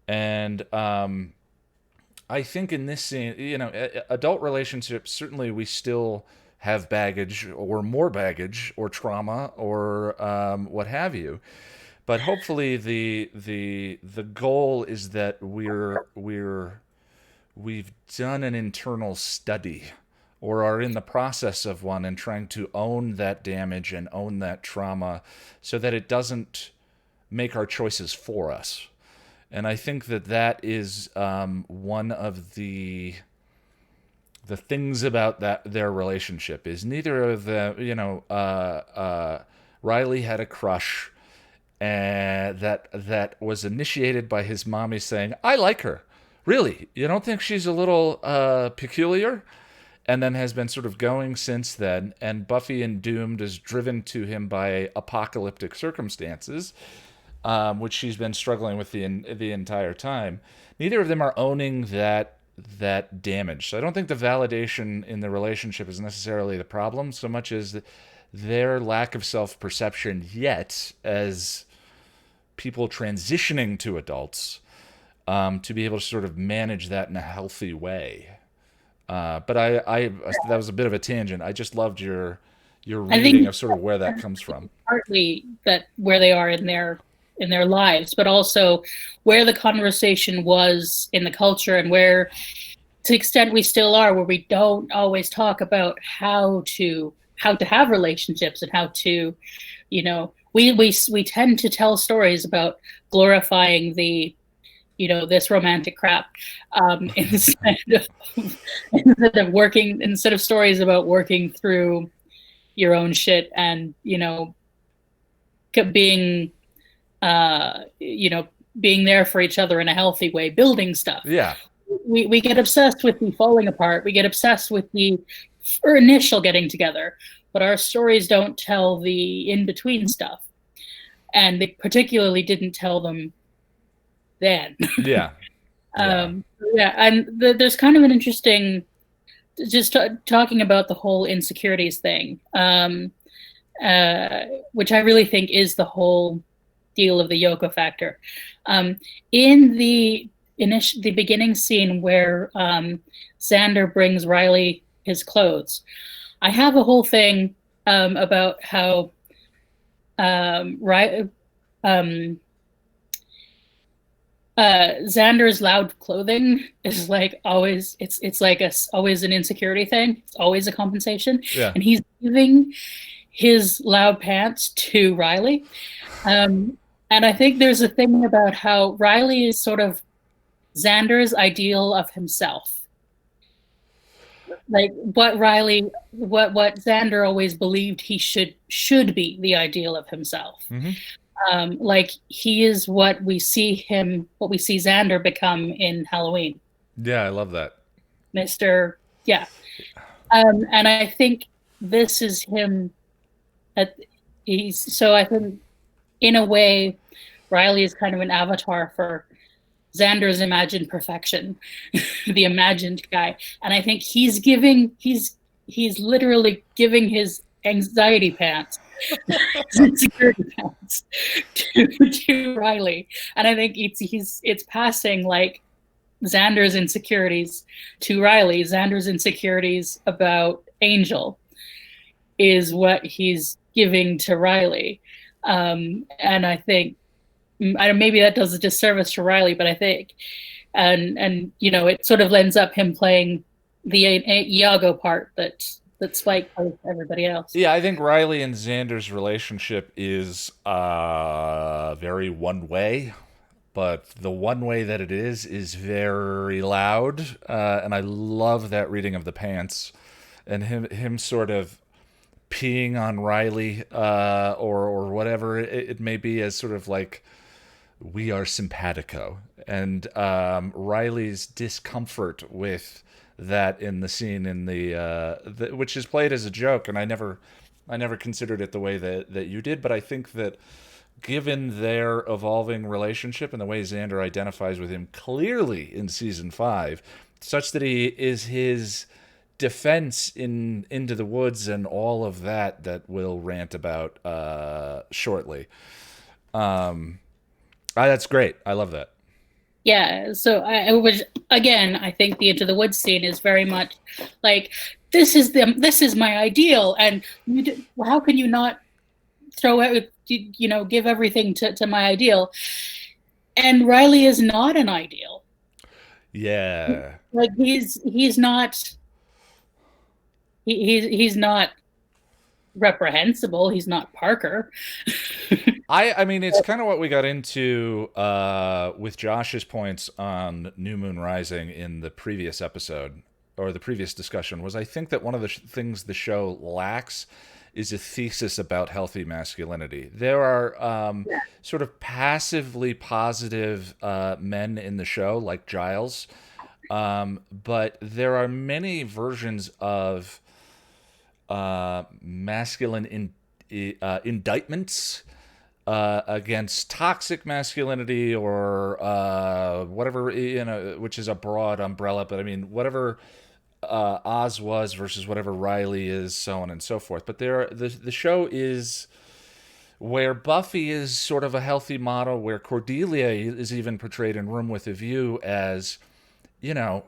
And I think in this scene, you know, adult relationships, certainly we still have baggage or more baggage or trauma or what have you. But hopefully the goal is that we're we've done an internal study or are in the process of one and trying to own that damage and own that trauma so that it doesn't make our choices for us. And I think that that is one of the things about their relationship is neither of them, Riley had a crush that was initiated by his mommy saying, "I like her. Really? You don't think she's a little peculiar?" And then has been sort of going since then. And Buffy and Doomed is driven to him by apocalyptic circumstances, which she's been struggling with the entire time. Neither of them are owning that damage. So I don't think the validation in the relationship is necessarily the problem, so much as their lack of self-perception yet as people transitioning to adults, to be able to sort of manage that in a healthy way. But I that was a bit of a tangent. I just loved your reading of sort of where that comes from. Partly that where they are in their lives, but also where the conversation was in the culture and where, to the extent we still are, where we don't always talk about how to have relationships and how to, we tend to tell stories about glorifying the, this romantic crap, instead of stories about working through your own shit and, being, being there for each other in a healthy way, building stuff. Yeah. We get obsessed with the falling apart. We get obsessed with the initial getting together, but our stories don't tell the in-between stuff. And they particularly didn't tell them then. Yeah. And there's kind of an interesting, just talking about the whole insecurities thing, which I really think is the whole deal of the Yoko factor. In the beginning scene where Xander brings Riley his clothes, I have a whole thing about how Xander's loud clothing is like always, it's like always an insecurity thing. It's always a compensation. Yeah. And he's giving his loud pants to Riley. And I think there's a thing about how Riley is sort of Xander's ideal of himself. Like what Xander always believed he should be the ideal of himself. Mm-hmm. Like he is what we see Xander become in Halloween. Yeah, I love that. Yeah. And I think this is him. So I think in a way, Riley is kind of an avatar for Xander's imagined perfection, the imagined guy. And I think he's literally giving his anxiety pants, his insecurity pants to Riley. And I think it's passing like Xander's insecurities to Riley. Xander's insecurities about Angel is what he's giving to Riley. And I think maybe that does a disservice to Riley, but I think, and it sort of ends up him playing the Iago part that Spike plays everybody else. Yeah, I think Riley and Xander's relationship is very one way, but the one way that it is very loud, and I love that reading of the pants, and him sort of peeing on Riley, or whatever it may be, as sort of like, we are simpatico, and Riley's discomfort with that in the scene in the which is played as a joke, and I never considered it the way that you did, but I think that given their evolving relationship and the way Xander identifies with him clearly in season 5, such that he is his defense in Into the Woods and all of that we'll rant about shortly. That's great. I love that. Yeah, so I think the Into the Woods scene is very much like, this is my ideal, and how can you not throw out, give everything to my ideal? And Riley is not an ideal. Yeah. Like he's not he's not reprehensible. He's not Parker. I mean, it's kind of what we got into with Josh's points on New Moon Rising in the previous episode, or the previous discussion, was I think that one of the things the show lacks is a thesis about healthy masculinity. There are sort of passively positive men in the show, like Giles, but there are many versions of masculine indictments against toxic masculinity, or whatever, which is a broad umbrella, but I mean, whatever Oz was versus whatever Riley is, so on and so forth. But the show is where Buffy is sort of a healthy model, where Cordelia is even portrayed in Room with a View as, the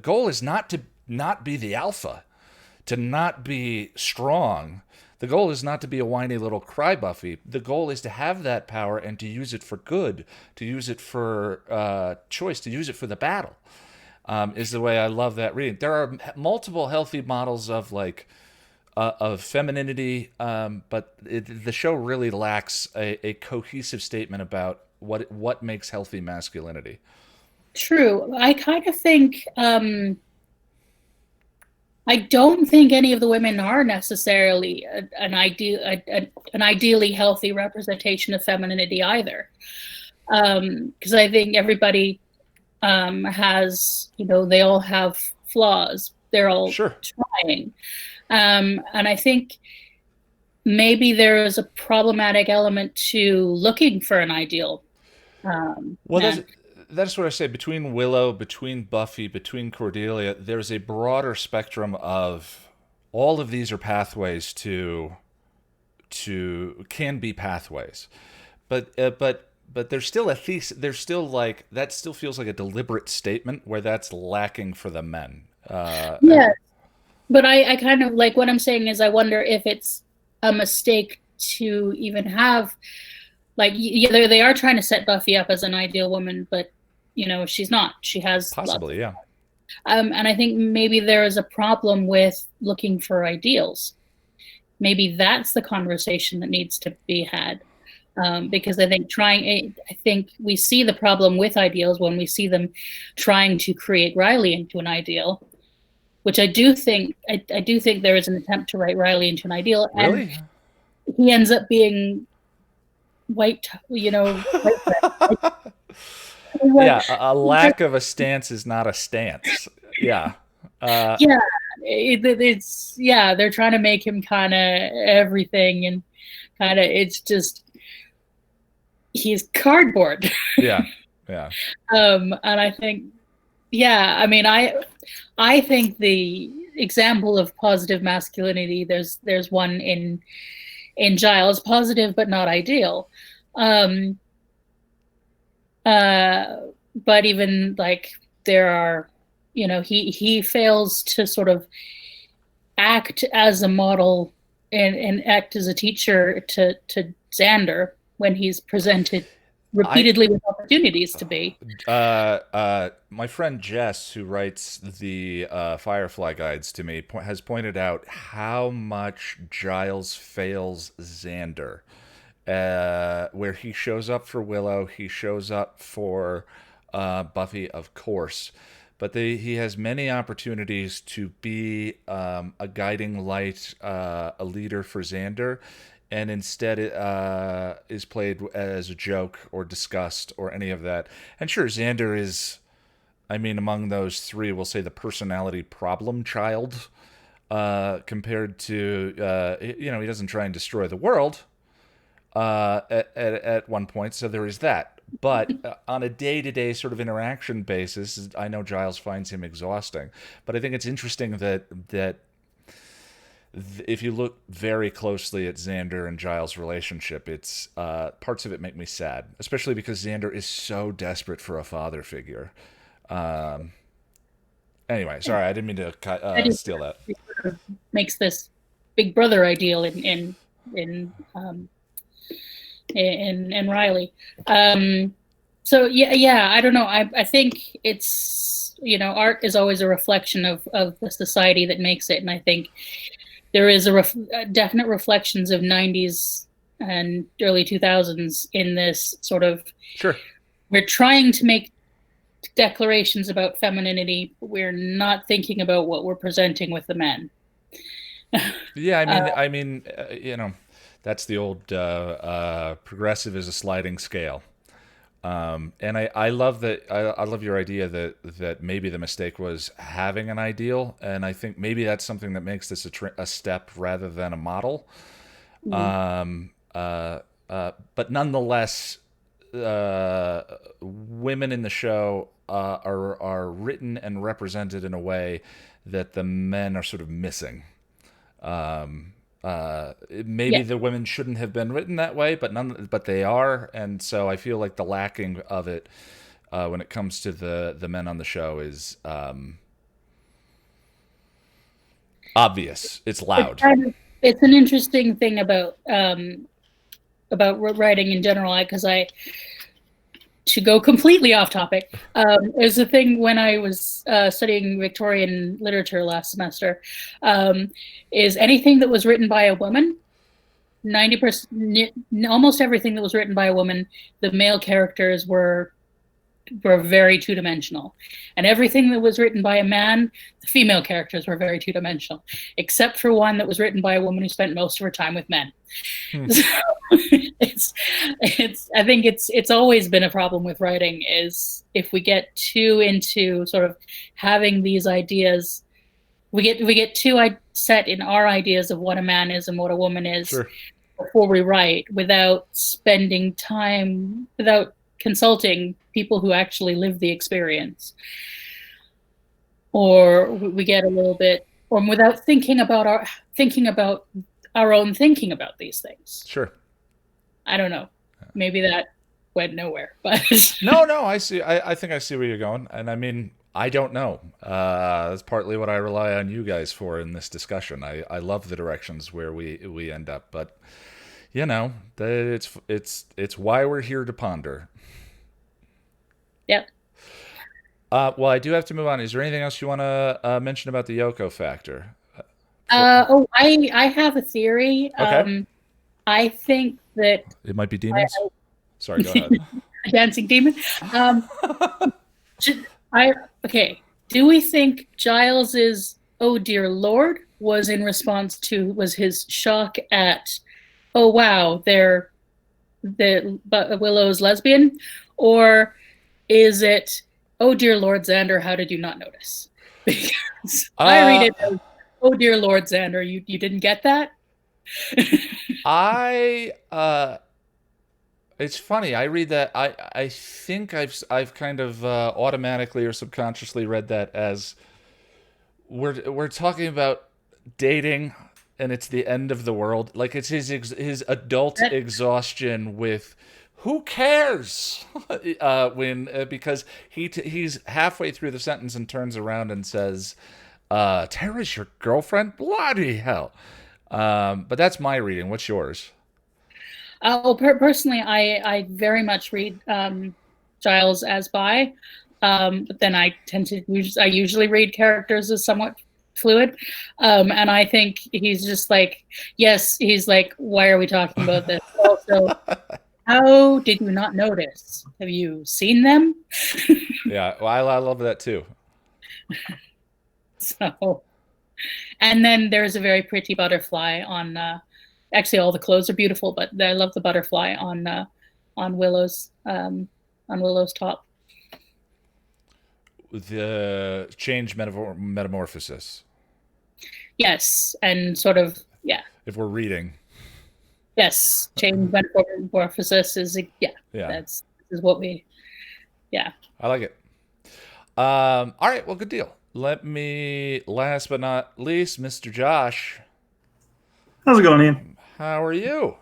goal is not to not be the alpha, to not be strong. The goal is not to be a whiny little cry Buffy. The goal is to have that power and to use it for good, to use it for choice, to use it for the battle. Is the way I love that reading. There are multiple healthy models of of femininity, but the show really lacks a cohesive statement about what makes healthy masculinity. True. I kind of think I don't think any of the women are necessarily an ideally healthy representation of femininity either, because I think everybody has, they all have flaws. They're all trying, and I think maybe there is a problematic element to looking for an ideal. Well, that's what I say. Between Willow, between Buffy, between Cordelia, there's a broader spectrum of all of these are pathways to can be pathways, but there's still a thesis. There's still that still feels like a deliberate statement where that's lacking for the men. Yeah, but I kind of like what I'm saying is I wonder if it's a mistake to even have they are trying to set Buffy up as an ideal woman, but she's not. She has possibly love. And I think maybe there is a problem with looking for ideals. Maybe that's the conversation that needs to be had, because I think we see the problem with ideals when we see them trying to create Riley into an ideal, which I do think there is an attempt to write Riley into an ideal, really? And he ends up being white, yeah, a lack of a stance is not a stance. Yeah. They're trying to make him kind of everything, and kind of it's just he's cardboard. Yeah. And I think, I mean, I think the example of positive masculinity, there's one in Giles, positive but not ideal. But even there are, he fails to sort of act as a model and act as a teacher to Xander when he's presented repeatedly with opportunities to be. My friend Jess, who writes the Firefly guides to me, has pointed out how much Giles fails Xander. Where he shows up for Willow, he shows up for Buffy, of course, but he has many opportunities to be a guiding light, a leader for Xander, and instead is played as a joke or disgust or any of that. And sure, Xander is, among those three, we'll say the personality problem child, compared to, he doesn't try and destroy the world at one point, so there is that. But on a day-to-day sort of interaction basis, I know Giles finds him exhausting. But I think it's interesting that if you look very closely at Xander and Giles' relationship, it's parts of it make me sad, especially because Xander is so desperate for a father figure. Anyway, sorry, I didn't mean to steal that. Makes this big brother ideal in Riley. So yeah, I don't know. I think it's, art is always a reflection of the society that makes it, and I think there is definite reflections of 90s and early 2000s in this sort of. Sure. We're trying to make declarations about femininity, but we're not thinking about what we're presenting with the men. Yeah, I mean, that's the old progressive is a sliding scale. And I love that. I love your idea that maybe the mistake was having an ideal, and I think maybe that's something that makes this a step rather than a model. But nonetheless, women in the show are written and represented in a way that the men are sort of missing. Maybe the women shouldn't have been written that way, but they are, and so I feel like the lacking of it when it comes to the men on the show is obvious. It's loud. It's an interesting thing about writing in general, because to go completely off topic, there's a thing when I was studying Victorian literature last semester, is anything that was written by a woman, 90%, almost everything that was written by a woman, the male characters were very two-dimensional, and everything that was written by a man, the female characters were very two-dimensional, except for one that was written by a woman who spent most of her time with men. So I think it's always been a problem with writing, is if we get too into sort of having these ideas, we get too set in our ideas of what a man is and what a woman is. Sure. Before we write, without spending time, without consulting people who actually live the experience, or we get a little bit, or without thinking about our own thinking about these things. Sure. I don't know. Maybe that went nowhere, but no, I see. I think I see where you're going, and I mean, I don't know. That's partly what I rely on you guys for in this discussion. I love the directions where we end up, but it's why we're here to ponder. Yep. Well, I do have to move on. Is there anything else you want to mention about the Yoko factor? I have a theory. Okay. I think that it might be demons. Sorry, go ahead. A dancing demon. Do we think Giles's "Oh dear Lord" was his shock at, oh wow, Willow's lesbian, or is it, oh dear Lord Xander, how did you not notice? Because I read it as, oh dear Lord Xander, you didn't get that? It's funny. I read that. I think I've kind of automatically or subconsciously read that as we're talking about dating, and it's the end of the world. Like it's his adult exhaustion with who cares because he's halfway through the sentence and turns around and says, "Tara's your girlfriend? Bloody hell!" But that's my reading. What's yours? Personally, I very much read Giles as bi, but then I usually read characters as somewhat fluid, and I think he's just like, yes, he's like, why are we talking about this? Also, how did you not notice? Have you seen them? Yeah, well, I love that too. So, and then there's a very pretty butterfly on. Actually, all the clothes are beautiful, but I love the butterfly on Willow's top. The change metamorphosis. Yes, and sort of If we're reading. Yes, change metamorphosis is This is what we. Yeah. I like it. All right. Well, good deal. Let me, last but not least, Mr. Josh. How's it going, Ian? How are you?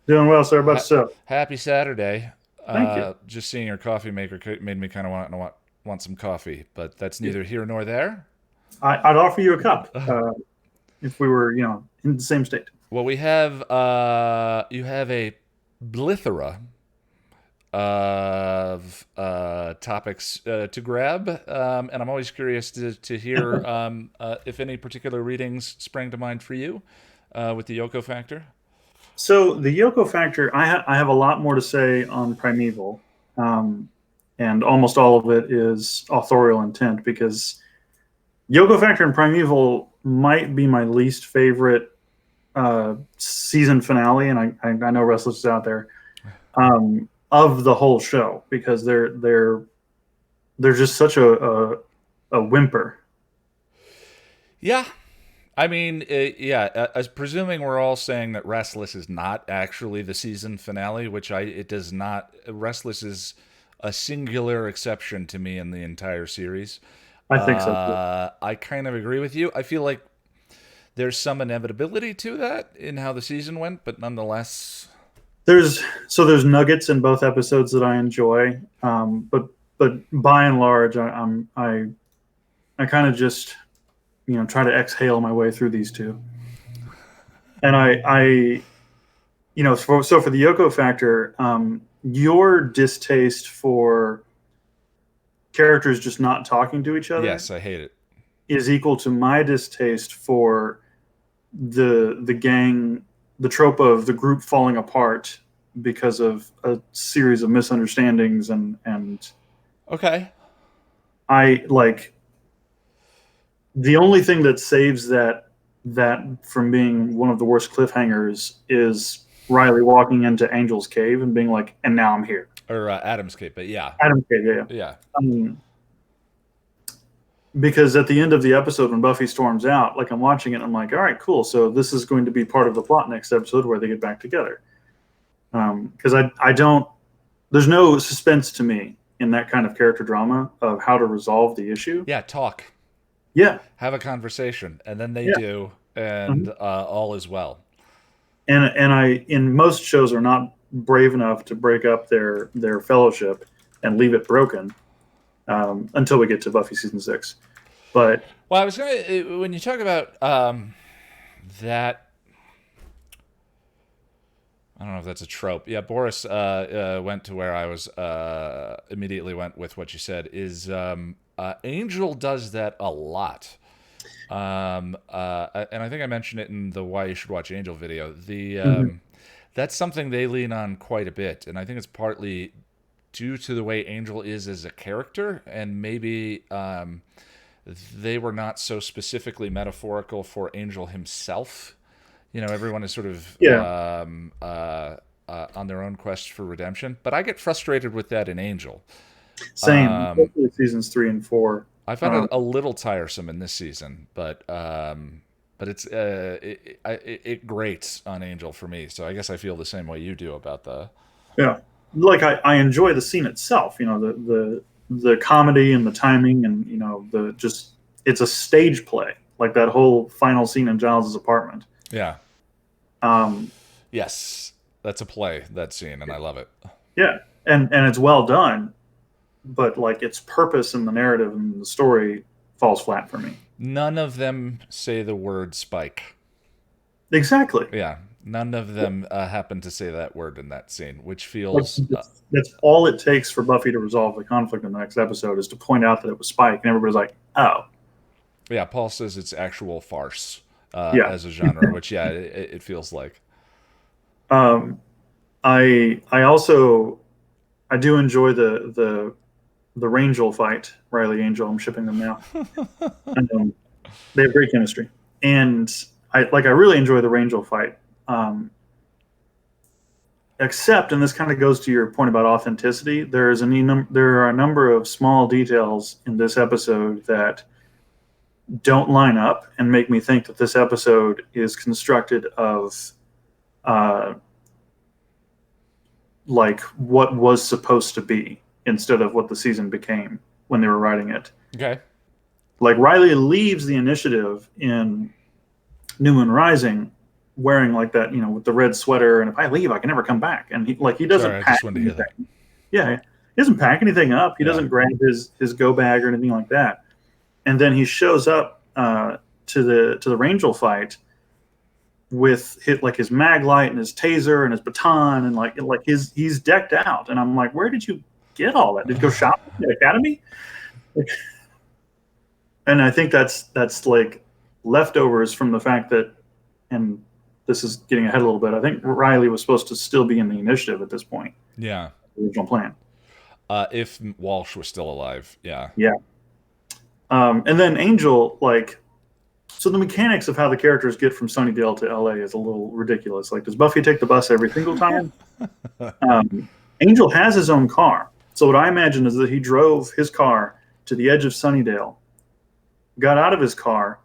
Doing well, sir. About yourself? Happy Saturday. Thank you. Just seeing your coffee maker made me kind of want some coffee, but that's neither here nor there. I'd offer you a cup if we were, in the same state. Well, we have you have a plethora of topics to grab, and I'm always curious to hear if any particular readings sprang to mind for you with the Yoko factor. So the Yoko factor, I have a lot more to say on Primeval, and almost all of it is authorial intent, because Yoko factor and Primeval might be my least favorite season finale, and I know Restless is out there, of the whole show, because they're just such a whimper. Yeah. I mean, as presuming we're all saying that Restless is not actually the season finale, which it does not. Restless is a singular exception to me in the entire series. I think so too. I kind of agree with you. I feel like there's some inevitability to that in how the season went, but nonetheless, there's nuggets in both episodes that I enjoy, but by and large, I kind of just try to exhale my way through these two. And for the Yoko factor, your distaste for characters just not talking to each other, yes, I hate it, is equal to my distaste for the gang, the trope of the group falling apart because of a series of misunderstandings and okay. I like the only thing that saves that from being one of the worst cliffhangers is Riley walking into Angel's cave and being like, "And now I'm here." Or Adam's cave, but yeah. Adam's cave, yeah. Because at the end of the episode, when Buffy storms out, like I'm watching it, I'm like, all right, cool. So this is going to be part of the plot next episode where they get back together. Because I don't, there's no suspense to me in that kind of character drama of how to resolve the issue. Yeah, talk. Yeah. Have a conversation, and then they do, and all is well. And I, in most shows, are not brave enough to break up their fellowship and leave it broken until we get to Buffy season 6. But well, I was gonna, when you talk about that, I don't know if that's a trope. Yeah, Boris went to where I was immediately went with what you said. Is Angel does that a lot. And I think I mentioned it in the Why You Should Watch Angel video. That's something they lean on quite a bit, and I think it's partly due to the way Angel is as a character, and maybe they were not so specifically metaphorical for Angel himself. Everyone is sort of on their own quest for redemption, but I get frustrated with that in Angel. Same, especially seasons 3 and 4. I found it a little tiresome in this season, but it's it grates on Angel for me. So I guess I feel the same way you do about the. Yeah, like I enjoy the scene itself. The comedy and the timing, and it's a stage play, like that whole final scene in Giles' apartment. Yeah. Yes, that's a play, that scene, and I love it. Yeah, and it's well done, but like its purpose in the narrative and the story falls flat for me. None of them say the word Spike. Exactly. Yeah, none of them happen to say that word in that scene, which feels... That's all it takes for Buffy to resolve the conflict in the next episode, is to point out that it was Spike, and everybody's like, oh. Yeah, Paul says it's actual farce as a genre, which, it feels like. I also do enjoy the Rangel fight, Riley Angel. I'm shipping them now. And, they have great chemistry, and I really enjoy the Rangel fight. Except, and this kind of goes to your point about authenticity, there are a number of small details in this episode that don't line up and make me think that this episode is constructed of like what was supposed to be instead of what the season became when they were writing it. Okay. Like Riley leaves the initiative in New Moon Rising wearing like that, with the red sweater, and if I leave, I can never come back. And he doesn't pack anything. Yeah, he doesn't pack anything up. He doesn't grab his go bag or anything like that. And then he shows up to the Rangel fight, with his mag light and his taser and his baton and he's decked out, and I'm like, where did you get all that? Did you go shopping at the academy? And I think that's like leftovers from the fact that, and this is getting ahead a little bit, I think Riley was supposed to still be in the initiative at this point. Yeah. The original plan. If Walsh was still alive, yeah. Yeah. And then Angel, so the mechanics of how the characters get from Sunnydale to LA is a little ridiculous. Like, does Buffy take the bus every single time? Angel has his own car. So what I imagine is that he drove his car to the edge of Sunnydale, got out of his car,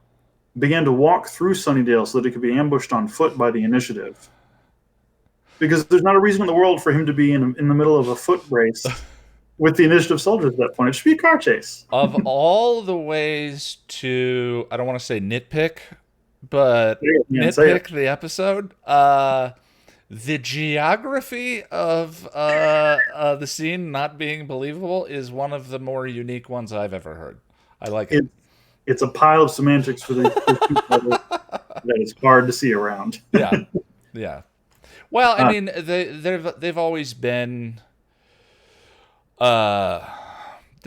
began to walk through Sunnydale so that he could be ambushed on foot by the initiative. Because there's not a reason in the world for him to be in the middle of a foot race with the initiative soldiers at that point. It should be a car chase. Of all the ways to, I don't want to say nitpick, but nitpick the episode, the geography of the scene not being believable is one of the more unique ones I've ever heard. I like it. It's a pile of semantics for the that is hard to see around. Yeah, yeah. Well, I mean, they've always been. The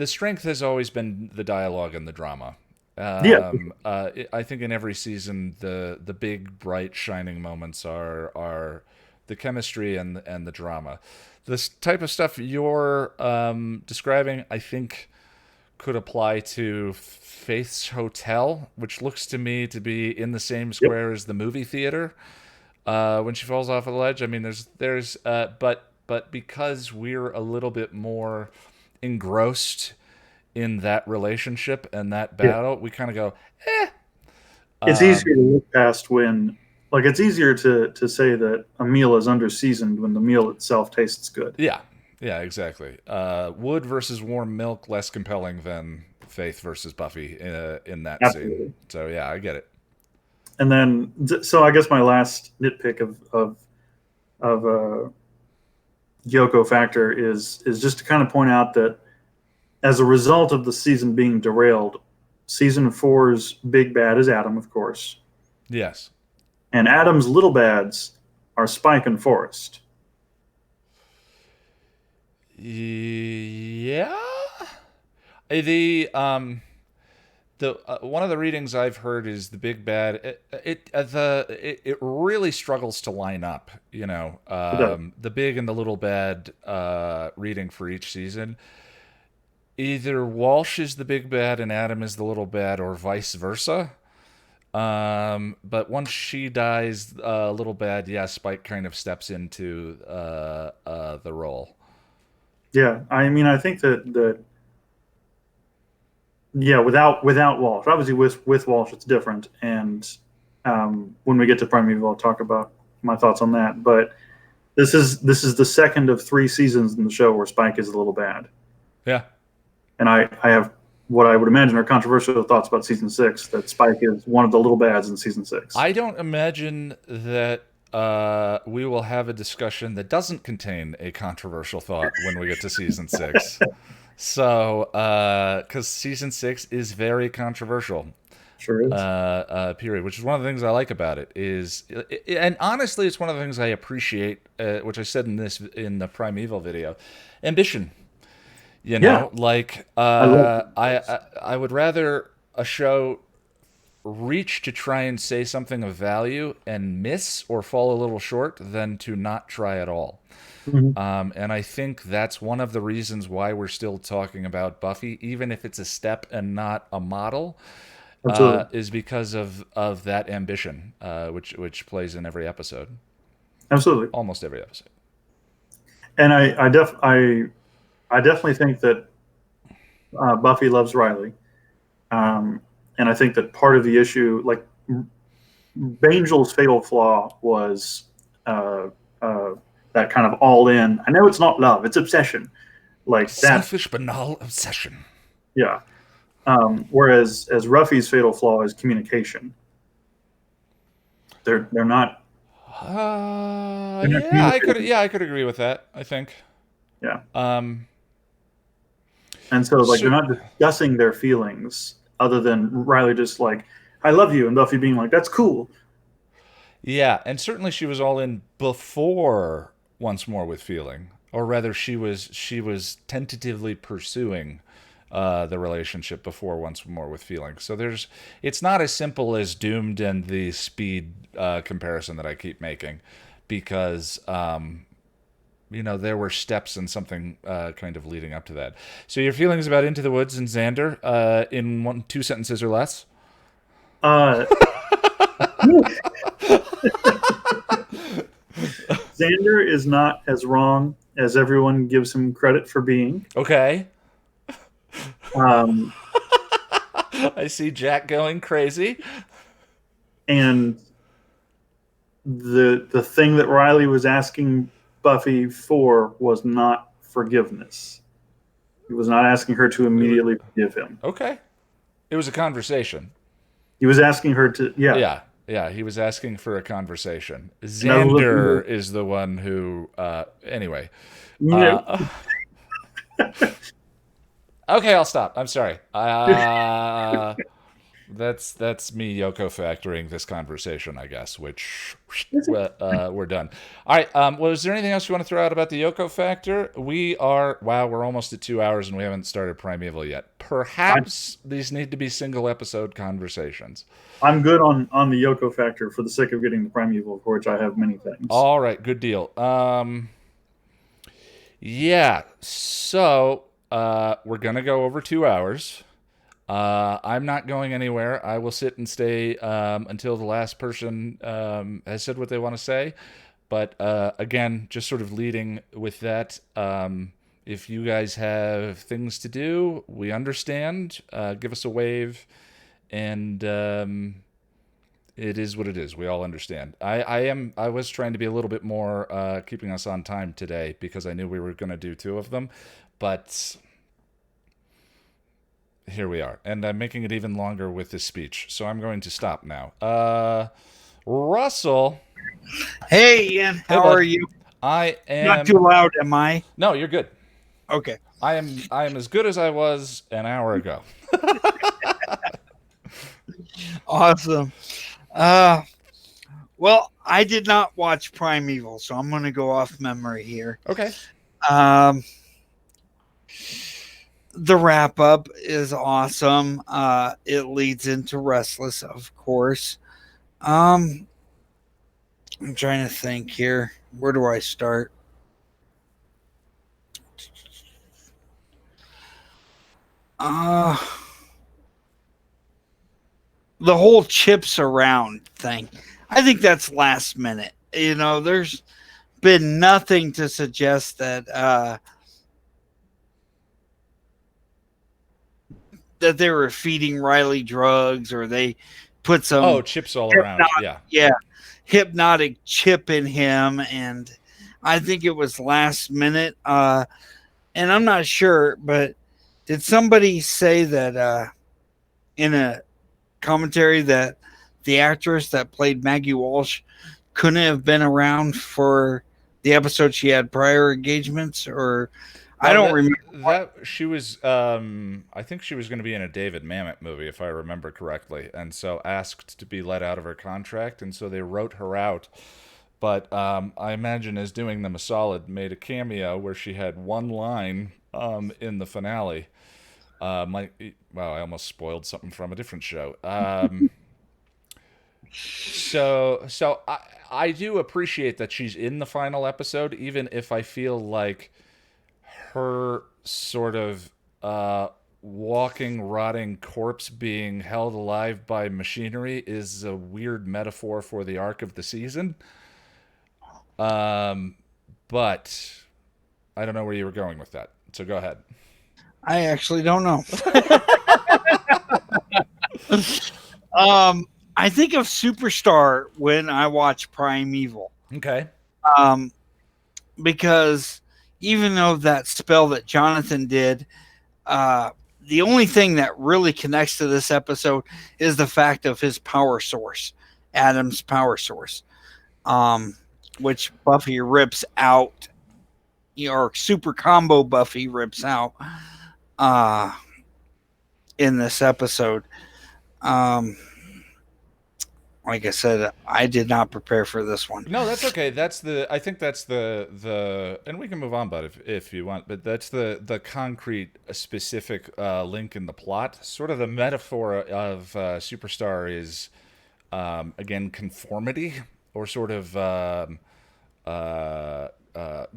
strength has always been the dialogue and the drama. I think in every season, the big, bright, shining moments are the chemistry and the drama. This type of stuff you're describing, I think, could apply to Faith's Hotel, which looks to me to be in the same square as the movie theater when she falls off a ledge. I mean, but because we're a little bit more engrossed in that relationship and that battle, we kind of go, eh. It's easier to look past when, it's easier to say that a meal is under-seasoned when the meal itself tastes good. Yeah, yeah, exactly. Wood versus warm milk, less compelling than Faith versus Buffy in that scene. So yeah, I get it. And then, so I guess my last nitpick of Yoko factor is just to kind of point out that as a result of the season being derailed, season 4's big bad is Adam, of course. Yes. And Adam's little bads are Spike and Forrest. Yeah. The one of the readings I've heard is the big bad. It really struggles to line up. The big and the little bad reading for each season. Either Walsh is the big bad and Adam is the little bad, or vice versa. But once she dies, little bad, Spike kind of steps into the role. Yeah, I mean, I think that without Walsh, obviously with Walsh it's different, and when we get to Primeval, I'll talk about my thoughts on that. But this is the second of 3 seasons in the show where Spike is a little bad. Yeah, and I have what I would imagine are controversial thoughts about season 6. That Spike is one of the little bads in season 6. I don't imagine that we will have a discussion that doesn't contain a controversial thought when we get to season 6. So, because season 6 is very controversial. Sure is. Period. Which is one of the things I like about it. And honestly, it's one of the things I appreciate, which I said in the Primeval video, ambition. I would rather a show reach to try and say something of value and miss or fall a little short than to not try at all. Mm-hmm. And I think that's one of the reasons why we're still talking about Buffy, even if it's a step and not a model, is because of that ambition, which plays in every episode. Absolutely, almost every episode. And I definitely think that Buffy loves Riley, and I think that part of the issue, Bangel's fatal flaw, was that kind of all-in. I know it's not love; it's obsession. Selfish, banal obsession. Yeah. Whereas Ruffy's fatal flaw is communication. They're not. I could agree with that. I think. Yeah. And so they're not discussing their feelings, other than Riley just I love you, and Buffy being like, that's cool. Yeah, and certainly she was all in before Once More with Feeling, or rather, she was tentatively pursuing the relationship before Once More with Feeling. So it's not as simple as Doomed and the Speed comparison that I keep making, because there were steps and something kind of leading up to that. So your feelings about Into the Woods and Xander in 2 sentences or less? Xander is not as wrong as everyone gives him credit for being. Okay. Um, I see Jack going crazy. And the thing that Riley was asking Buffy for was not forgiveness. He was not asking her to immediately forgive him. Okay. It was a conversation. He was asking her to, Yeah, he was asking for a conversation. Xander is the one who, anyway. Okay, I'll stop. I'm sorry. That's me Yoko factoring this conversation, I guess, which we're done. All right. Well, is there anything else you want to throw out about the Yoko factor? We're almost at 2 hours and we haven't started Primeval yet. Perhaps these need to be single episode conversations. I'm good on the Yoko factor for the sake of getting the Primeval, for which I have many things. All right, good deal. Yeah, so we're going to go over 2 hours. I'm not going anywhere. I will sit and stay until the last person has said what they want to say. But again, just sort of leading with that, if you guys have things to do, we understand. Give us a wave. And it is what it is. We all understand. I was trying to be a little bit more keeping us on time today because I knew we were going to do 2 of them. But here we are. And I'm making it even longer with this speech. So I'm going to stop now. Russell. Hey, Ian. How are you? I am... Not too loud, am I? No, you're good. Okay. I am as good as I was an hour ago. Awesome. Well, I did not watch Primeval, so I'm going to go off memory here. Okay. The wrap up is awesome. It leads into Restless, of course. I'm trying to think here. Where do I start? The whole chips around thing. I think that's last minute. There's been nothing to suggest that that they were feeding Riley drugs or they put some chips all around. Yeah. Hypnotic chip in him, and I think it was last minute. And I'm not sure, but did somebody say that in a commentary that the actress that played Maggie Walsh couldn't have been around for the episode she had prior engagements? Or I don't remember that she was. I think she was going to be in a David Mamet movie, if I remember correctly, and so asked to be let out of her contract, and so they wrote her out. But I imagine as doing them a solid, made a cameo where she had one line in the finale. I almost spoiled something from a different show. So I do appreciate that she's in the final episode, even if I feel like her sort of walking, rotting corpse being held alive by machinery is a weird metaphor for the arc of the season. But I don't know where you were going with that, so go ahead. I actually don't know. I think of Superstar when I watch Primeval. Okay. Because even though that spell that Jonathan did, the only thing that really connects to this episode is the fact of his power source, Adam's power source, which Buffy rips out, or Super Combo Buffy rips out in this episode. like I said, I did not prepare for this one. No, that's okay. I think that's the and we can move on, bud, if you want. But that's the concrete, specific link in the plot. Sort of the metaphor of Superstar is, again, conformity, or sort of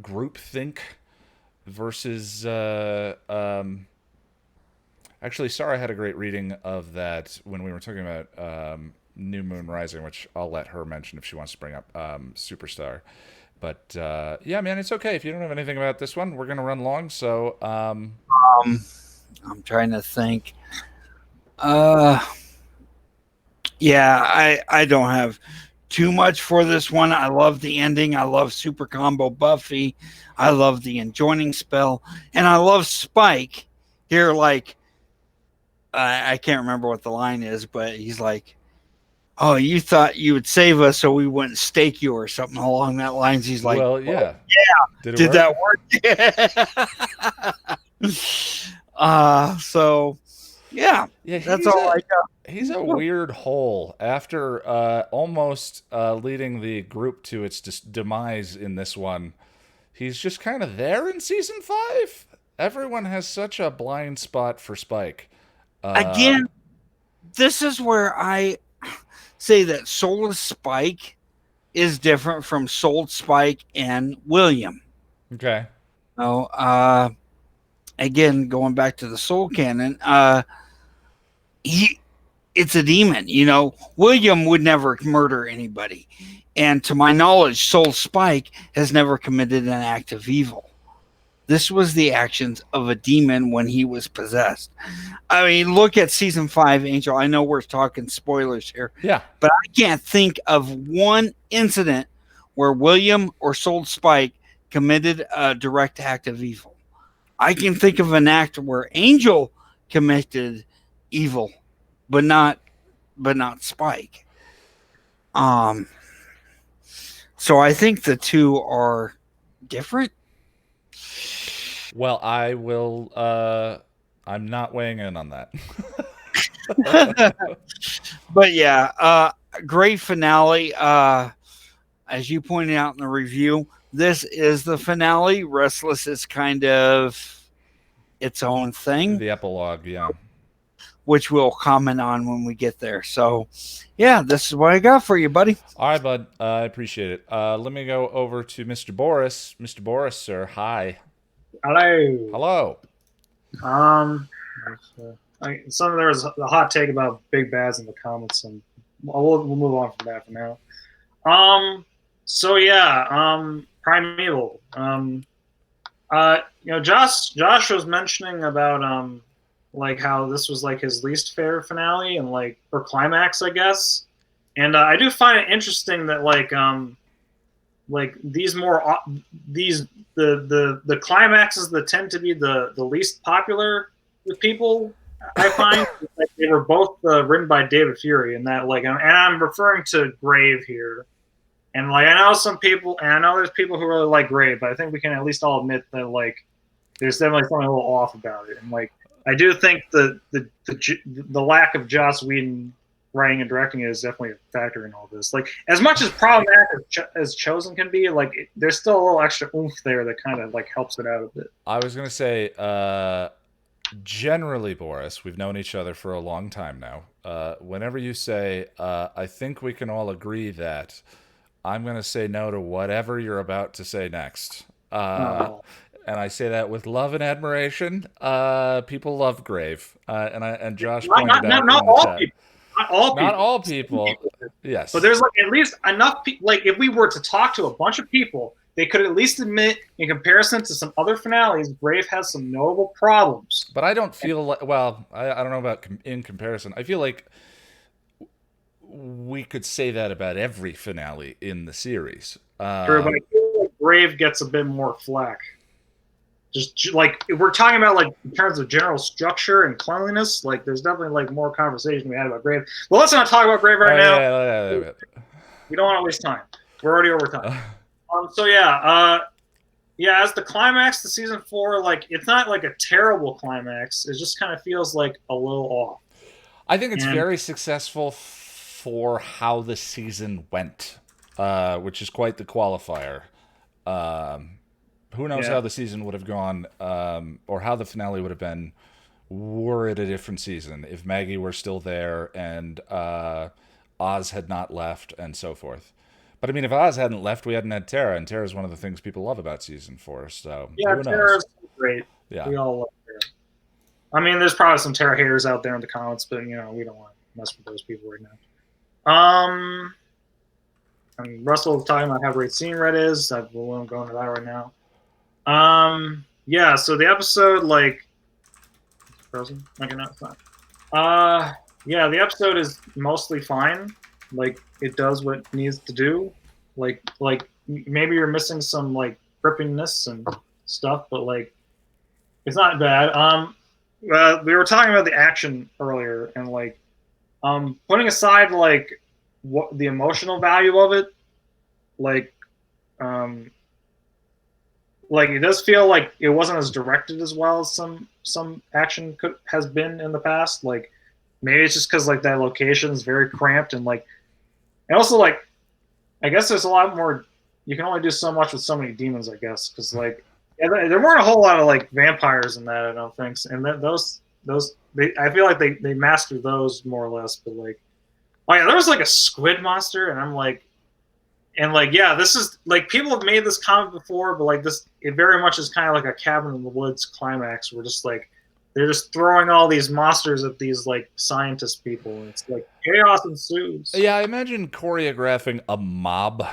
groupthink versus. Actually, Sarah had a great reading of that when we were talking about New Moon Rising, which I'll let her mention if she wants to bring up Superstar. But yeah, man, it's okay if you don't have anything about this one. We're gonna run long, so I'm trying to think. Yeah, I don't have too much for this one. I love the ending. I love Super Combo Buffy. I love the enjoining spell, and I love Spike here. Like, I can't remember what the line is, but he's like, "Oh, you thought you would save us, so we wouldn't stake you," or something along that lines. He's like, "Well, yeah, yeah, did that work?" So yeah, that's all I got. He's a weird hole. After almost leading the group to its demise in this one, he's just kind of there in season 5. Everyone has such a blind spot for Spike. Again, this is where I say that Soulless Spike is different from Souled Spike and William. Okay. Oh, again, going back to the Soul canon, it's a demon. You know, William would never murder anybody, and to my knowledge, Soul Spike has never committed an act of evil. This was the actions of a demon when he was possessed. I mean, look at season 5, Angel. I know we're talking spoilers here. Yeah. But I can't think of one incident where William or Souled Spike committed a direct act of evil. I can think of an act where Angel committed evil, but not Spike. So I think the two are different. Well, I will. I'm not weighing in on that. But yeah, great finale. As you pointed out in the review, this is the finale. Restless is kind of its own thing. The epilogue, yeah. Which we'll comment on when we get there. So, yeah, this is what I got for you, buddy. All right, bud. I appreciate it. Let me go over to Mr. Boris. Mr. Boris, sir, hi. Hello. Hello. There was a hot take about big bads in the comments, and we'll move on from that for now. So yeah, Primeval. Josh was mentioning about like how this was like his least favorite finale and or climax, I guess. And I do find it interesting that the climaxes that tend to be the least popular with people, I find they were both written by David Fury, and that and I'm referring to Grave here, and I know some people, and I know there's people who really like Grave, but I think we can at least all admit that there's definitely something a little off about it, and I do think the lack of Joss Whedon writing and directing is definitely a factor in all this. As much as problematic as Chosen can be, there's still a little extra oomph there that kind of helps it out a bit. I was gonna say, generally, Boris, we've known each other for a long time now. Whenever you say, I think we can all agree that, I'm gonna say no to whatever you're about to say next. And I say that with love and admiration. People love Grave, and Josh pointed out. Not all people. Not all people. Yes. But there's at least enough people. If we were to talk to a bunch of people, they could at least admit, in comparison to some other finales, Grave has some notable problems. But I don't feel like. Well, I don't know about in comparison. I feel like we could say that about every finale in the series. True, but I feel like Grave gets a bit more flack. Just if we're talking about in terms of general structure and cleanliness, there's definitely more conversation we had about Grave. Well, let's not talk about Grave right now. Yeah. We don't want to waste time. We're already over time. So yeah, as the climax to season 4, it's not a terrible climax. It just kind of feels a little off. I think it's very successful for how the season went, which is quite the qualifier. Who knows Yeah. how the season would have gone, or how the finale would have been were it a different season, if Maggie were still there and Oz had not left and so forth. But I mean, if Oz hadn't left, we hadn't had Tara, and Tara is one of the things people love about season 4. So Yeah, who knows? Tara's great. Yeah. We all love Tara. I mean, there's probably some Tara haters out there in the comments, but we don't want to mess with those people right now. I mean, Russell was talking about how great Scene Red is. I won't go into that right now. Yeah, so the episode, frozen? Okay, no, it's not. Yeah, the episode is mostly fine. It does what it needs to do. Maybe you're missing some, grippingness and stuff, but, it's not bad. We were talking about the action earlier, and, putting aside, what the emotional value of it, it does feel like it wasn't as directed as well as some action has been in the past. Maybe it's just because that location is very cramped and also I guess there's a lot more. You can only do so much with so many demons, I guess, because there weren't a whole lot of vampires in that, I don't think, and those I feel like they mastered those more or less, but oh yeah, there was a squid monster, and I'm yeah, this is people have made this comic before, but it very much is kind of like a Cabin in the Woods climax, where just they're just throwing all these monsters at these scientist people, and it's chaos ensues. Yeah, I imagine choreographing a mob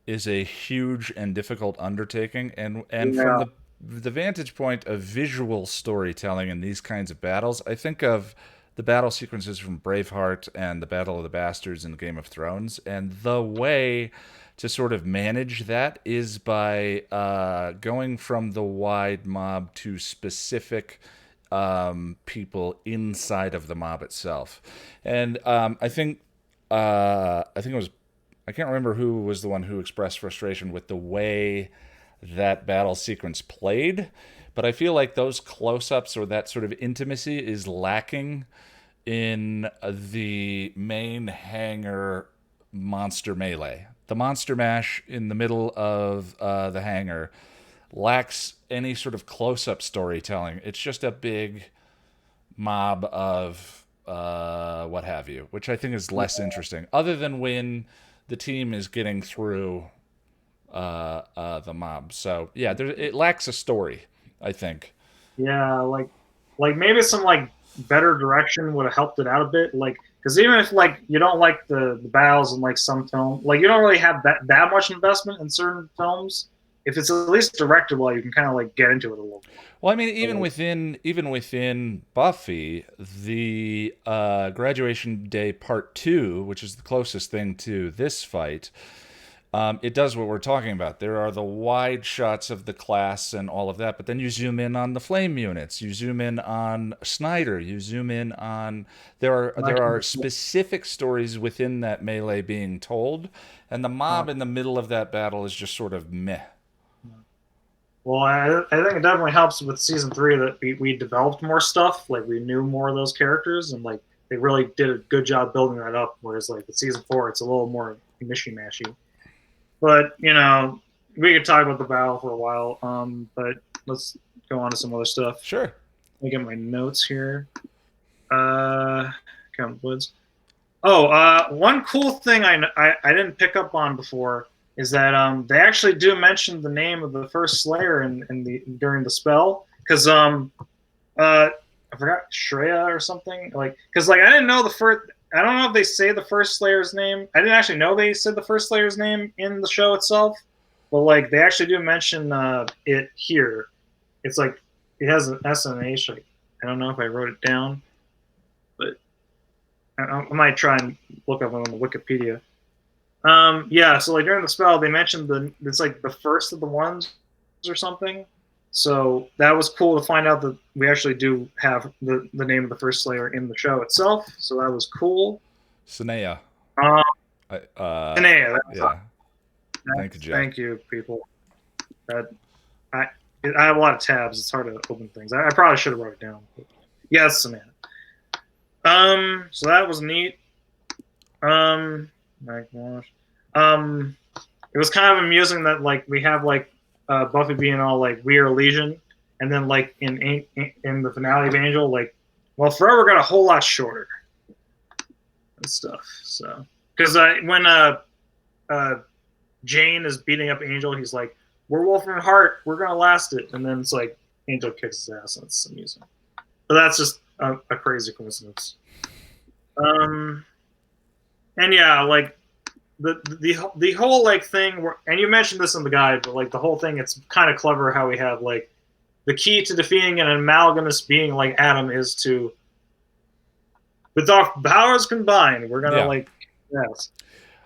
is a huge and difficult undertaking, and from the vantage point of visual storytelling in these kinds of battles, I think of the battle sequences from Braveheart and the Battle of the Bastards in Game of Thrones, and the way to sort of manage that is by going from the wide mob to specific people inside of the mob itself. And I think it was, I can't remember who was the one who expressed frustration with the way that battle sequence played, but I feel like those close-ups or that sort of intimacy is lacking in the main hangar monster melee. The monster mash in the middle of the hangar lacks any sort of close-up storytelling. It's just a big mob of what have you, which I think is less interesting, other than when the team is getting through the mob. So yeah, it lacks a story, I think. Yeah, maybe some better direction would have helped it out a bit. Because even if you don't like the battles in some film, you don't really have that much investment in certain films. If it's at least directed well, you can kind of get into it a little bit. Well, I mean, even within Buffy, the Graduation Day Part 2, which is the closest thing to this fight, it does what we're talking about. There are the wide shots of the class and all of that, but then you zoom in on the flame units, you zoom in on Snyder, you zoom in on there are specific stories within that melee being told, and the mob in the middle of that battle is just sort of meh. Well, I think it definitely helps with season 3 that we developed more stuff. We knew more of those characters, and they really did a good job building that up. Whereas with season 4, it's a little more mishy-mashy. But we could talk about the battle for a while. But let's go on to some other stuff. Sure. Let me get my notes here. Cabin Woods. Oh, one cool thing I didn't pick up on before is that they actually do mention the name of the first Slayer during the spell, because I forgot, Shreya or something, because I didn't know the first. I don't know if they say the first Slayer's name. I didn't actually know they said the first Slayer's name in the show itself, but they actually do mention it here. It's it has an S and an H. I don't know if I wrote it down, but I might try and look up on the Wikipedia. Yeah, so during the spell, they mentioned it's the first of the ones or something. So that was cool to find out that we actually do have the name of the first Slayer in the show itself. So that was cool. Sanea. Sanea. Yeah. Thank you, Jeff. Thank you, people. I have a lot of tabs. It's hard to open things. I probably should have wrote it down. But yeah, it's Sanea. So that was neat. Like, it was kind of amusing that like we have like Buffy being all like we are Legion, and then like in the finale of Angel, like, well, Forever got a whole lot shorter and stuff. So because when Jane is beating up Angel, he's like, "We're Wolf and Heart, we're gonna last it," and then it's like Angel kicks his ass, and it's amusing. But that's just a crazy coincidence. And yeah, like the whole like thing where, and you mentioned this in the guide, but like the whole thing, it's kind of clever how we have like the key to defeating an amalgamous being like Adam is to, with our powers combined, we're gonna like yes.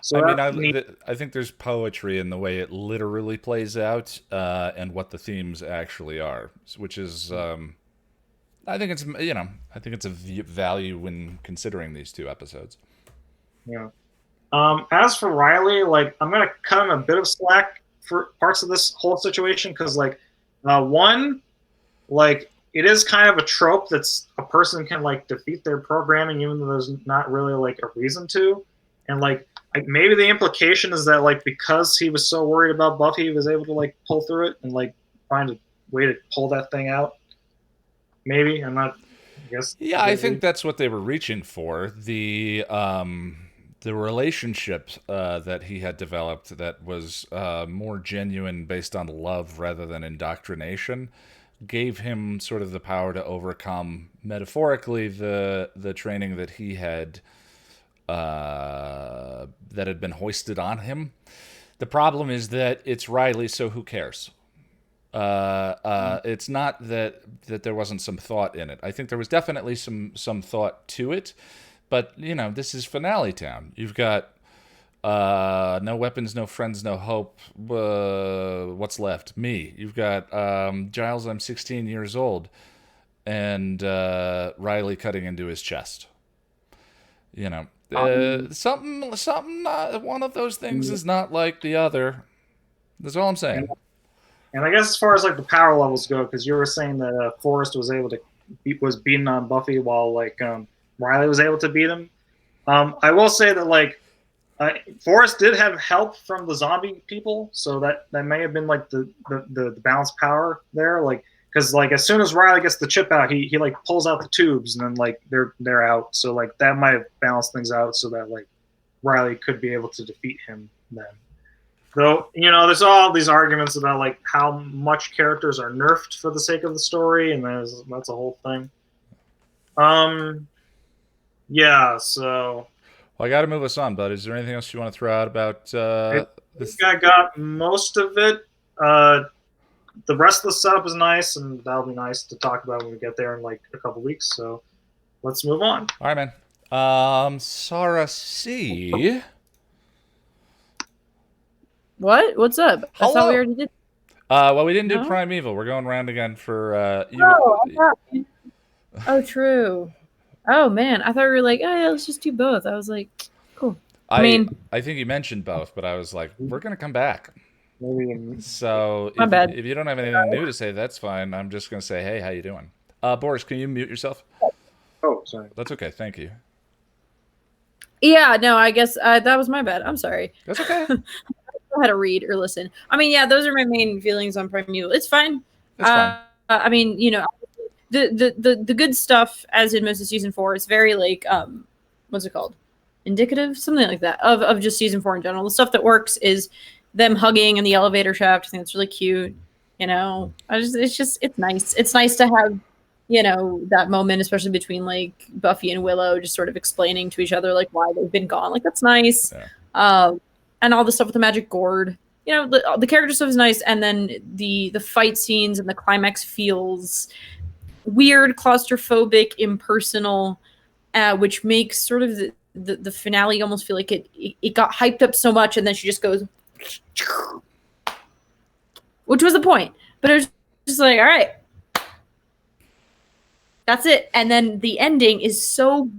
So I think there's poetry in the way it literally plays out, and what the themes actually are, which is, I think it's a value when considering these two episodes. Yeah. As for Riley, like I'm gonna cut him a bit of slack for parts of this whole situation because, like, one, like it is kind of a trope that's a person can like defeat their programming even though there's not really like a reason to, and like maybe the implication is that like because he was so worried about Buffy, he was able to like pull through it and like find a way to pull that thing out. Maybe I'm not. I guess. Yeah, I think that's what they were reaching for. The relationship that he had developed that was more genuine based on love rather than indoctrination gave him sort of the power to overcome, metaphorically, the training that he had that had been hoisted on him. The problem is that it's Riley, so who cares? It's not that there wasn't some thought in it. I think there was definitely some thought to it. But, this is Finale Town. You've got no weapons, no friends, no hope. What's left? Me. You've got Giles, I'm 16 years old. And Riley cutting into his chest. Something, one of those things is not like the other. That's all I'm saying. And I guess as far as like the power levels go, because you were saying that Forrest was able to was beating on Buffy while like Riley was able to beat him. I will say that like Forrest did have help from the zombie people, so that may have been like the balanced power there. Like because like as soon as Riley gets the chip out, he like pulls out the tubes and then like they're out. So like that might have balanced things out so that like Riley could be able to defeat him then. Though, there's all these arguments about like how much characters are nerfed for the sake of the story, and that's a whole thing. Yeah, so. Well, I got to move us on, bud. Is there anything else you want to throw out about this? I got most of it. The rest of the setup is nice, and that'll be nice to talk about when we get there in like a couple weeks. So, let's move on. All right, man. Sarah C. What? What's up? I thought we already did. Well, we didn't do Primeval. We're going around again for you. Oh, true. Oh man, I thought we were like, oh yeah, let's just do both. I was like, cool. I think you mentioned both, but I was like, we're gonna come back. So if you don't have anything new to say, that's fine. I'm just gonna say, hey, how you doing? Boris, can you mute yourself? Oh, sorry. That's okay. Thank you. Yeah, no, I guess that was my bad. I'm sorry. That's okay. How to read or listen. I mean, yeah, those are my main feelings on Primeval. It's fine. It's fine. I mean, the good stuff, as in most of season 4, it's very like what's it called? Indicative, something like that, of just season 4 in general. The stuff that works is them hugging in the elevator shaft. I think it's really cute. It's nice. It's nice to have that moment, especially between like Buffy and Willow, just sort of explaining to each other like why they've been gone. Like that's nice. Yeah. And all the stuff with the magic gourd. The character stuff is nice, and then the fight scenes and the climax feels weird, claustrophobic, impersonal, which makes sort of the finale almost feel like it got hyped up so much, and then she just goes, which was the point. But it was just like, all right, that's it. And then the ending is so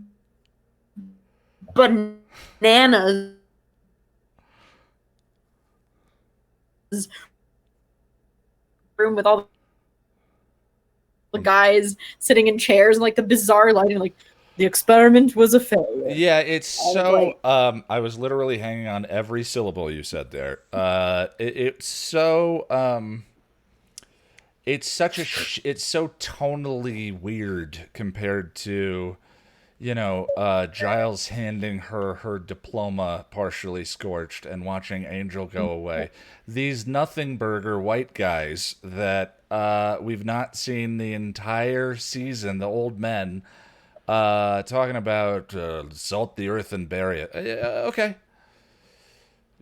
bananas. Room with all the guys sitting in chairs and like the bizarre lighting, like the experiment was a failure. Yeah, it's I was so. like- I was literally hanging on every syllable you said there. It's so. It's such a. It's so tonally weird compared to, Giles handing her diploma partially scorched and watching Angel go away. These nothing burger white guys that we've not seen the entire season. The old men. Talking about salt the earth and bury it. Okay.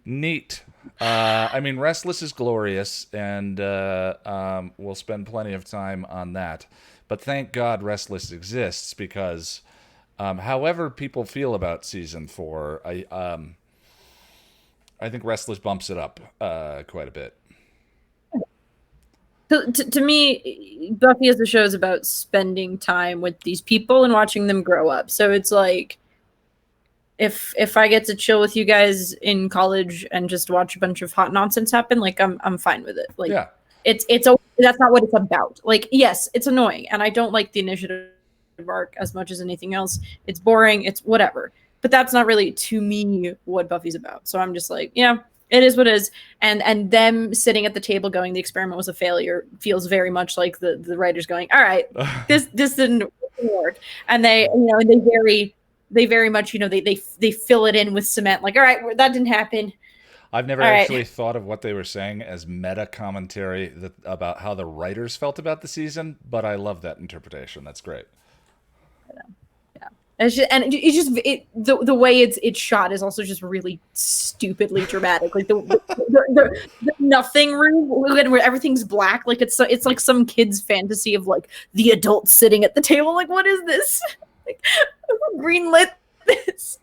Neat. I mean, Restless is glorious, and we'll spend plenty of time on that. But thank God Restless exists because, however people feel about season 4, I think Restless bumps it up quite a bit. To me, Buffy as a show is about spending time with these people and watching them grow up. So it's like, if I get to chill with you guys in college and just watch a bunch of hot nonsense happen, like I'm fine with it. Like, yeah. That's not what it's about. Like, yes, it's annoying, and I don't like the initiative arc as much as anything else. It's boring. It's whatever. But that's not really, to me, what Buffy's about. So I'm just like, yeah. It is what it is, and them sitting at the table going, the experiment was a failure, feels very much like the writers going, all right, this didn't work, and they they very much they fill it in with cement, like, all right, that didn't happen. I've never all actually right. thought of what they were saying as meta commentary about how the writers felt about the season, but I love that interpretation. That's great. It's just, the way it's shot is also just really stupidly dramatic. Like the nothing room where everything's black, like it's like some kid's fantasy of like the adults sitting at the table. Like, what is this? Like, green lit this.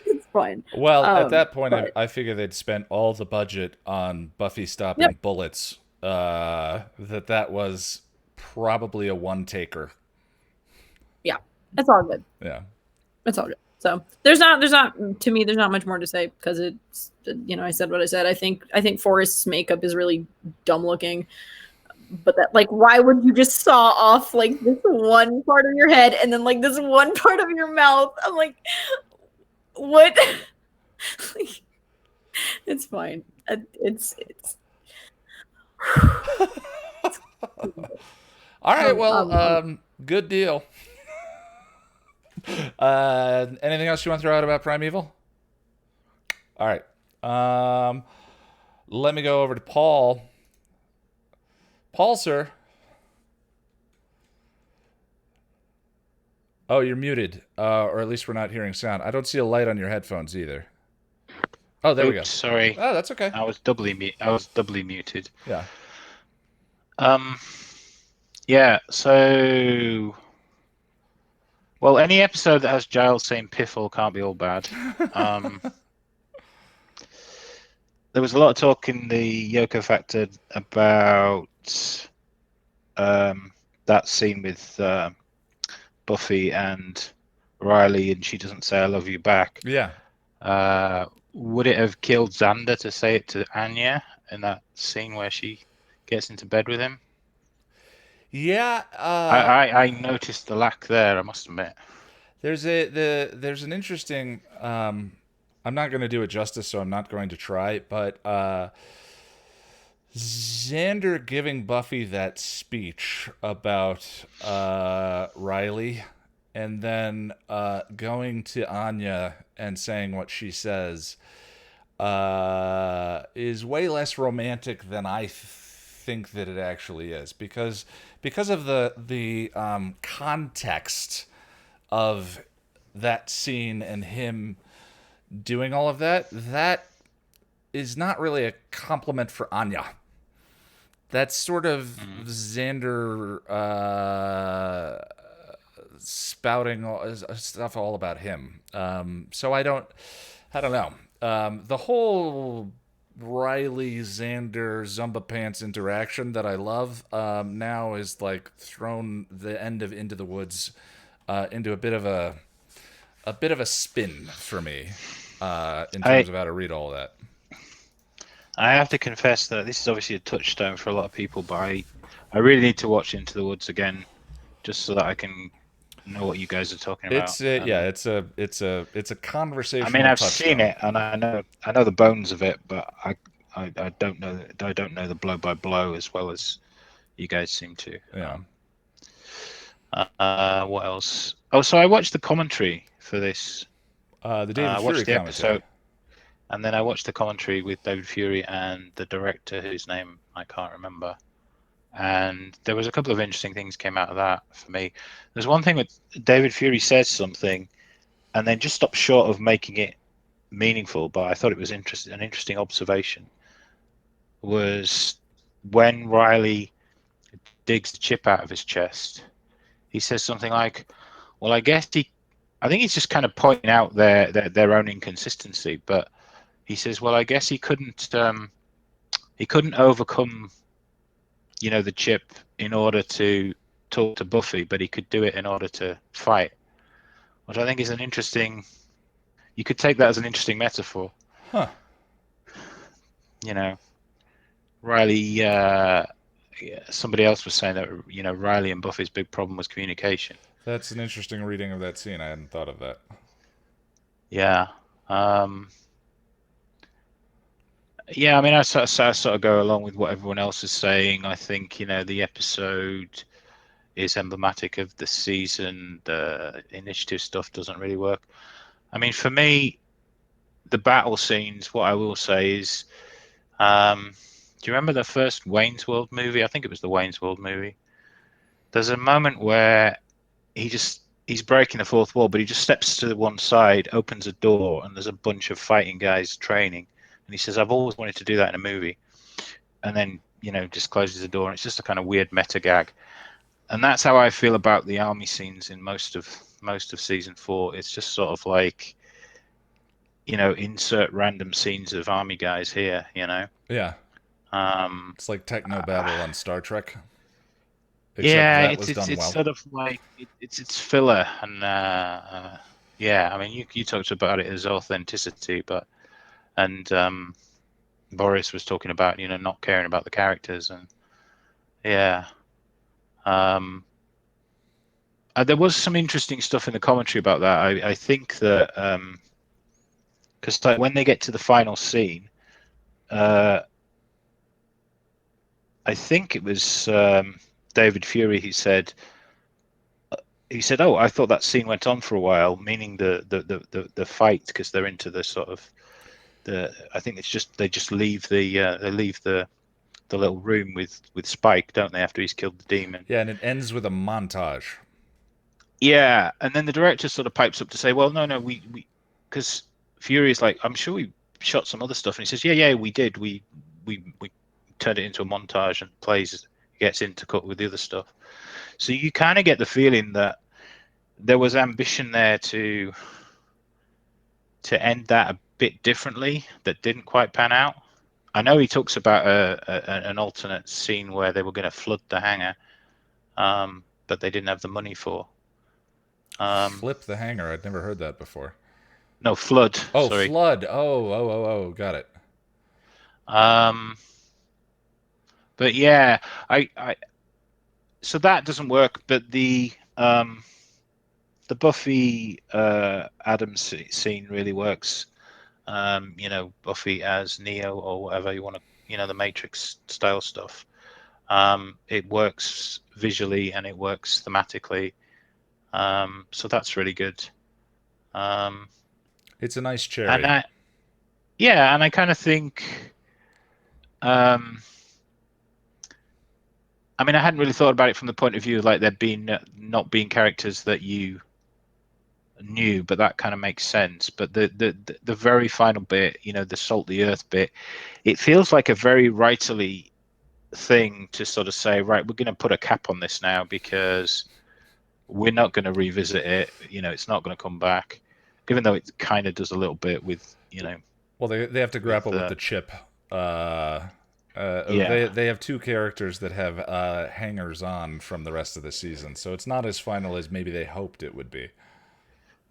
It's fine. Well, at that point, I figure they'd spent all the budget on Buffy stopping bullets. That was probably a one-taker. Yeah, it's all good. Yeah, it's all good. So there's not to me there's not much more to say because it's I said what I said. I think Forrest's makeup is really dumb looking, but that, like, why would you just saw off like this one part of your head and then like this one part of your mouth? I'm like, what? It's fine. It's all right. Well, good deal. Anything else you want to throw out about Primeval? All right. Let me go over to Paul. Paul, sir. Oh, you're muted. Or at least we're not hearing sound. I don't see a light on your headphones either. Oh, there we go. Sorry. Oh, that's okay. I was doubly muted. Yeah. Yeah, so well, any episode that has Giles saying piffle can't be all bad. There was a lot of talk in the Yoko Factor about that scene with Buffy and Riley, and she doesn't say "I love you" back. Yeah. Would it have killed Xander to say it to Anya in that scene where she gets into bed with him? Yeah. I noticed the lack there, I must admit. There's an interesting. I'm not going to do it justice, so I'm not going to try. But Xander giving Buffy that speech about Riley, and then going to Anya and saying what she says is way less romantic than I think that it actually is, because of the context of that scene and him doing all of that. That is not really a compliment for Anya. That's sort of Xander spouting stuff all about him. So I don't know. The whole Riley Xander Zumba Pants interaction that I love now is like thrown the end of Into the Woods into a bit of a spin for me in terms of how to read all that. I have to confess that this is obviously a touchstone for a lot of people, but I really need to watch Into the Woods again just so that I can know what you guys are talking It's about. yeah, it's a conversational I mean, I've touchstone. seen it, and I know the bones of it, but I don't know the blow by blow as well as you guys seem to. Yeah. What else? Oh, so I watched the commentary for this. The David I Fury watched the commentary. episode, and then I watched the commentary with David Fury and the director, whose name I can't remember. And there was a couple of interesting things came out of that for me. There's one thing with David Fury says something, and then just stops short of making it meaningful. But I thought it was an interesting observation. Was when Riley digs the chip out of his chest, he says something like, "Well, I think he's just kind of pointing out their own inconsistency." But he says, "Well, I guess he couldn't overcome, the chip in order to talk to Buffy, but he could do it in order to fight," which I think is an interesting. You could take that as an interesting metaphor. Huh. Riley. Somebody else was saying that Riley and Buffy's big problem was communication. That's an interesting reading of that scene. I hadn't thought of that. Yeah. Yeah, I mean, I sort of go along with what everyone else is saying. I think, the episode is emblematic of the season. The initiative stuff doesn't really work. I mean, for me, the battle scenes, what I will say is, do you remember the first Wayne's World movie? I think it was the Wayne's World movie. There's a moment where he's breaking the fourth wall, but he just steps to one side, opens a door, and there's a bunch of fighting guys training. And he says, "I've always wanted to do that in a movie." And then, just closes the door, and it's just a kind of weird meta gag. And that's how I feel about the army scenes in most of season 4. It's just sort of like, insert random scenes of army guys here, Yeah. It's like techno battle on Star Trek. Except it's sort of like it's filler, and yeah, I mean, you talked about it as authenticity, and Boris was talking about not caring about the characters, and yeah, there was some interesting stuff in the commentary about that. I think that because like when they get to the final scene, I think it was David Fury. He said, "Oh, I thought that scene went on for a while," meaning the fight, because they're into the sort of I think it's just they leave the little room with Spike, don't they, after he's killed the demon? Yeah, and it ends with a montage. Yeah, and then the director sort of pipes up to say, "Well, no, we because Fury is like, I'm sure we shot some other stuff," and he says, "Yeah, we did. We turned it into a montage and gets in to cut with the other stuff." So you kind of get the feeling that there was ambition there to end that a bit differently that didn't quite pan out. I know he talks about an alternate scene where they were going to flood the hangar, but they didn't have the money for. Flip the hangar. I'd never heard that before. No, flood. Oh, sorry. Flood. Oh, got it. But yeah, so that doesn't work. But the Buffy Adams scene really works. Buffy as Neo or whatever you want to, the Matrix style stuff. It works visually and it works thematically. So that's really good. It's a nice cherry. And I kind of think, I mean, I hadn't really thought about it from the point of view of like there being not being characters that you knew, but that kind of makes sense. But the very final bit, the salt the earth bit, it feels like a very writerly thing to sort of say, right, we're going to put a cap on this now because we're not going to revisit it. It's not going to come back, even though it kind of does a little bit with, Well, they have to grapple with the chip. Yeah. They have two characters that have hangers on from the rest of the season, so it's not as final as maybe they hoped it would be.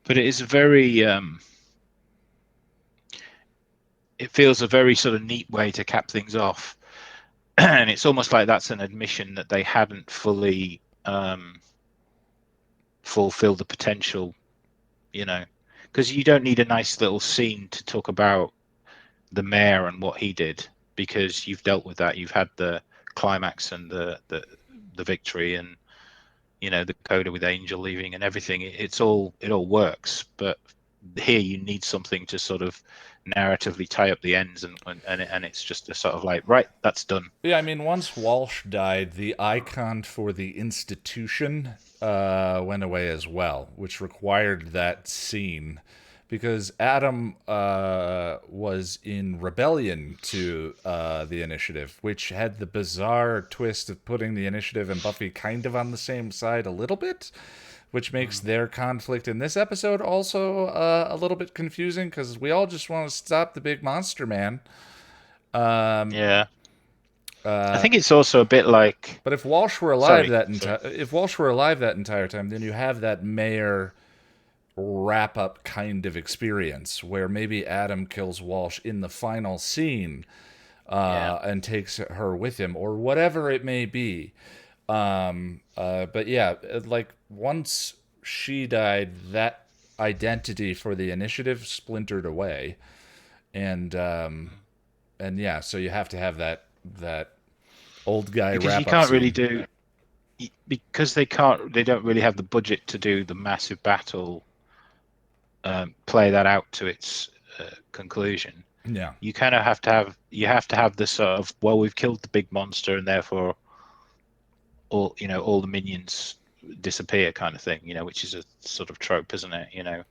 But it is a very, it feels a very sort of neat way to cap things off. And it's almost like that's an admission that they hadn't fully fulfill the potential, because you don't need a nice little scene to talk about the mayor and what he did, because you've dealt with that. You've had the climax and the victory, and the coda with Angel leaving and everything. It all works, but here you need something to sort of narratively tie up the ends, and it's just a sort of like, right, that's done. Yeah, I mean, once Walsh died, the icon for the institution went away as well, which required that scene, because Adam was in rebellion to the Initiative, which had the bizarre twist of putting the Initiative and Buffy kind of on the same side a little bit, which makes their conflict in this episode also a little bit confusing, because we all just want to stop the big monster man. Yeah. I think it's also a bit like. But if Walsh were alive that entire time, then you have that mayor wrap up kind of experience where maybe Adam kills Walsh in the final scene and takes her with him, or whatever it may be. But yeah, like once she died, that identity for the Initiative splintered away, and yeah, so you have to have that old guy because wrap you can't up really scene. do, because they don't really have the budget to do the massive battle, play that out to its conclusion. Yeah, you kind of have to have this sort of, well, we've killed the big monster and therefore all the minions disappear kind of thing, which is a sort of trope, isn't it?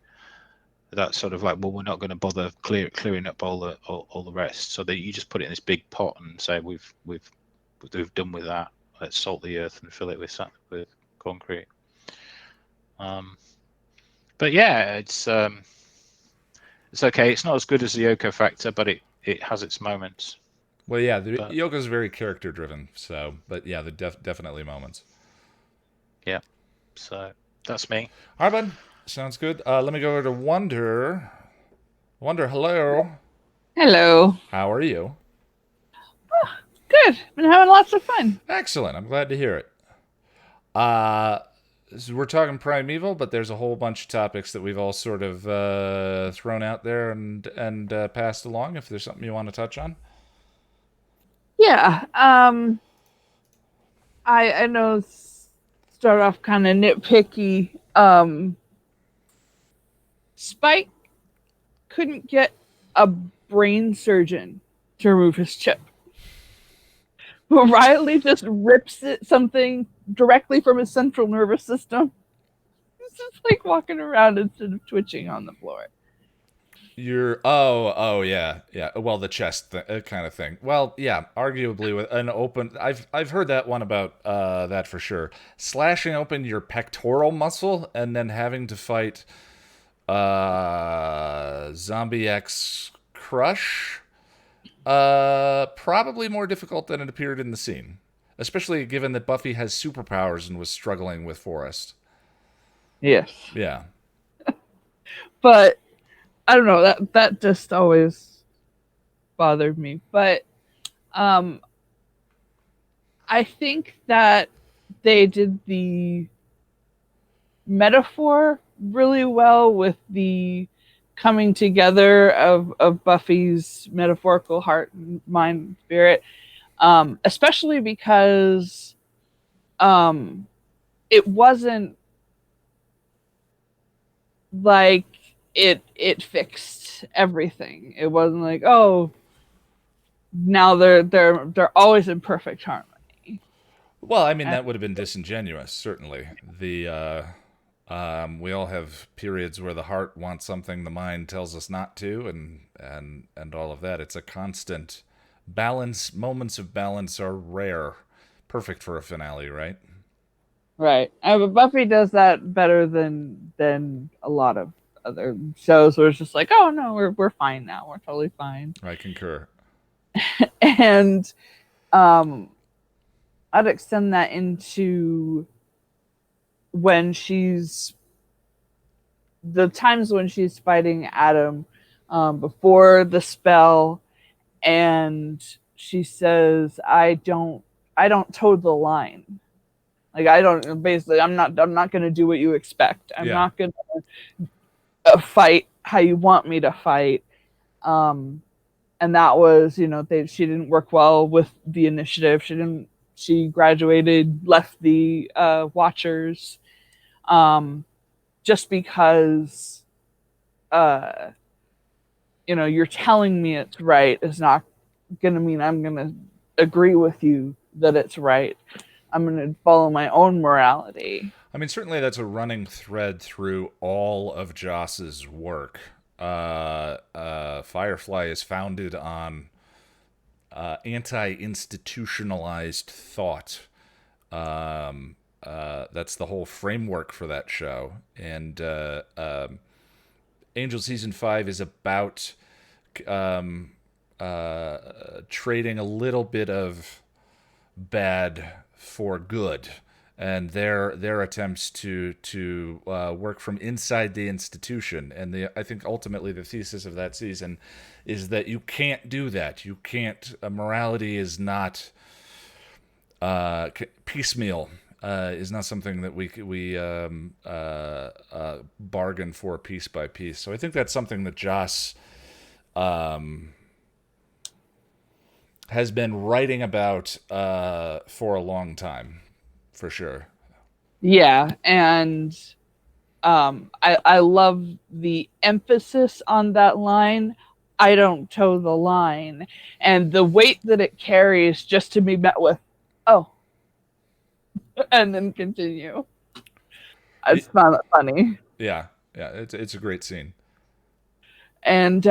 That sort of like, well, we're not going to bother clearing up all the rest, so that you just put it in this big pot and say we've done with that. Let's salt the earth and fill it with concrete. But yeah, it's okay. It's not as good as the Yoko factor, but it has its moments. Well, yeah, Yoko's very character driven, so, but yeah, the definitely moments. Yeah, so that's me. All right, bud. Sounds good. Let me go over to Wonder. Wonder, hello. Hello. How are you? Good. Been having lots of fun. Excellent. I'm glad to hear it. So we're talking Primeval, but there's a whole bunch of topics that we've all sort of thrown out there and passed along. If there's something you want to touch on. Yeah. I know. Start off kind of nitpicky. Spike couldn't get a brain surgeon to remove his chip. But Riley just rips something directly from his central nervous system. He's just like walking around instead of twitching on the floor. Oh yeah. Well, the chest kind of thing. Well, yeah, arguably with an open. I've heard that one about that for sure. Slashing open your pectoral muscle and then having to fight Zombie X Crush. Probably more difficult than it appeared in the scene, especially given that Buffy has superpowers and was struggling with Forrest. Yes. Yeah. But I don't know, that just always bothered me. But I think that they did the metaphor really well with the coming together of Buffy's metaphorical heart, mind, spirit, especially because it wasn't like it fixed everything. It wasn't like, oh, now they're always in perfect harmony. Well, I mean, that would have been disingenuous, certainly. We all have periods where the heart wants something the mind tells us not to, and all of that. It's a constant balance. Moments of balance are rare. Perfect for a finale, right? Right. But Buffy does that better than a lot of other shows where it's just like, oh no, we're fine now. We're totally fine. I concur. And I'd extend that into when the times when she's fighting Adam before the spell, and she says, I don't toe the line. Like I don't basically I'm not going to do what you expect. I'm Yeah. not going to fight how you want me to fight. And that was, she didn't work well with the initiative. She graduated, left the Watchers, just because, you're telling me it's right is not going to mean I'm going to agree with you that it's right. I'm going to follow my own morality. I mean, certainly that's a running thread through all of Joss's work. Firefly is founded on anti-institutionalized thought. That's the whole framework for that show. And Angel Season 5 is about trading a little bit of bad for good, and their attempts to work from inside the institution. And I think ultimately the thesis of that season is that you can't do that. You can't. Morality is not piecemeal. Is not something that we bargain for piece by piece. So I think that's something that Joss has been writing about for a long time, for sure. Yeah, and I love the emphasis on that line. I don't toe the line, and the weight that it carries just to be met with, oh, and then continue. It's not funny. Yeah, it's a great scene. And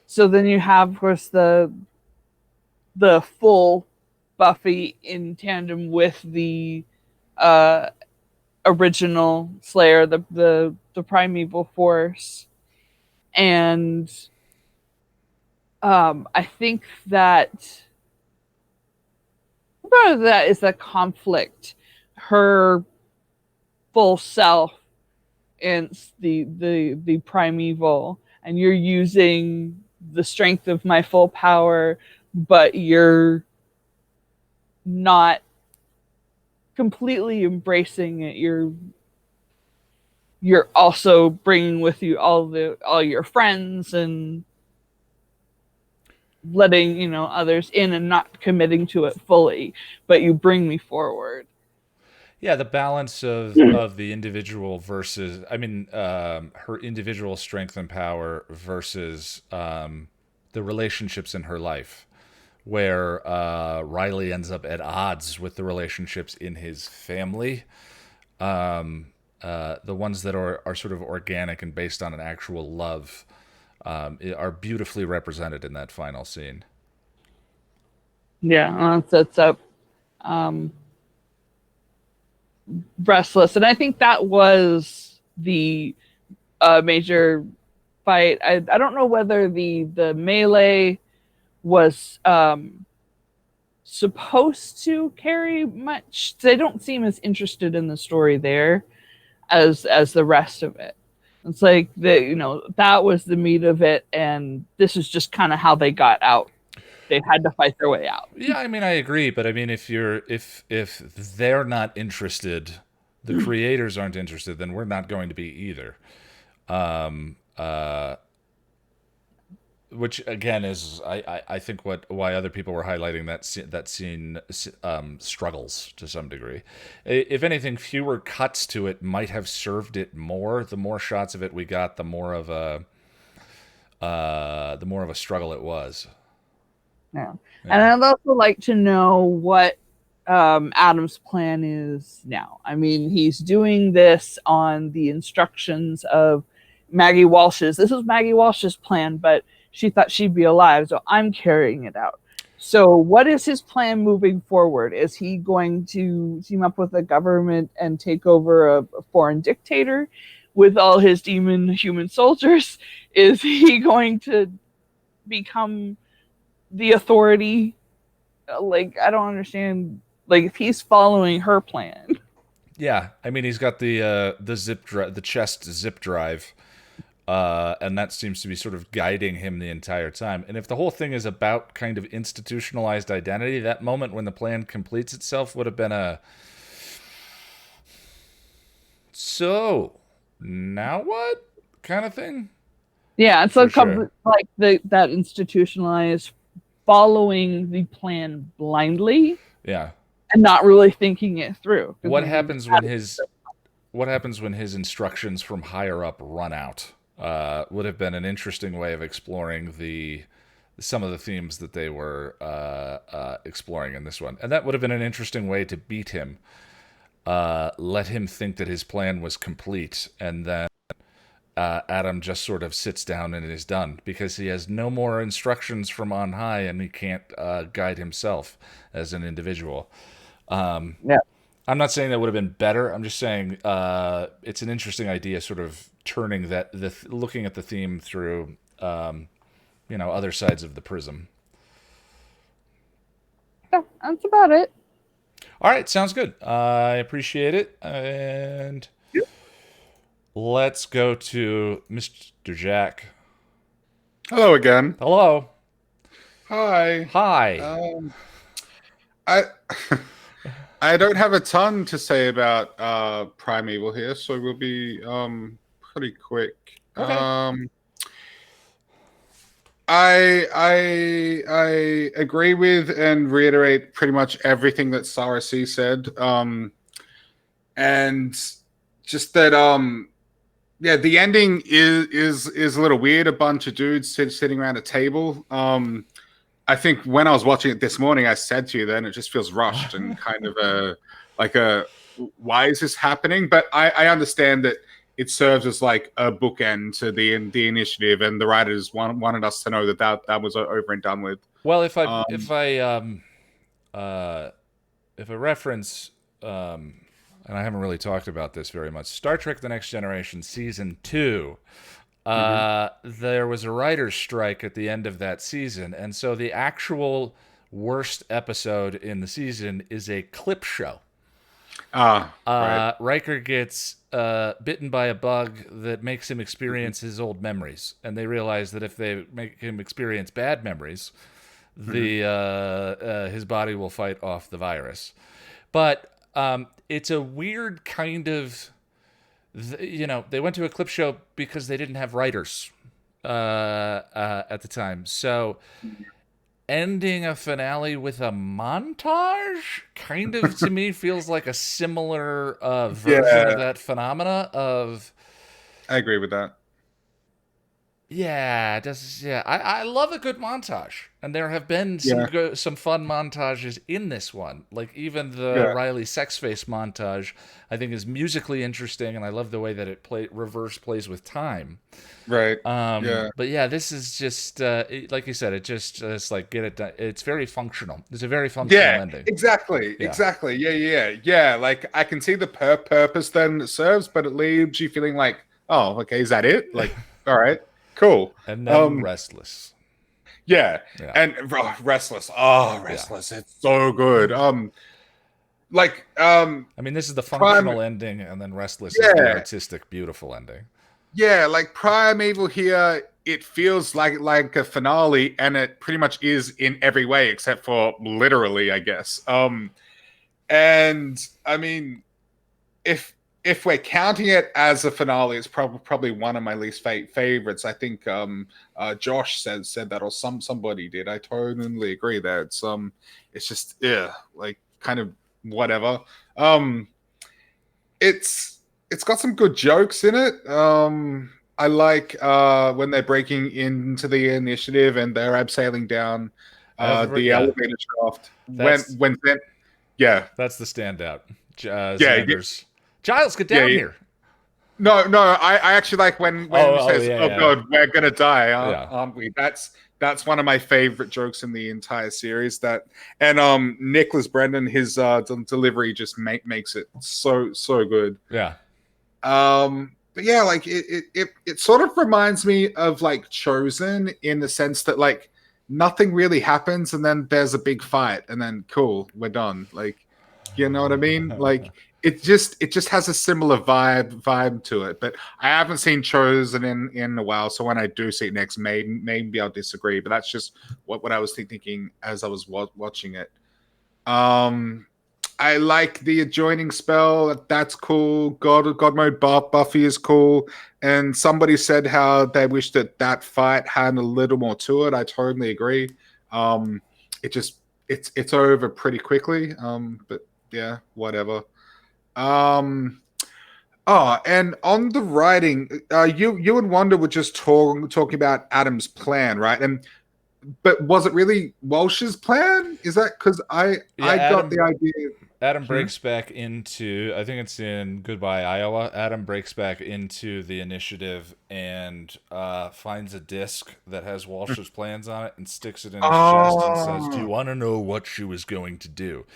so then you have, of course, the full Buffy in tandem with the original Slayer, the Primeval Force, and I think that part of that is the conflict, her full self and the Primeval, and you're using the strength of my full power, but you're not completely embracing it. You're also bringing with you all your friends and letting others in and not committing to it fully, but you bring me forward. Yeah, the balance of the individual versus, her individual strength and power versus the relationships in her life, where Riley ends up at odds with the relationships in his family. The ones that are sort of organic and based on an actual love are beautifully represented in that final scene. Yeah, that's up. Restless, and I think that was the major fight. I don't know whether the melee was supposed to carry much. They don't seem as interested in the story there as the rest of it. It's like that was the meat of it, and this is just kind of how they got out. They had to fight their way out. Yeah, I agree, but if they're not interested, the creators aren't interested, then we're not going to be either. Which again is I think why other people were highlighting that scene struggles to some degree. If anything, fewer cuts to it might have served it more. The more shots of it we got, the more of a struggle it was. Yeah. And I'd also like to know what Adam's plan is now. He's doing this on the instructions of Maggie Walsh's. This was Maggie Walsh's plan, but she thought she'd be alive, so I'm carrying it out. So what is his plan moving forward? Is he going to team up with the government and take over a foreign dictator with all his demon human soldiers? Is he going to become the authority? I don't understand. If he's following her plan. Yeah, he's got the chest zip drive, and that seems to be sort of guiding him the entire time. And if the whole thing is about kind of institutionalized identity, that moment when the plan completes itself would have been So now what kind of thing? Yeah, it's For like that institutionalized following the plan blindly Yeah. and not really thinking it through. What happens when his instructions from higher up run out? Would have been an interesting way of exploring some of the themes that they were exploring in this one, and that would have been an interesting way to beat him. Let him think that his plan was complete, and then Adam just sort of sits down and is done because he has no more instructions from on high, and he can't guide himself as an individual. Yeah. I'm not saying that would have been better. I'm just saying it's an interesting idea, sort of turning looking at the theme through, other sides of the prism. Yeah, that's about it. All right, sounds good. I appreciate it, and let's go to Mr. Jack. Hello again. Hello. Hi. Hi. I don't have a ton to say about Primeval here, so we'll be pretty quick. Okay. I agree with and reiterate pretty much everything that Sarah C said. And just that the ending is a little weird. A bunch of dudes sitting around a table. I think when I was watching it this morning, I said to you then it just feels rushed and kind of why is this happening? But I understand that it serves as like a bookend to the initiative, and the writers wanted us to know that was over and done with. Well, if I reference, and I haven't really talked about this very much, Star Trek: The Next Generation Season 2. There was a writer's strike at the end of that season, and so the actual worst episode in the season is a clip show. Right. Riker gets bitten by a bug that makes him experience his old memories, and they realize that if they make him experience bad memories, his body will fight off the virus. But it's a weird kind of... they went to a clip show because they didn't have writers at the time. So ending a finale with a montage kind of, to me, feels like a similar version of that phenomena of... I agree with that. Yeah, I love a good montage, and there have been some fun montages in this one. Like even the Riley sex face montage, I think is musically interesting, and I love the way that it reverse plays with time. Right. But yeah, this is just like you said. It's like get it done. It's very functional. It's a very functional ending. Exactly. Yeah. Like I can see the purpose then it serves, but it leaves you feeling like, oh, okay, is that it? Like, all right. Cool. And then Restless. Yeah. And Restless. Oh, Restless. Yeah. It's so good. I mean, this is the functional ending, and then Restless is the artistic, beautiful ending. Yeah, like Primeval here, it feels like a finale, and it pretty much is in every way, except for literally, I guess. And I mean, if we're counting it as a finale, it's probably one of my least favorites. I think Josh said that, or somebody did. I totally agree there. It's just like kind of whatever. It's got some good jokes in it. I like when they're breaking into the initiative and they're abseiling down the elevator shaft. That's the standout. Xander's. Giles, get down here. No, I actually like when he says, God, we're gonna die, aren't we? That's one of my favorite jokes in the entire series. And Nicholas Brendan, his delivery just makes it so good. Yeah. But yeah, like it sort of reminds me of like Chosen in the sense that like nothing really happens and then there's a big fight and then cool, we're done. Like, you know what I mean? Like it just has a similar vibe to it. But I haven't seen Chosen in a while, so when I do see it next, maybe I'll disagree. But that's just what I was thinking as I was watching it. I like the adjoining spell. That's cool. God mode Buffy is cool. And somebody said how they wish that fight had a little more to it. I totally agree. It just it's over pretty quickly. But yeah, whatever. Oh, and on the writing, you and Wanda were just talking about Adam's plan, right? But was it really Walsh's plan? Is that because I got the idea? Adam breaks back into, I think it's in Goodbye Iowa. Adam breaks back into the initiative and finds a disc that has Walsh's plans on it and sticks it in his chest and says, "Do you want to know what she was going to do?"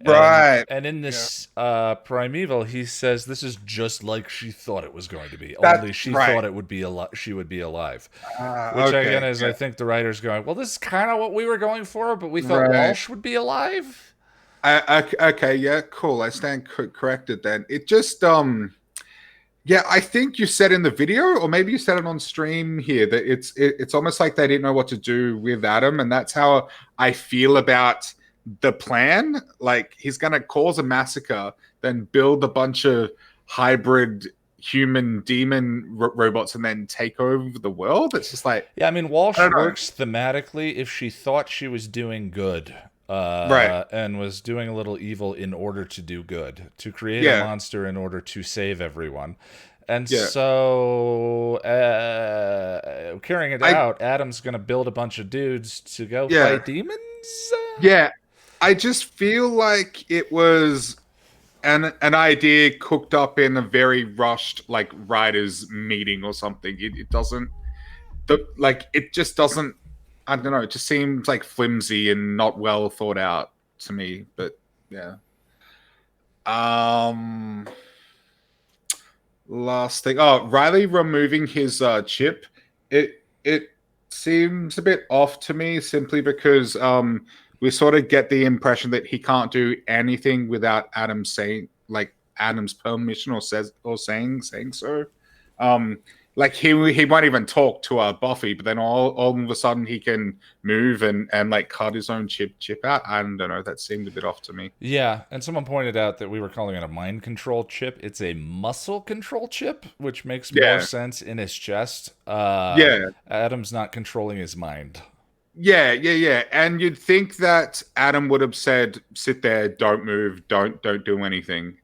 Right. And in this Primeval, he says this is just like she thought it was going to be. Only she thought it would be she would be alive. Which again is, I think the writer's going, well, this is kind of what we were going for, but we thought Walsh would be alive. Okay, yeah, cool. I stand corrected then. It just, yeah, I think you said in the video, or maybe you said it on stream here, that it's almost like they didn't know what to do with Adam, and that's how I feel about the plan. Like, he's gonna cause a massacre, then build a bunch of hybrid human demon robots and then take over the world. It's just like, yeah, I mean, Walsh works thematically if she thought she was doing good. And was doing a little evil in order to do good, to create a monster in order to save everyone. And so, carrying it out, Adam's going to build a bunch of dudes to go fight demons? Yeah, I just feel like it was an idea cooked up in a very rushed, like, writers' meeting or something. It doesn't, it just doesn't, I don't know. It just seems like flimsy and not well thought out to me. But yeah. Last thing. Oh, Riley removing his chip. It seems a bit off to me simply because we sort of get the impression that he can't do anything without Adam saying, like, Adam's permission or saying so. Like he won't even talk to Buffy, but then all of a sudden he can move and like cut his own chip out. I don't know. That seemed a bit off to me. Yeah, and someone pointed out that we were calling it a mind control chip. It's a muscle control chip, which makes more sense in his chest. Adam's not controlling his mind. Yeah. And you'd think that Adam would have said, "Sit there, don't move, don't do anything."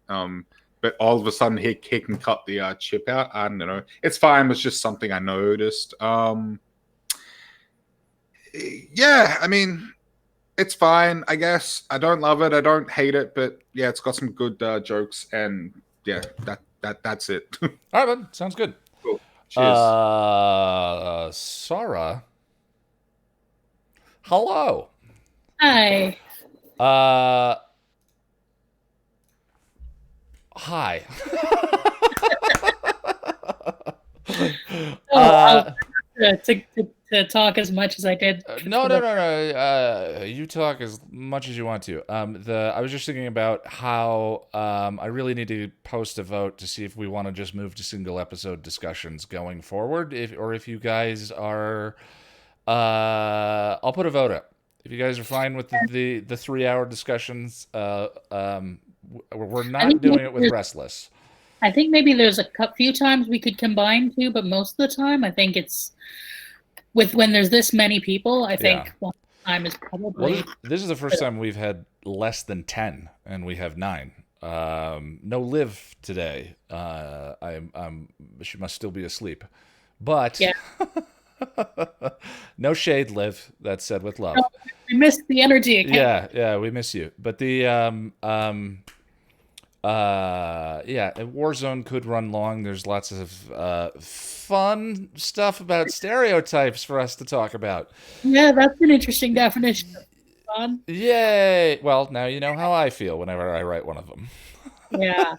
But all of a sudden, he can cut the chip out. I don't know. It's fine. It's just something I noticed. Yeah, I mean, it's fine, I guess. I don't love it. I don't hate it. But yeah, it's got some good jokes. And yeah, that's it. All right, bud. Sounds good. Cool. Cheers. Sarah. Hello. Hi. Hi. To talk as much as I did. No. You talk as much as you want to. I was just thinking about how I really need to post a vote to see if we want to just move to single episode discussions going forward, if you guys are. I'll put a vote up. If you guys are fine with the 3-hour discussions, we're not doing it with Restless. I think maybe there's a few times we could combine two, but most of the time I think it's when there's this many people, I think one time is probably... Well, this is the first time we've had less than 10, and we have 9. No Liv today. She must still be asleep. But... Yeah. No shade, Liv. That's said with love. We missed the energy again. Yeah, we miss you. But the Warzone could run long. There's lots of fun stuff about stereotypes for us to talk about. Yeah, that's an interesting definition of fun. Yay! Well, now you know how I feel whenever I write one of them. Yeah,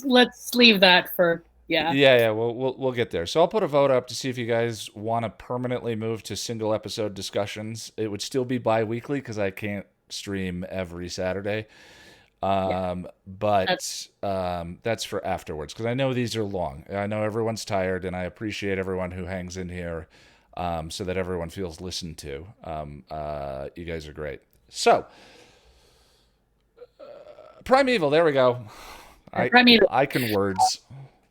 let's leave that for. Yeah. We'll get there. So I'll put a vote up to see if you guys want to permanently move to single episode discussions. It would still be bi-weekly because I can't stream every Saturday. But that's for afterwards because I know these are long. I know everyone's tired, and I appreciate everyone who hangs in here so that everyone feels listened to. You guys are great. So Primeval. There we go. Primeval. I can words.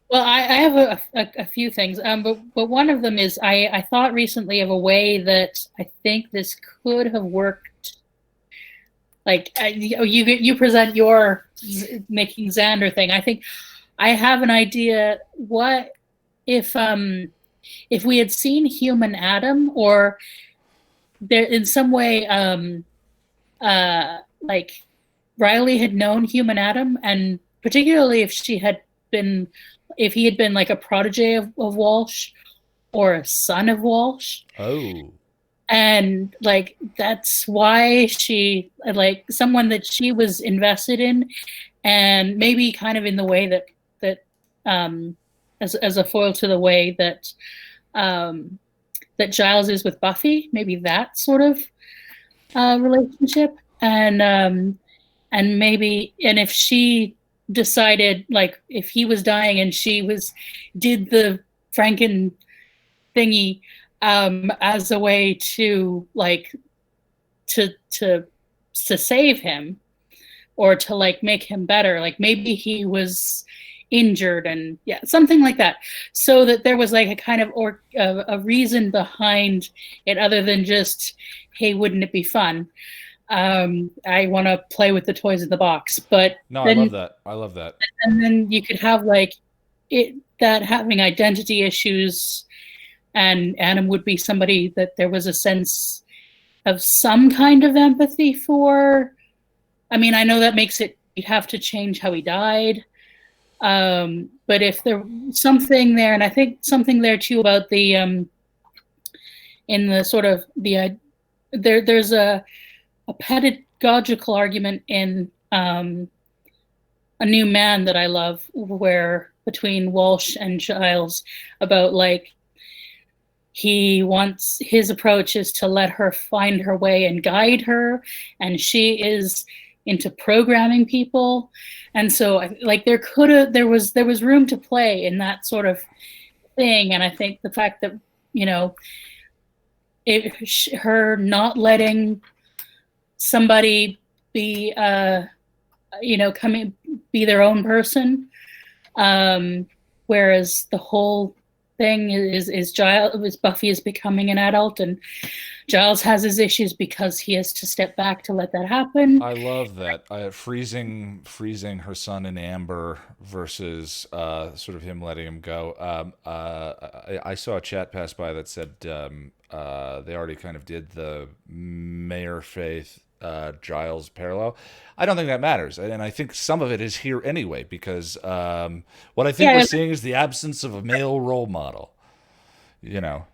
Well, I have a few things, but one of them is I thought recently of a way that I think this could have worked. Like you present your making Xander thing. I think I have an idea. What if we had seen human Adam, or there in some way like Riley had known human Adam, and particularly if he had been like a protege of Walsh or a son of Walsh. Oh. And like that's why she like someone that she was invested in, and maybe kind of in the way that as a foil to the way that that Giles is with Buffy, maybe that sort of relationship, and maybe if she decided, like, if he was dying and she did the Franken thingy as a way to like to save him, or to like make him better, like maybe he was injured and something like that, so that there was like a kind of a reason behind it other than just, hey, wouldn't it be fun? I want to play with the toys in the box. But no, then, I love that. And then you could have like that having identity issues, and Adam would be somebody that there was a sense of some kind of empathy for. I mean, I know that makes it, you'd have to change how he died. But if there was something there, and I think something there too about the in the sort of the there's a pedagogical argument in A New Man that I love, where between Walsh and Giles, about like his approach is to let her find her way and guide her, and she is into programming people. And so like there was room to play in that sort of thing. And I think the fact that, you know, her not letting somebody be be their own person, whereas the whole thing is Buffy is becoming an adult, and Giles has his issues because he has to step back to let that happen. I love that. Freezing her son in amber versus sort of him letting him go. I saw a chat pass by that said they already kind of did the Mayor Faith Giles parallel. I don't think that matters, and I think some of it is here anyway, because what I think we're seeing is the absence of a male role model. You know.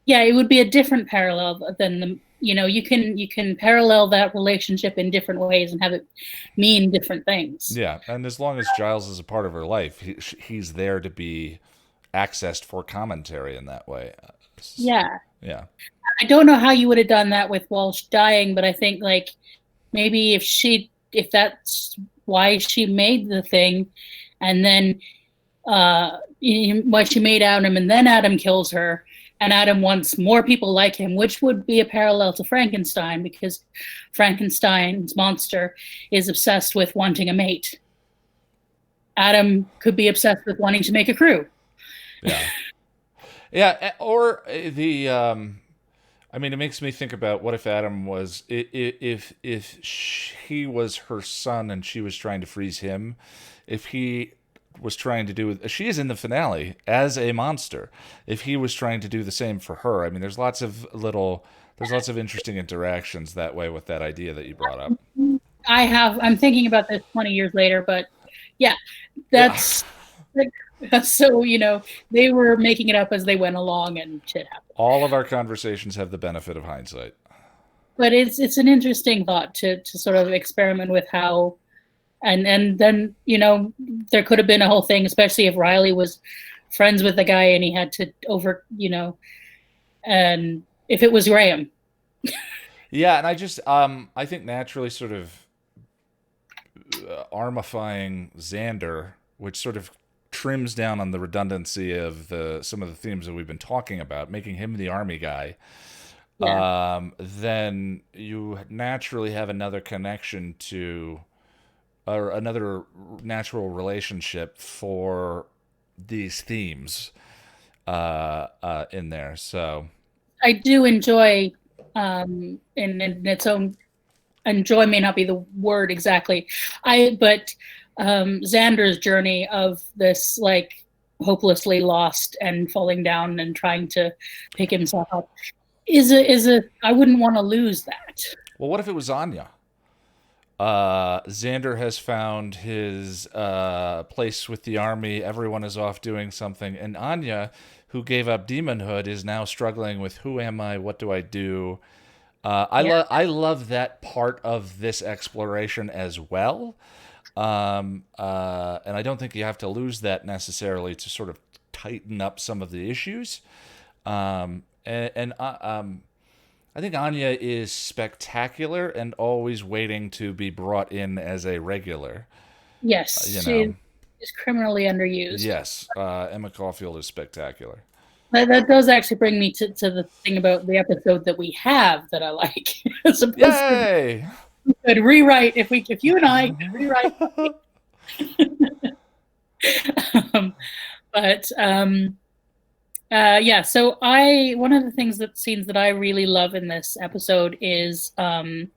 Yeah, it would be a different parallel than the, you know, you can parallel that relationship in different ways and have it mean different things. Yeah, and as long as Giles is a part of her life, he's there to be accessed for commentary in that way. Yeah. Yeah. I don't know how you would have done that with Walsh dying, but I think like maybe if that's why she made the thing, and then why she made Adam, and then Adam kills her, and Adam wants more people like him, which would be a parallel to Frankenstein, because Frankenstein's monster is obsessed with wanting a mate. Adam could be obsessed with wanting to make a crew. Yeah. Yeah, or the I mean, it makes me think about, what if Adam was, if he was her son and she was trying to freeze him, if he was trying to do, she is in the finale as a monster, if he was trying to do the same for her. I mean, there's lots of interesting interactions that way with that idea that you brought up. I'm thinking about this 20 years later, but yeah, that's so, you know, they were making it up as they went along and shit happened. All of our conversations have the benefit of hindsight. But it's an interesting thought to sort of experiment with how, and then, you know, there could have been a whole thing, especially if Riley was friends with the guy and he had to and if it was Graham. Yeah, and I think naturally sort of armifying Xander, which sort of trims down on the redundancy of some of the themes that we've been talking about, making him the army guy, then you naturally have another connection to or another natural relationship for these themes in there. So I do enjoy, in its own, enjoy may not be the word exactly. But Xander's journey of this like hopelessly lost and falling down and trying to pick himself up is a I wouldn't want to lose that. well, what if it was Anya? Xander has found his place with the army. Everyone is off doing something. And Anya, who gave up demonhood, is now struggling with who am I? What do I do? I love that part of this exploration as well. And I don't think you have to lose that necessarily to sort of tighten up some of the issues. I think Anya is spectacular and always waiting to be brought in as a regular. Yes, she is criminally underused. Yes, Emma Caulfield is spectacular. That does actually bring me to the thing about the episode that we have that I like. As opposed Yay! We could rewrite if you and I could rewrite. Yeah. So one of the scenes that I really love in this episode is the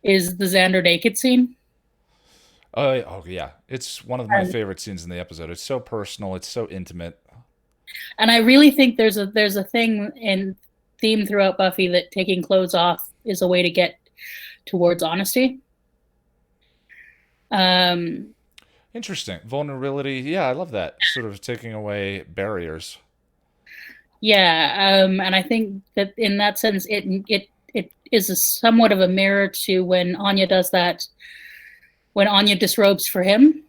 Xander naked scene. Oh yeah, it's one of my favorite scenes in the episode. It's so personal. It's so intimate. And I really think there's a thing in theme throughout Buffy that taking clothes off is a way to get towards honesty. Interesting. Vulnerability. Yeah, I love that. Sort of taking away barriers. Yeah, and I think that in that sense, it is somewhat of a mirror to when Anya does that, when Anya disrobes for him,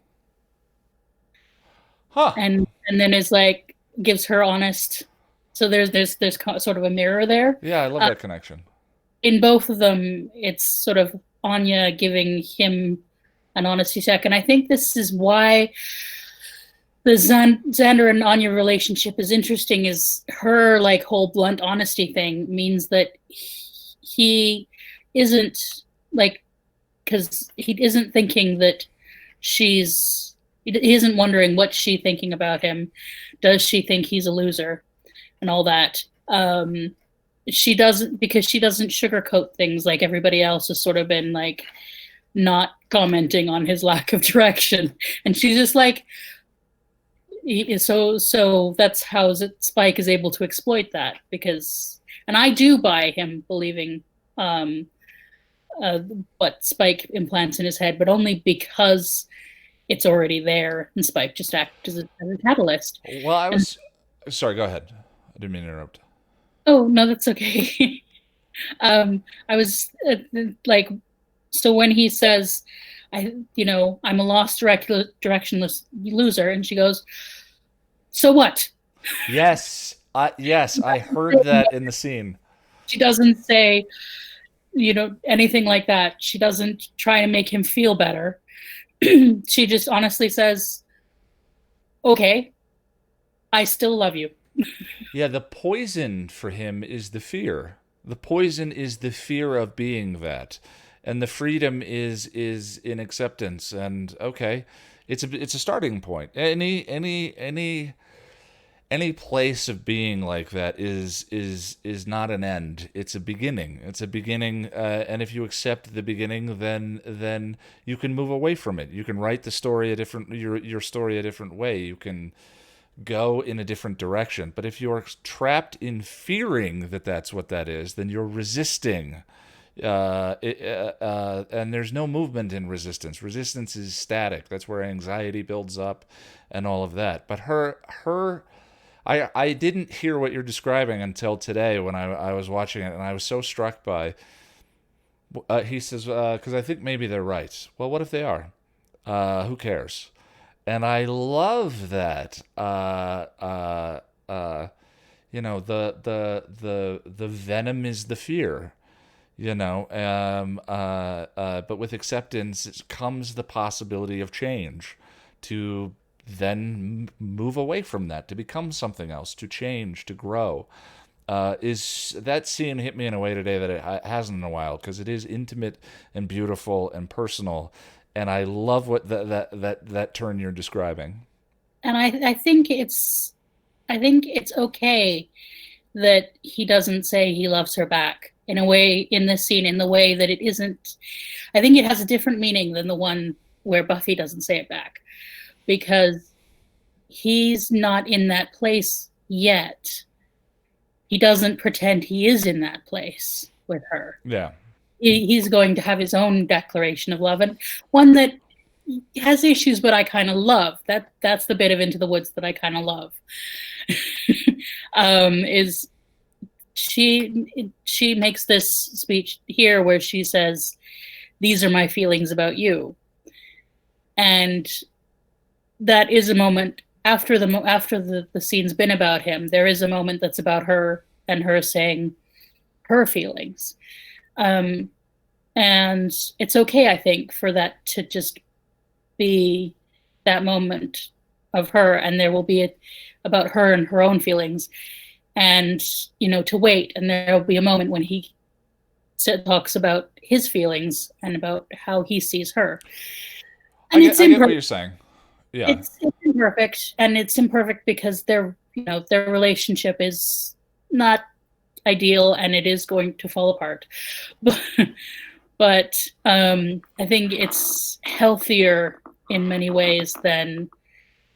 and then is like gives her honest. So there's sort of a mirror there. Yeah, I love that connection. In both of them, it's sort of Anya giving him an honesty check, and I think this is why the Xander and Anya relationship is interesting. Is her like whole blunt honesty thing means that he isn't like, because he isn't thinking that he isn't wondering what's she thinking about him. Does she think he's a loser and all that? She doesn't, because she doesn't sugarcoat things like everybody else has sort of been like not commenting on his lack of direction, and she's just like, so that's how Spike is able to exploit that, because, and I do buy him believing what Spike implants in his head, but only because it's already there and Spike just acts as a catalyst. Well, sorry, go ahead. I didn't mean to interrupt. Oh, no, that's okay. I was like, so when he says, I'm a lost, directionless loser, and she goes, so what? Yes, I heard that in the scene. She doesn't say, anything like that. She doesn't try to make him feel better. She just honestly says, okay, I still love you. Yeah, the poison for him is the fear. The poison is the fear of being that. And the freedom is in acceptance. And okay, it's a starting point. Any place of being like that is not an end. It's a beginning. It's a beginning, and if you accept the beginning, then you can move away from it. You can write the story your story a different way. You can go in a different direction. But if you're trapped in fearing that that's what that is, then you're resisting. And there's no movement in resistance. Resistance is static. That's where anxiety builds up and all of that. But I didn't hear what you're describing until today when I was watching it, and I was so struck by, he says, because I think maybe they're right. Well, what if they are? Who cares? And I love that. The venom is the fear. But with acceptance comes the possibility of change, to then move away from that, to become something else, to change, to grow. That scene hit me in a way today that it hasn't in a while, because it is intimate and beautiful and personal, and I love what that turn you're describing. And I think it's okay that he doesn't say he loves her back in a way in this scene, in the way that it isn't. I think it has a different meaning than the one where Buffy doesn't say it back, because he's not in that place yet. He doesn't pretend he is in that place with her. Yeah. He's going to have his own declaration of love, and one that has issues, but I kind of love. That's the bit of Into the Woods that I kind of love. Is she makes this speech here where she says, "These are my feelings about you," and that is a moment after the scene's been about him. There is a moment that's about her and her saying her feelings. And it's okay, I think, for that to just be that moment of her, and there will be about her and her own feelings, and to wait, and there will be a moment when he talks about his feelings and about how he sees her. And I get what you're saying. Yeah, it's imperfect, and it's imperfect because their relationship is not ideal, and it is going to fall apart. But I think it's healthier in many ways than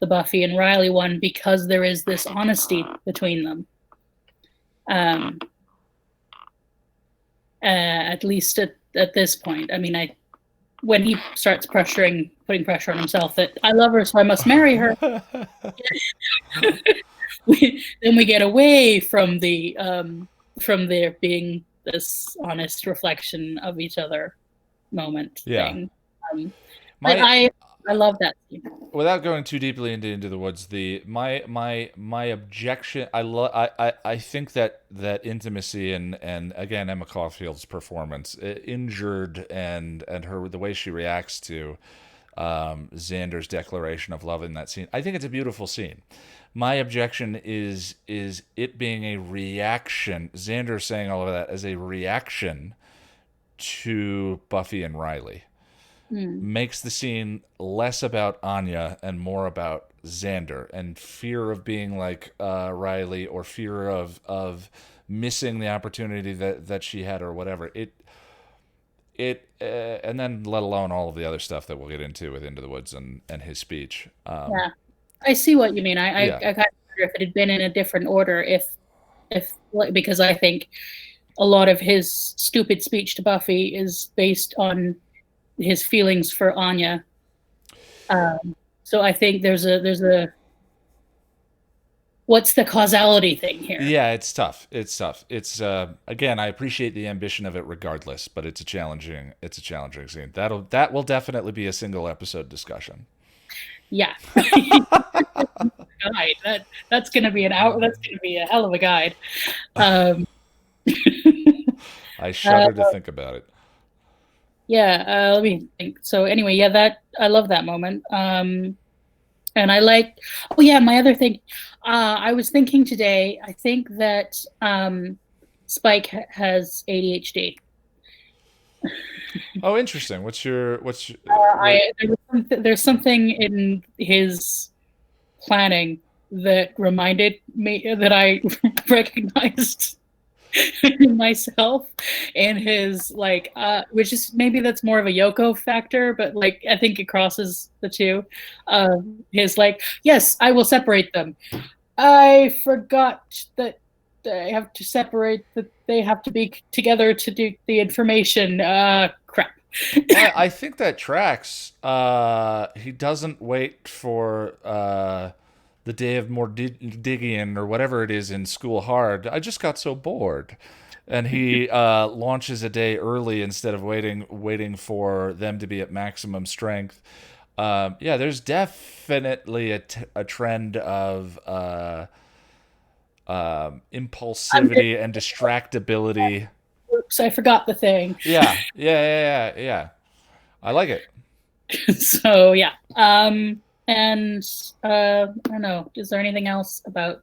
the Buffy and Riley one, because there is this honesty between them. At least at this point. I mean, when he starts putting pressure on himself that I love her, so I must marry her, then we get away from there being this honest reflection of each other moment thing. But I love that scene. Without going too deeply into the woods, my objection, I think that intimacy and again Emma Caulfield's performance, injured, and the way she reacts to Xander's declaration of love in that scene, I think it's a beautiful scene. My objection is it being a reaction, Xander saying all of that as a reaction to Buffy and Riley. Makes the scene less about Anya and more about Xander and fear of being like Riley, or fear of missing the opportunity that she had, or whatever. And then let alone all of the other stuff that we'll get into with Into the Woods and his speech. Yeah, I see what you mean. I kind of wonder if it had been in a different order, if because I think a lot of his stupid speech to Buffy is based on his feelings for Anya. So I think there's a what's the causality thing here? Yeah, it's tough. It's again, I appreciate the ambition of it regardless, but it's a challenging scene. That will definitely be a single episode discussion. Yeah. Guide. That's gonna be an hour. That's gonna be a hell of a guide. I shudder to think about it. Yeah, let me think. So anyway, yeah, I love that moment. And I like. Oh yeah, my other thing. I was thinking today. I think that Spike has ADHD. Oh, interesting. What's your? There's something in his planning that reminded me that I recognized myself in his which is maybe that's more of a Yoko factor, but I think it crosses the two. His yes, I will separate them. I forgot that I have to separate, that they have to be together to do the information. Crap. I think that tracks. He doesn't wait for the day of Mordiggian or whatever it is in School Hard. I just got so bored. And he launches a day early instead of waiting for them to be at maximum strength. Yeah, there's definitely a trend of impulsivity and distractibility. Oops, I forgot the thing. Yeah. I like it. So yeah. And I don't know. Is there anything else about?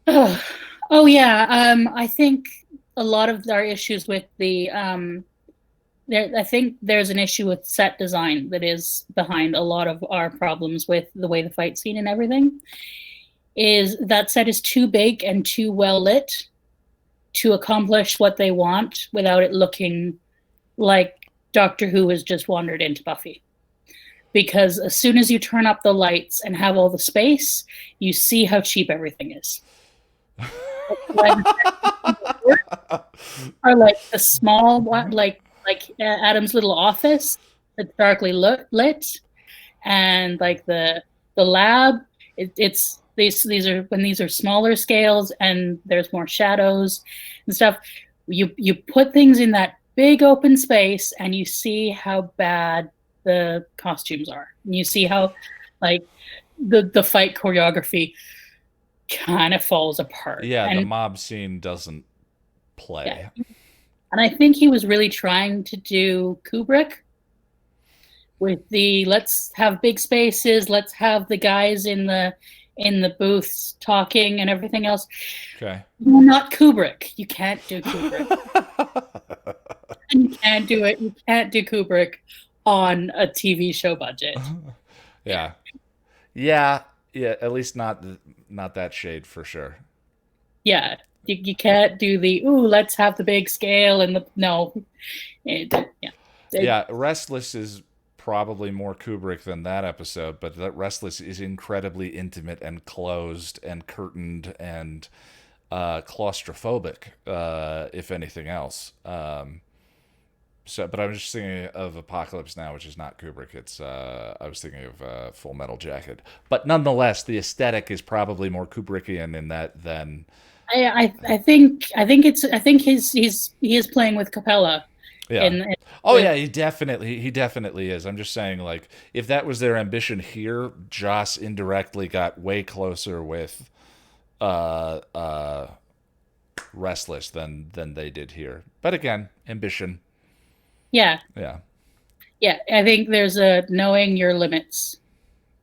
Oh yeah. I think a lot of our issues with the I think there's an issue with set design that is behind a lot of our problems with the way the fight scene and everything. Is that set is too big and too well lit to accomplish what they want without it looking like Doctor Who has just wandered into Buffy. Because as soon as you turn up the lights and have all the space, you see how cheap everything is. Are like the small one, like Adam's little office that's darkly lit, and like the lab. It's these are when these are smaller scales and there's more shadows and stuff. You put things in that big open space and you see how bad the costumes are. And you see how like the fight choreography kind of falls apart. Yeah, and the mob scene doesn't play. Yeah. And I think he was really trying to do Kubrick with the let's have big spaces, let's have the guys in the booths talking and everything else. Okay. You're not Kubrick. You can't do Kubrick. And you can't do it. You can't do Kubrick on a TV show budget. Yeah. Yeah, at least not that shade for sure. Yeah. You can't do the let's have the big scale and Yeah, Restless is probably more Kubrick than that episode, but that Restless is incredibly intimate and closed and curtained and claustrophobic, if anything else. But I was just thinking of Apocalypse Now, which is not Kubrick. It's I was thinking of Full Metal Jacket, but nonetheless, the aesthetic is probably more Kubrickian in that than. I think he is playing with Capella. Yeah. Yeah, he definitely is. I'm just saying, like, if that was their ambition here, Joss indirectly got way closer with Restless than they did here. But again, ambition. Yeah. Yeah. Yeah, I think there's a knowing your limits,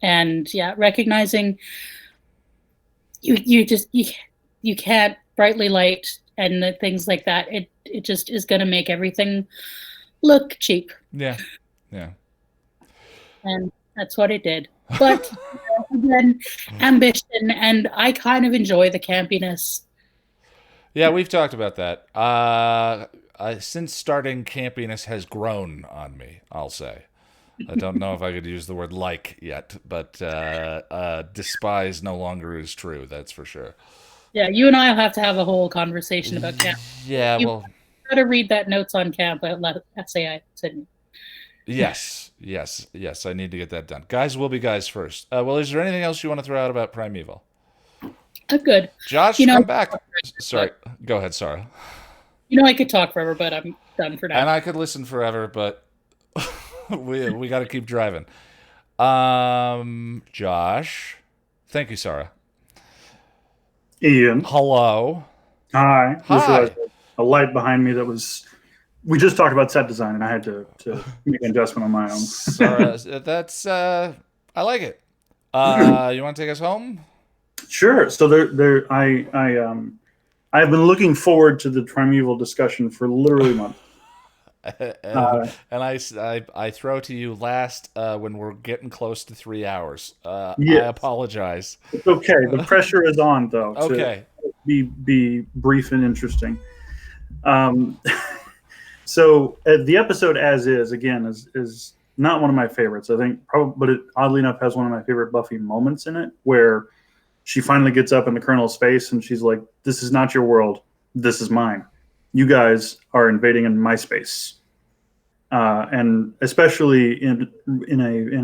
and recognizing you can't brightly light and things like that. It just is going to make everything look cheap. Yeah. Yeah. And that's what it did. But again, ambition, and I kind of enjoy the campiness. Yeah, we've talked about that. Since starting, campiness has grown on me, I'll say. I don't know if I could use the word like yet, but despise no longer is true, that's for sure. Yeah, you and I will have to have a whole conversation about camp. Yeah, you gotta read that Notes on Camp essay I sent you. Yes, I need to get that done. Guys will be guys first. Well, is there anything else you want to throw out about Primeval? Good. Josh, come back. Sorry, go ahead, Sarah. I could talk forever, but I'm done for now. And I could listen forever, but we got to keep driving. Josh, thank you, Sarah. Ian. Hello. Hi. Hi. Just realized a light behind me that was. We just talked about set design, and I had to make an adjustment on my own. Sarah, that's I like it. You want to take us home? Sure. So I've been looking forward to the Primeval discussion for literally months. And I throw to you last when we're getting close to 3 hours. Yes. I apologize. It's okay. The pressure is on, though. Okay. To be brief and interesting. So the episode as is, again, is not one of my favorites. I think but it oddly enough has one of my favorite Buffy moments in it, where she finally gets up in the Colonel's face and she's like, "This is not your world. This is mine. You guys are invading in my space." And especially in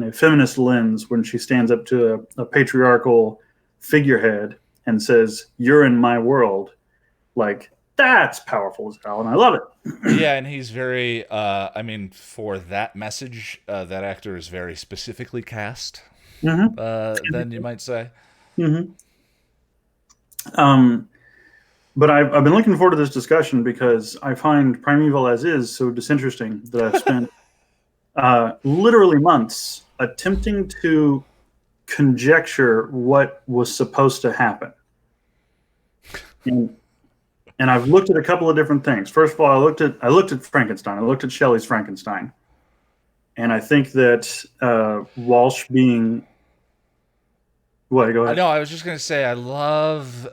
a feminist lens, when she stands up to a patriarchal figurehead and says, "You're in my world," like, that's powerful as hell, and I love it. Yeah, and he's very, for that message, that actor is very specifically cast, then you might say. Mm-hmm. But I've been looking forward to this discussion because I find Primeval as is so disinteresting that I've spent literally months attempting to conjecture what was supposed to happen. And And I've looked at a couple of different things. First of all, I looked at Frankenstein. I looked at Shelley's Frankenstein, and I think that Walsh being what? Go ahead. No, I was just gonna say I love.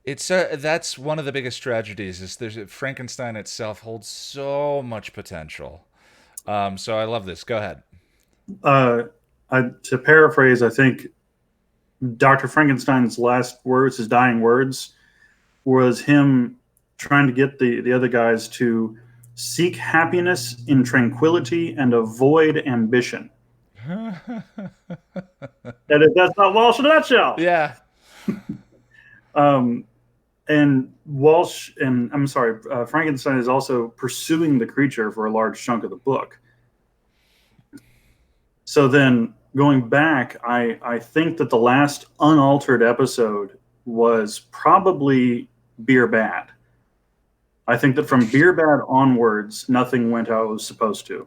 It's that's one of the biggest tragedies. Is there's Frankenstein itself holds so much potential. So I love this. Go ahead. To paraphrase, I think Dr. Frankenstein's last words, his dying words, was him trying to get the other guys to seek happiness in tranquility and avoid ambition. That's not Walsh in a nutshell. Yeah. And Walsh, and I'm sorry, Frankenstein is also pursuing the creature for a large chunk of the book. So then going back, I think that the last unaltered episode was probably Beer Bad. I think that from Beer Bad onwards, nothing went how it was supposed to.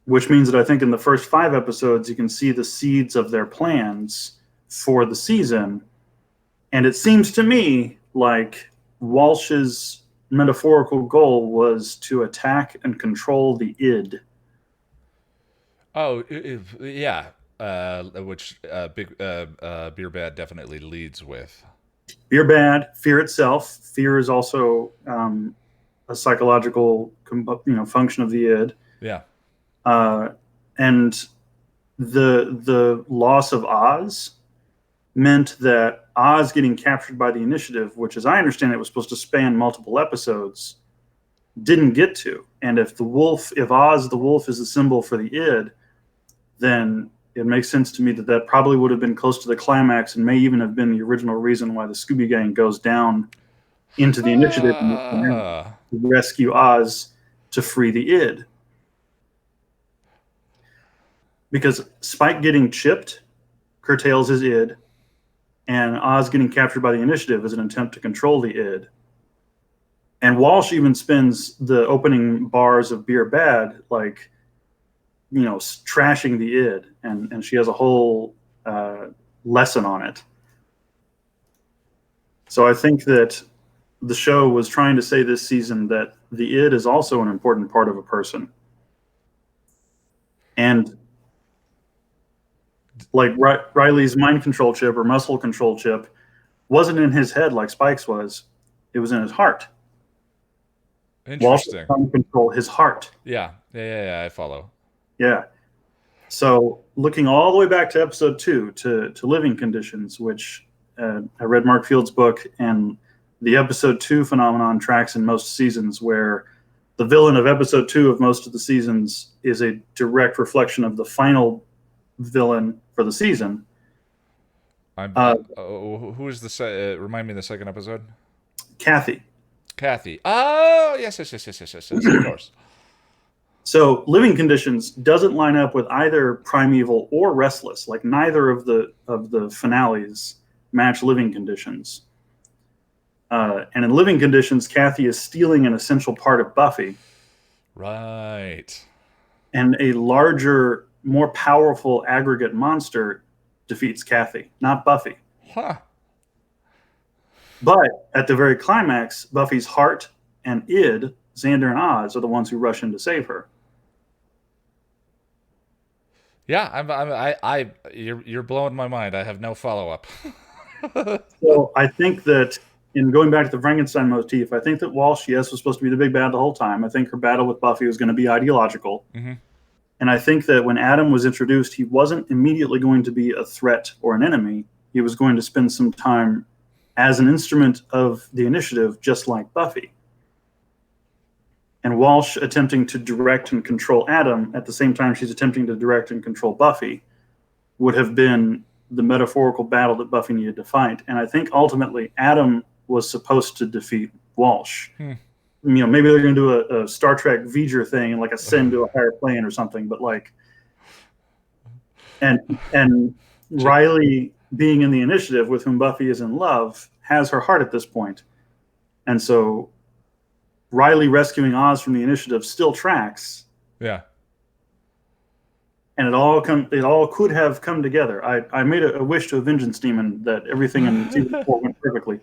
Which means that I think in the first 5 episodes, you can see the seeds of their plans for the season. And it seems to me like Walsh's metaphorical goal was to attack and control the id. Oh, yeah. Which Beer Bad definitely leads with. Beer Bad, fear itself. Fear is also a psychological function of the id. Yeah. And the loss of Oz meant that Oz getting captured by the initiative, which as I understand it was supposed to span multiple episodes, didn't get to. And if Oz the wolf is a symbol for the id, then it makes sense to me that probably would have been close to the climax and may even have been the original reason why the Scooby Gang goes down into the initiative to rescue Oz to free the id. Because Spike getting chipped curtails his id, and Oz getting captured by the initiative is an attempt to control the id. And Walsh even spends the opening bars of Beer Bad trashing the id, and she has a whole lesson on it. So I think that the show was trying to say this season that the id is also an important part of a person. And like Riley's mind control chip or muscle control chip wasn't in his head like Spike's was. It was in his heart. Interesting. Walsh was trying to control his heart. Yeah, I follow. Yeah. So looking all the way back to episode 2, to Living Conditions, which I read Mark Field's book, and the episode 2 phenomenon tracks in most seasons, where the villain of episode 2 of most of the seasons is a direct reflection of the final villain for the season. Who is the remind me of the second episode? Kathy. Oh, yes, of course. So Living Conditions doesn't line up with either Primeval or Restless. Like neither of the finales match Living Conditions. And in Living Conditions, Kathy is stealing an essential part of Buffy. Right. And a larger, more powerful aggregate monster defeats Kathy, not Buffy. Huh. But at the very climax, Buffy's heart and id, Xander and Oz, are the ones who rush in to save her. Yeah, you're blowing my mind. I have no follow-up. So I think that in going back to the Frankenstein motif, I think that Walsh, yes, was supposed to be the big bad the whole time. I think her battle with Buffy was going to be ideological. Mm-hmm. And I think that when Adam was introduced, he wasn't immediately going to be a threat or an enemy. He was going to spend some time as an instrument of the initiative, just like Buffy. And Walsh attempting to direct and control Adam at the same time she's attempting to direct and control Buffy would have been the metaphorical battle that Buffy needed to fight. And I think ultimately Adam was supposed to defeat Walsh. Maybe they're going to do a Star Trek V'ger thing and like ascend to a higher plane or something. But and Riley being in the initiative with whom Buffy is in love has her heart at this point. And so Riley rescuing Oz from the initiative still tracks. Yeah. and it all could have come together. I made a wish to a vengeance demon that everything in season 4 went perfectly.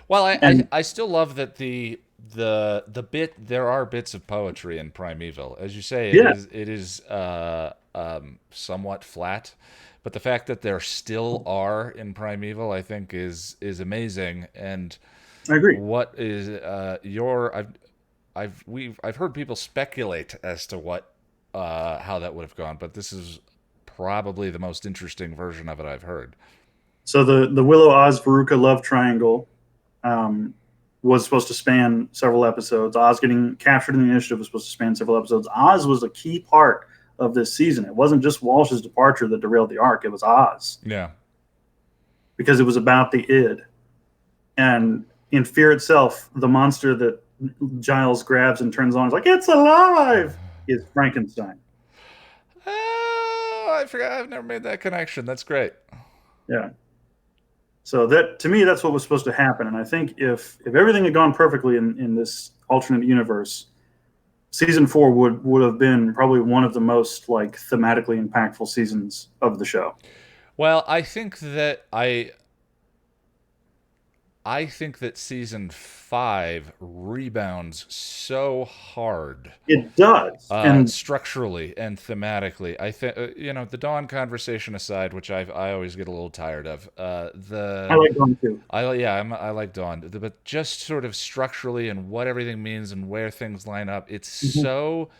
Well, and I still love that the bit, there are bits of poetry in Primeval. As you say, Yeah. it is somewhat flat, but the fact that there still are in Primeval, I think, is amazing. And I agree. What is I've heard people speculate as to what how that would have gone, but this is probably the most interesting version of it I've heard. So the Willow Oz Veruca love triangle was supposed to span several episodes. Oz getting captured in the initiative was supposed to span several episodes. Oz was a key part of this season. It wasn't just Walsh's departure that derailed the arc. It was Oz. Yeah. Because it was about the id. And in Fear itself, the monster that Giles grabs and turns on is like, it's alive, is Frankenstein. Oh, I forgot. I've never made that connection. That's great. Yeah. So that, to me, that's what was supposed to happen. And I think if everything had gone perfectly in this alternate universe, season 4 would have been probably one of the most like thematically impactful seasons of the show. Well, I think that season 5 rebounds so hard. It does, and structurally and thematically. I think the Dawn conversation aside, which I always get a little tired of. I like Dawn too. I like Dawn, but just sort of structurally and what everything means and where things line up. It's so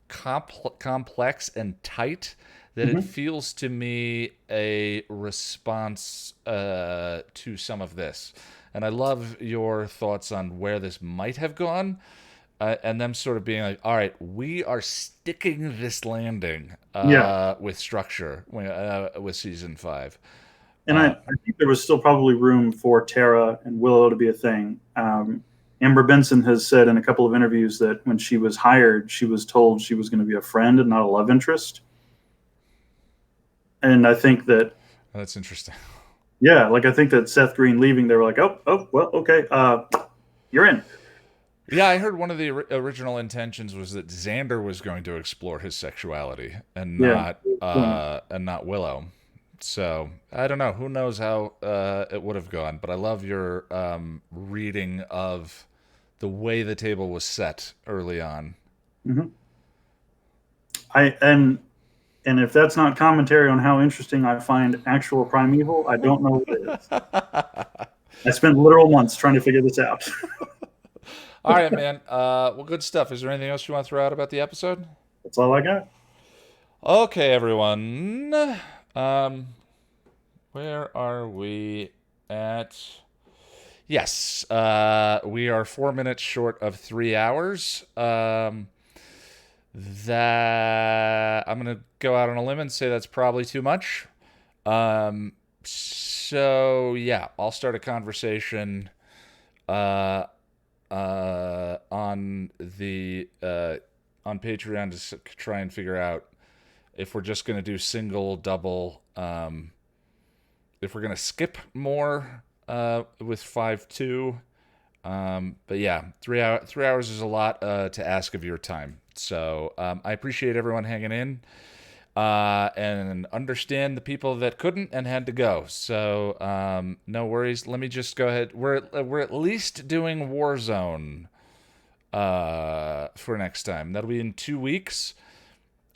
complex and tight that it feels to me a response to some of this. And I love your thoughts on where this might have gone, and them sort of being like, all right, we are sticking this landing with structure with season 5. And I think there was still probably room for Tara and Willow to be a thing. Amber Benson has said in a couple of interviews that when she was hired, she was told she was going to be a friend and not a love interest. And I think that... That's interesting. Yeah, like I think that Seth Green leaving, they were like, oh, well, okay, you're in. Yeah, I heard one of the original intentions was that Xander was going to explore his sexuality and not Willow. So I don't know. Who knows how it would have gone? But I love your reading of the way the table was set early on. Mm-hmm. And if that's not commentary on how interesting I find actual Primeval, I don't know what it is. I spent literal months trying to figure this out. All right, man. Well, good stuff. Is there anything else you want to throw out about the episode? That's all I got. Okay, everyone. Where are we at? Yes, we are 4 minutes short of 3 hours. That I'm gonna go out on a limb and say that's probably too much. So yeah, I'll start a conversation on the on Patreon to try and figure out if we're just gonna do single, double, if we're gonna skip more with 5-2. But yeah, 3 hours is a lot to ask of your time. So I appreciate everyone hanging in and understand the people that couldn't and had to go. So no worries. Let me just go ahead. We're at least doing Warzone for next time. That'll be in 2 weeks.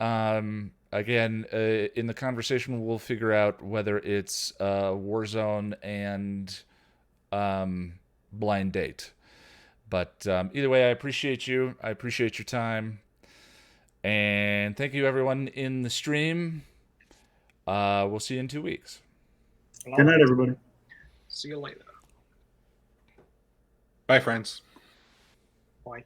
Again, in the conversation, we'll figure out whether it's Warzone and Blind Date. But either way, I appreciate you. I appreciate your time. And thank you, everyone in the stream. We'll see you in 2 weeks. Good night, everybody. See you later. Bye, friends. Bye.